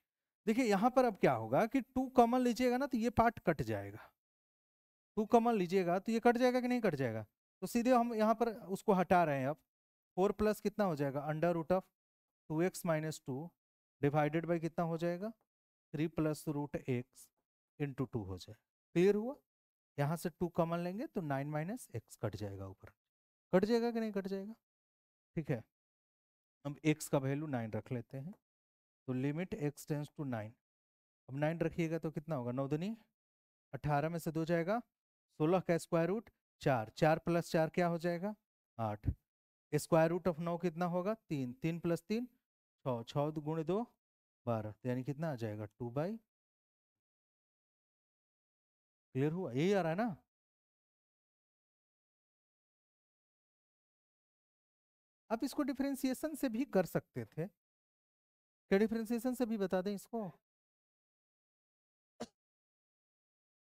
देखिए यहां पर अब क्या होगा कि 2 कॉमन लीजिएगा ना तो ये पार्ट कट जाएगा। 2 कॉमन लीजिएगा तो ये कट जाएगा कि नहीं कट जाएगा? तो सीधे हम यहाँ पर उसको हटा रहे हैं अब। 4 प्लस कितना हो जाएगा? Under root of 2x minus 2 divided by कितना हो जाएगा? 3 प्लस रूट एक्स इंटू 2 हो जाए। क्लियर हुआ? यहाँ से 2 कॉमन लेंगे तो 9 - x कट जाएगा ऊपर। कट जाएगा कि नहीं कट जाएगा? ठीक है। अब x का वैल्यू 9 रख लेते हैं, तो लिमिट x टेंस टू 9। अब 9 रखिएगा तो कितना होगा, 9 दूनी 18 में से 2 जाएगा, 16 का स्क्वायर रूट 4, 4 प्लस 4 क्या हो जाएगा 8। स्क्वायर रूट ऑफ 9 कितना होगा 3, 3 प्लस 3 6, 6 गुणे 2 12, यानी कितना आ जाएगा 2/। क्लियर हुआ, यही आ रहा है ना। आप इसको डिफरेंशिएशन से भी कर सकते थे, क्या डिफरेंशिएशन से भी बता दें इसको,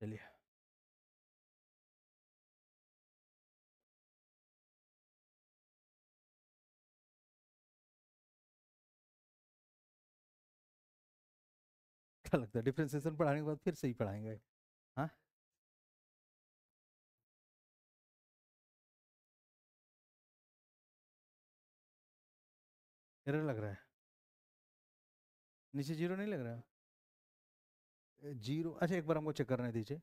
चलिए। क्या लगता है डिफरेंशिएशन पढ़ाने के बाद फिर से ही पढ़ाएंगे? हाँ, एरर लग रहा है, नीचे जीरो नहीं लग रहा है? जीरो, अच्छा एक बार हमको चेक करने दीजिए।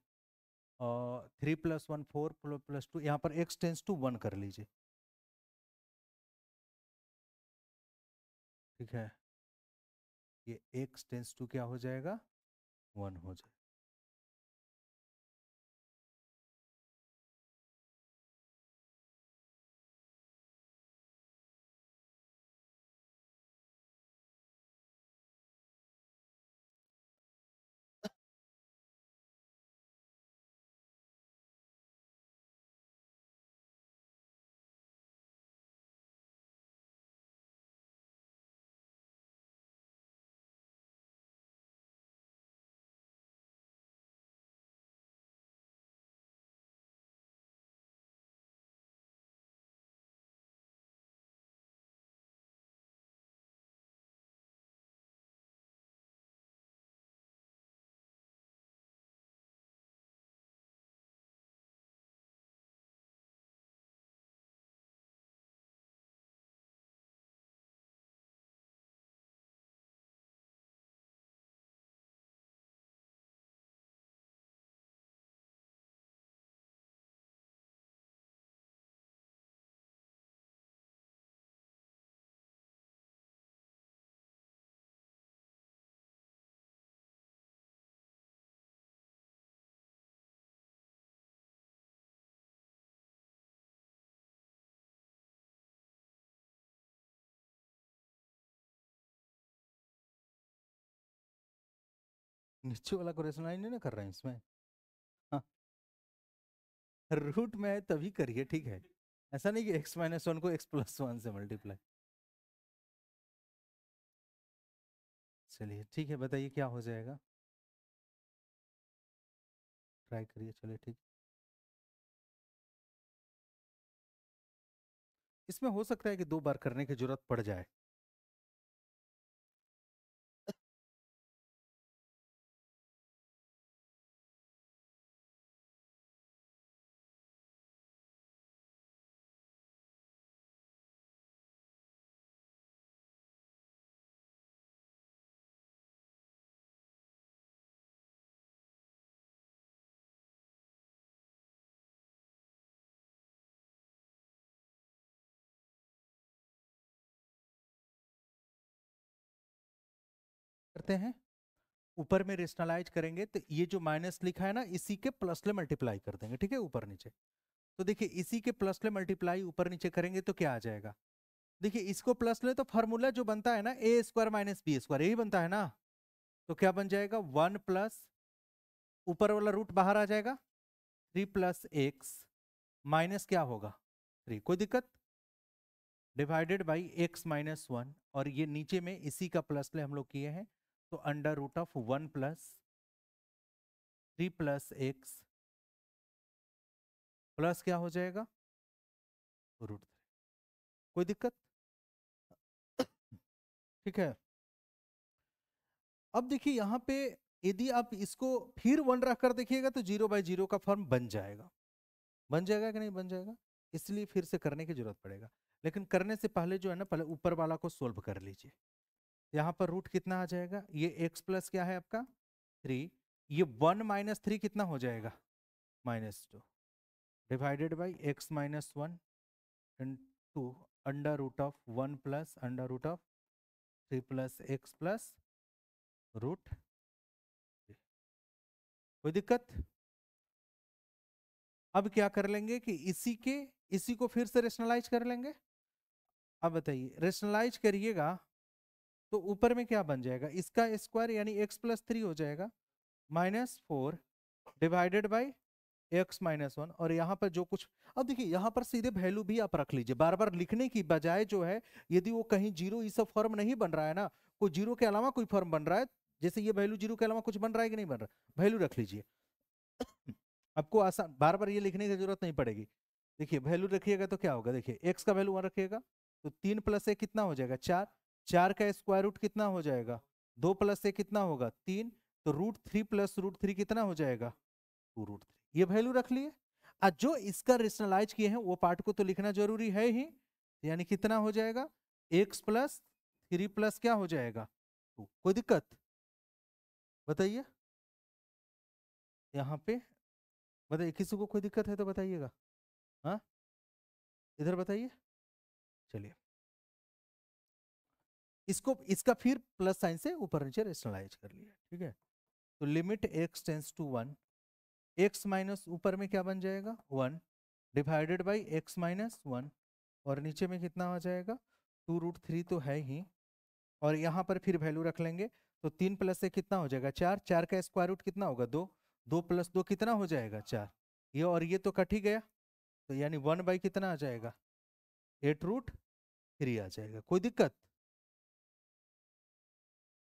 3 + 1 4 +2, यहाँ पर x टेंस टू 1 कर लीजिए, ठीक है। ये x टेंस टू क्या हो जाएगा 1 हो जाए। नीचे वाला को रेशनलाइज नहीं ना कर रहे हैं इसमें, हाँ। रूट में है तभी करिए, ठीक है। ऐसा नहीं कि x-1 को x+1 से मल्टीप्लाई। चलिए ठीक है, बताइए क्या हो जाएगा, ट्राई करिए, चलिए ठीक। इसमें हो सकता है कि 2 बार करने की जरूरत पड़ जाए। करते हैं, ऊपर में रेशनलाइज करेंगे तो ये जो माइनस लिखा है ना, इसी के प्लस ले मल्टीप्लाई कर देंगे, ठीक है, ऊपर नीचे। तो देखिए इसी के प्लस ले मल्टीप्लाई ऊपर नीचे करेंगे तो क्या आ जाएगा, देखिए इसको प्लस ले तो फॉर्मूला जो बनता है ना a² - b², यही बनता है ना। तो क्या बन जाएगा 1 प्लस, ऊपर वाला रूट बाहर आ जाएगा, 3 + x माइनस क्या होगा 3, कोई दिक्कत, डिवाइडेड बाई x-1, और ये नीचे में इसी का प्लस ले हम लोग किए हैं, तो √1 + 3 + x प्लस क्या हो जाएगा √3, कोई दिक्कत, ठीक है। अब देखिए यहाँ पे यदि आप इसको फिर 1 रख कर देखिएगा तो 0/0 का फॉर्म बन जाएगा, बन जाएगा कि नहीं बन जाएगा, इसलिए फिर से करने की जरूरत पड़ेगा। लेकिन करने से पहले जो है ना, पहले ऊपर वाला को सोल्व कर लीजिए। यहाँ पर रूट कितना आ जाएगा, ये x प्लस क्या है आपका 3, ये 1 - 3 कितना हो जाएगा -2, divided by x-1 × under root of 1 plus under root of 3 plus x plus root. कोई दिक्कत? अब क्या कर लेंगे कि इसी को फिर से रेशनलाइज कर लेंगे। अब बताइए, रेशनलाइज करिएगा तो ऊपर में क्या बन जाएगा, इसका स्क्वायर यानी x+3 हो जाएगा, -4 डिवाइडेड बाई x-1। और यहाँ पर जो कुछ, अब देखिए यहाँ पर सीधे वैल्यू भी आप रख लीजिए, बार बार लिखने की बजाय जो है, यदि वो कहीं जीरो ये सब फॉर्म नहीं बन रहा है ना, कोई जीरो के अलावा कोई फॉर्म बन रहा है, जैसे ये वैल्यू जीरो के अलावा कुछ बन रहा है कि नहीं बन रहा, वैल्यू रख लीजिए। आपको आसान बार बार ये लिखने की जरूरत नहीं पड़ेगी। देखिए वैल्यू रखिएगा तो क्या होगा, देखिए एक्स का वैल्यू 1 रखिएगा तो 3 + 1 कितना हो जाएगा 4, 4 का स्क्वायर रूट कितना हो जाएगा 2 + 1 कितना होगा 3, तो √3 + √3 कितना हो जाएगा 2√3। ये वैल्यू रख लिए। आज जो इसका रेशनलाइज किए हैं वो पार्ट को तो लिखना जरूरी है ही, यानी कितना हो जाएगा x+3 प्लस क्या हो जाएगा 2। कोई दिक्कत बताइए यहाँ पे, बताइए किसी को कोई दिक्कत है तो बताइएगा। हाँ इधर बताइए। चलिए इसको इसका फिर प्लस साइन से ऊपर नीचे रेशनलाइज कर लिया, ठीक है। तो limit x tends to 1, x minus ऊपर में क्या बन जाएगा 1 डिवाइडेड बाई x-1, और नीचे में कितना हो जाएगा 2√3 तो है ही, और यहाँ पर फिर वैल्यू रख लेंगे तो 3 + 1 कितना हो जाएगा 4, 4 का स्क्वायर रूट कितना होगा 2, 2 + 2 कितना हो जाएगा 4, ये और ये तो कट ही गया, तो यानी 1 बाई कितना आ जाएगा 8√3 आ जाएगा। कोई दिक्कत?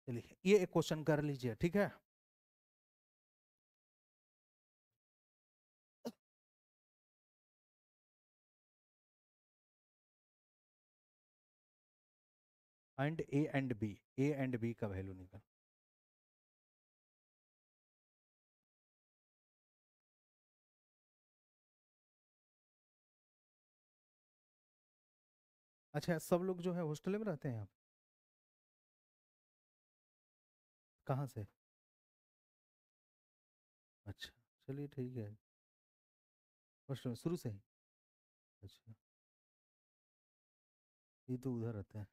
चलिए ये एक क्वेश्चन कर लीजिए, ठीक है। And a and b, a and b का वैल्यू निकाल। अच्छा सब लोग जो है हॉस्टल में रहते हैं यहाँ पे? कहाँ से? अच्छा चलिए ठीक है, हॉस्टल में शुरू से ही। अच्छा ये तो उधर रहते हैं।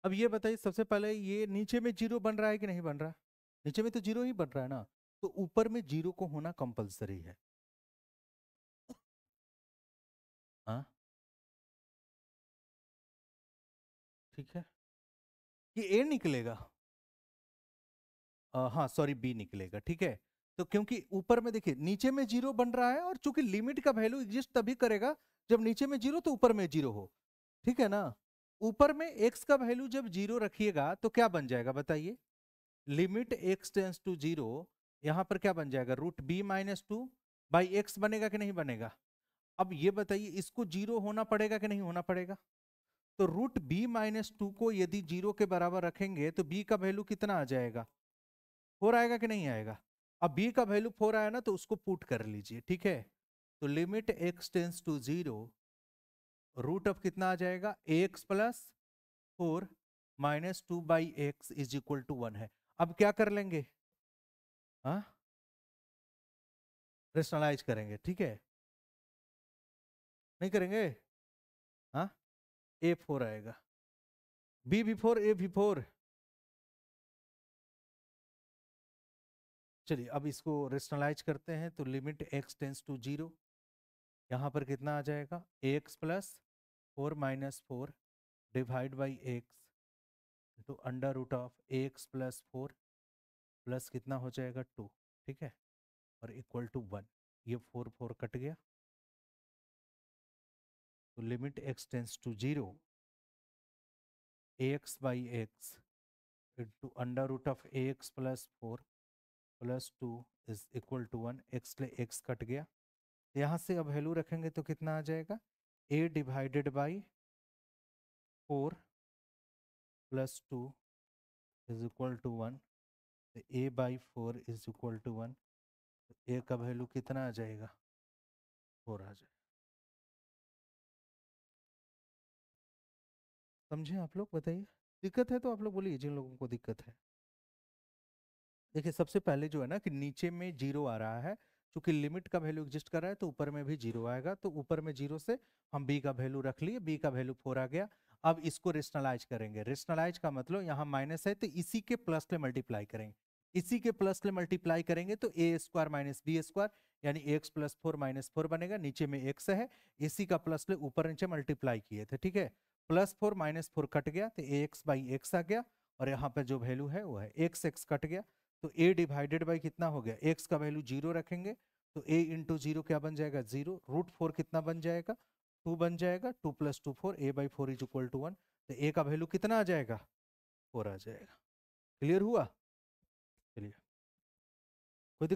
अब ये बताइए सबसे पहले, ये नीचे में जीरो बन रहा है कि नहीं बन रहा? नीचे में तो जीरो ही बन रहा है ना, तो ऊपर में जीरो को होना कंपलसरी है। हाँ ठीक है, ये ए निकलेगा, हाँ सॉरी बी निकलेगा, ठीक है। तो क्योंकि ऊपर में देखिए नीचे में जीरो बन रहा है, और चूंकि लिमिट का वैल्यू एग्जिस्ट तभी करेगा जब नीचे में जीरो तो ऊपर में जीरो हो, ठीक है ना। ऊपर में एक्स का वैल्यू जब जीरो रखिएगा तो क्या बन जाएगा बताइए, limit x tends to zero, यहां पर क्या बन जाएगा √b-2/x बनेगा कि नहीं बनेगा। अब ये बताइए इसको जीरो होना पड़ेगा कि नहीं होना पड़ेगा, तो √b-2 को यदि जीरो के बराबर रखेंगे तो b का वैल्यू कितना आ जाएगा 4 आएगा कि नहीं आएगा। अब b का वैल्यू 4 आया ना तो उसको पुट कर लीजिए, ठीक है। तो limit x tends to zero, root of कितना आ जाएगा ax+4-2/x इज इक्वल टू 1 है। अब क्या कर लेंगे, हाँ रेशनलाइज करेंगे, ठीक है। नहीं करेंगे, हाँ a4 आएगा, b भी 4 a भी 4। चलिए अब इसको रेशनलाइज करते हैं, तो limit x tends to zero, यहाँ पर कितना आ जाएगा ax+4-4 डिवाइड बाई एक्स, तो under root of ax+4 plus कितना हो जाएगा 2, ठीक है, और इक्वल टू 1। ये 4 4 कट गया, तो limit x tends to zero, ax/x into under root of ax+4 plus 2 is equal to 1, x ले एक्स कट गया, यहाँ से अब वैल्यू रखेंगे तो कितना आ जाएगा a/4 plus 2 is equal to 1, a/4 is equal to 1, तो a का वैल्यू कितना आ जाएगा 4 आ जाए। समझे आप लोग? बताइए, दिक्कत है तो आप लोग बोलिए, जिन लोगों को दिक्कत है। देखिए सबसे पहले जो है ना कि नीचे में जीरो आ रहा है, क्योंकि लिमिट का वैल्यू एग्जिस्ट कर रहा है तो ऊपर में भी जीरो आएगा, तो ऊपर में जीरो से हम बी का वैल्यू रख लिए, बी का वैल्यू 4 आ गया। अब इसको रेशनलाइज करेंगे, रेशनलाइज का मतलब यहाँ माइनस है तो इसी के प्लस से मल्टीप्लाई करेंगे, इसी के प्लस से मल्टीप्लाई करेंगे तो ए स्क्वायर माइनस बी स्क्वायर यानी एक्स प्लस 4 माइनस 4 बनेगा, नीचे में एक्स है, इसी का प्लस ले ऊपर नीचे मल्टीप्लाई किए थे, ठीक है। प्लस 4 माइनस 4 कट गया तो ए एक्स बाई एक्स आ गया, और यहाँ पे जो वैल्यू है वो है एक्स, एक्स कट गया तो a डिवाइडेड बाई कितना हो गया, x का वैल्यू जीरो रखेंगे तो a इंटू जीरो क्या बन जाएगा, जीरो, रूट 4 कितना बन जाएगा, 2 बन जाएगा, 2 plus 2 4, a by 4 is equal to 1, तो a का वैल्यू कितना आ जाएगा, 4 आ जाएगा। क्लियर हुआ? चलिए, कोई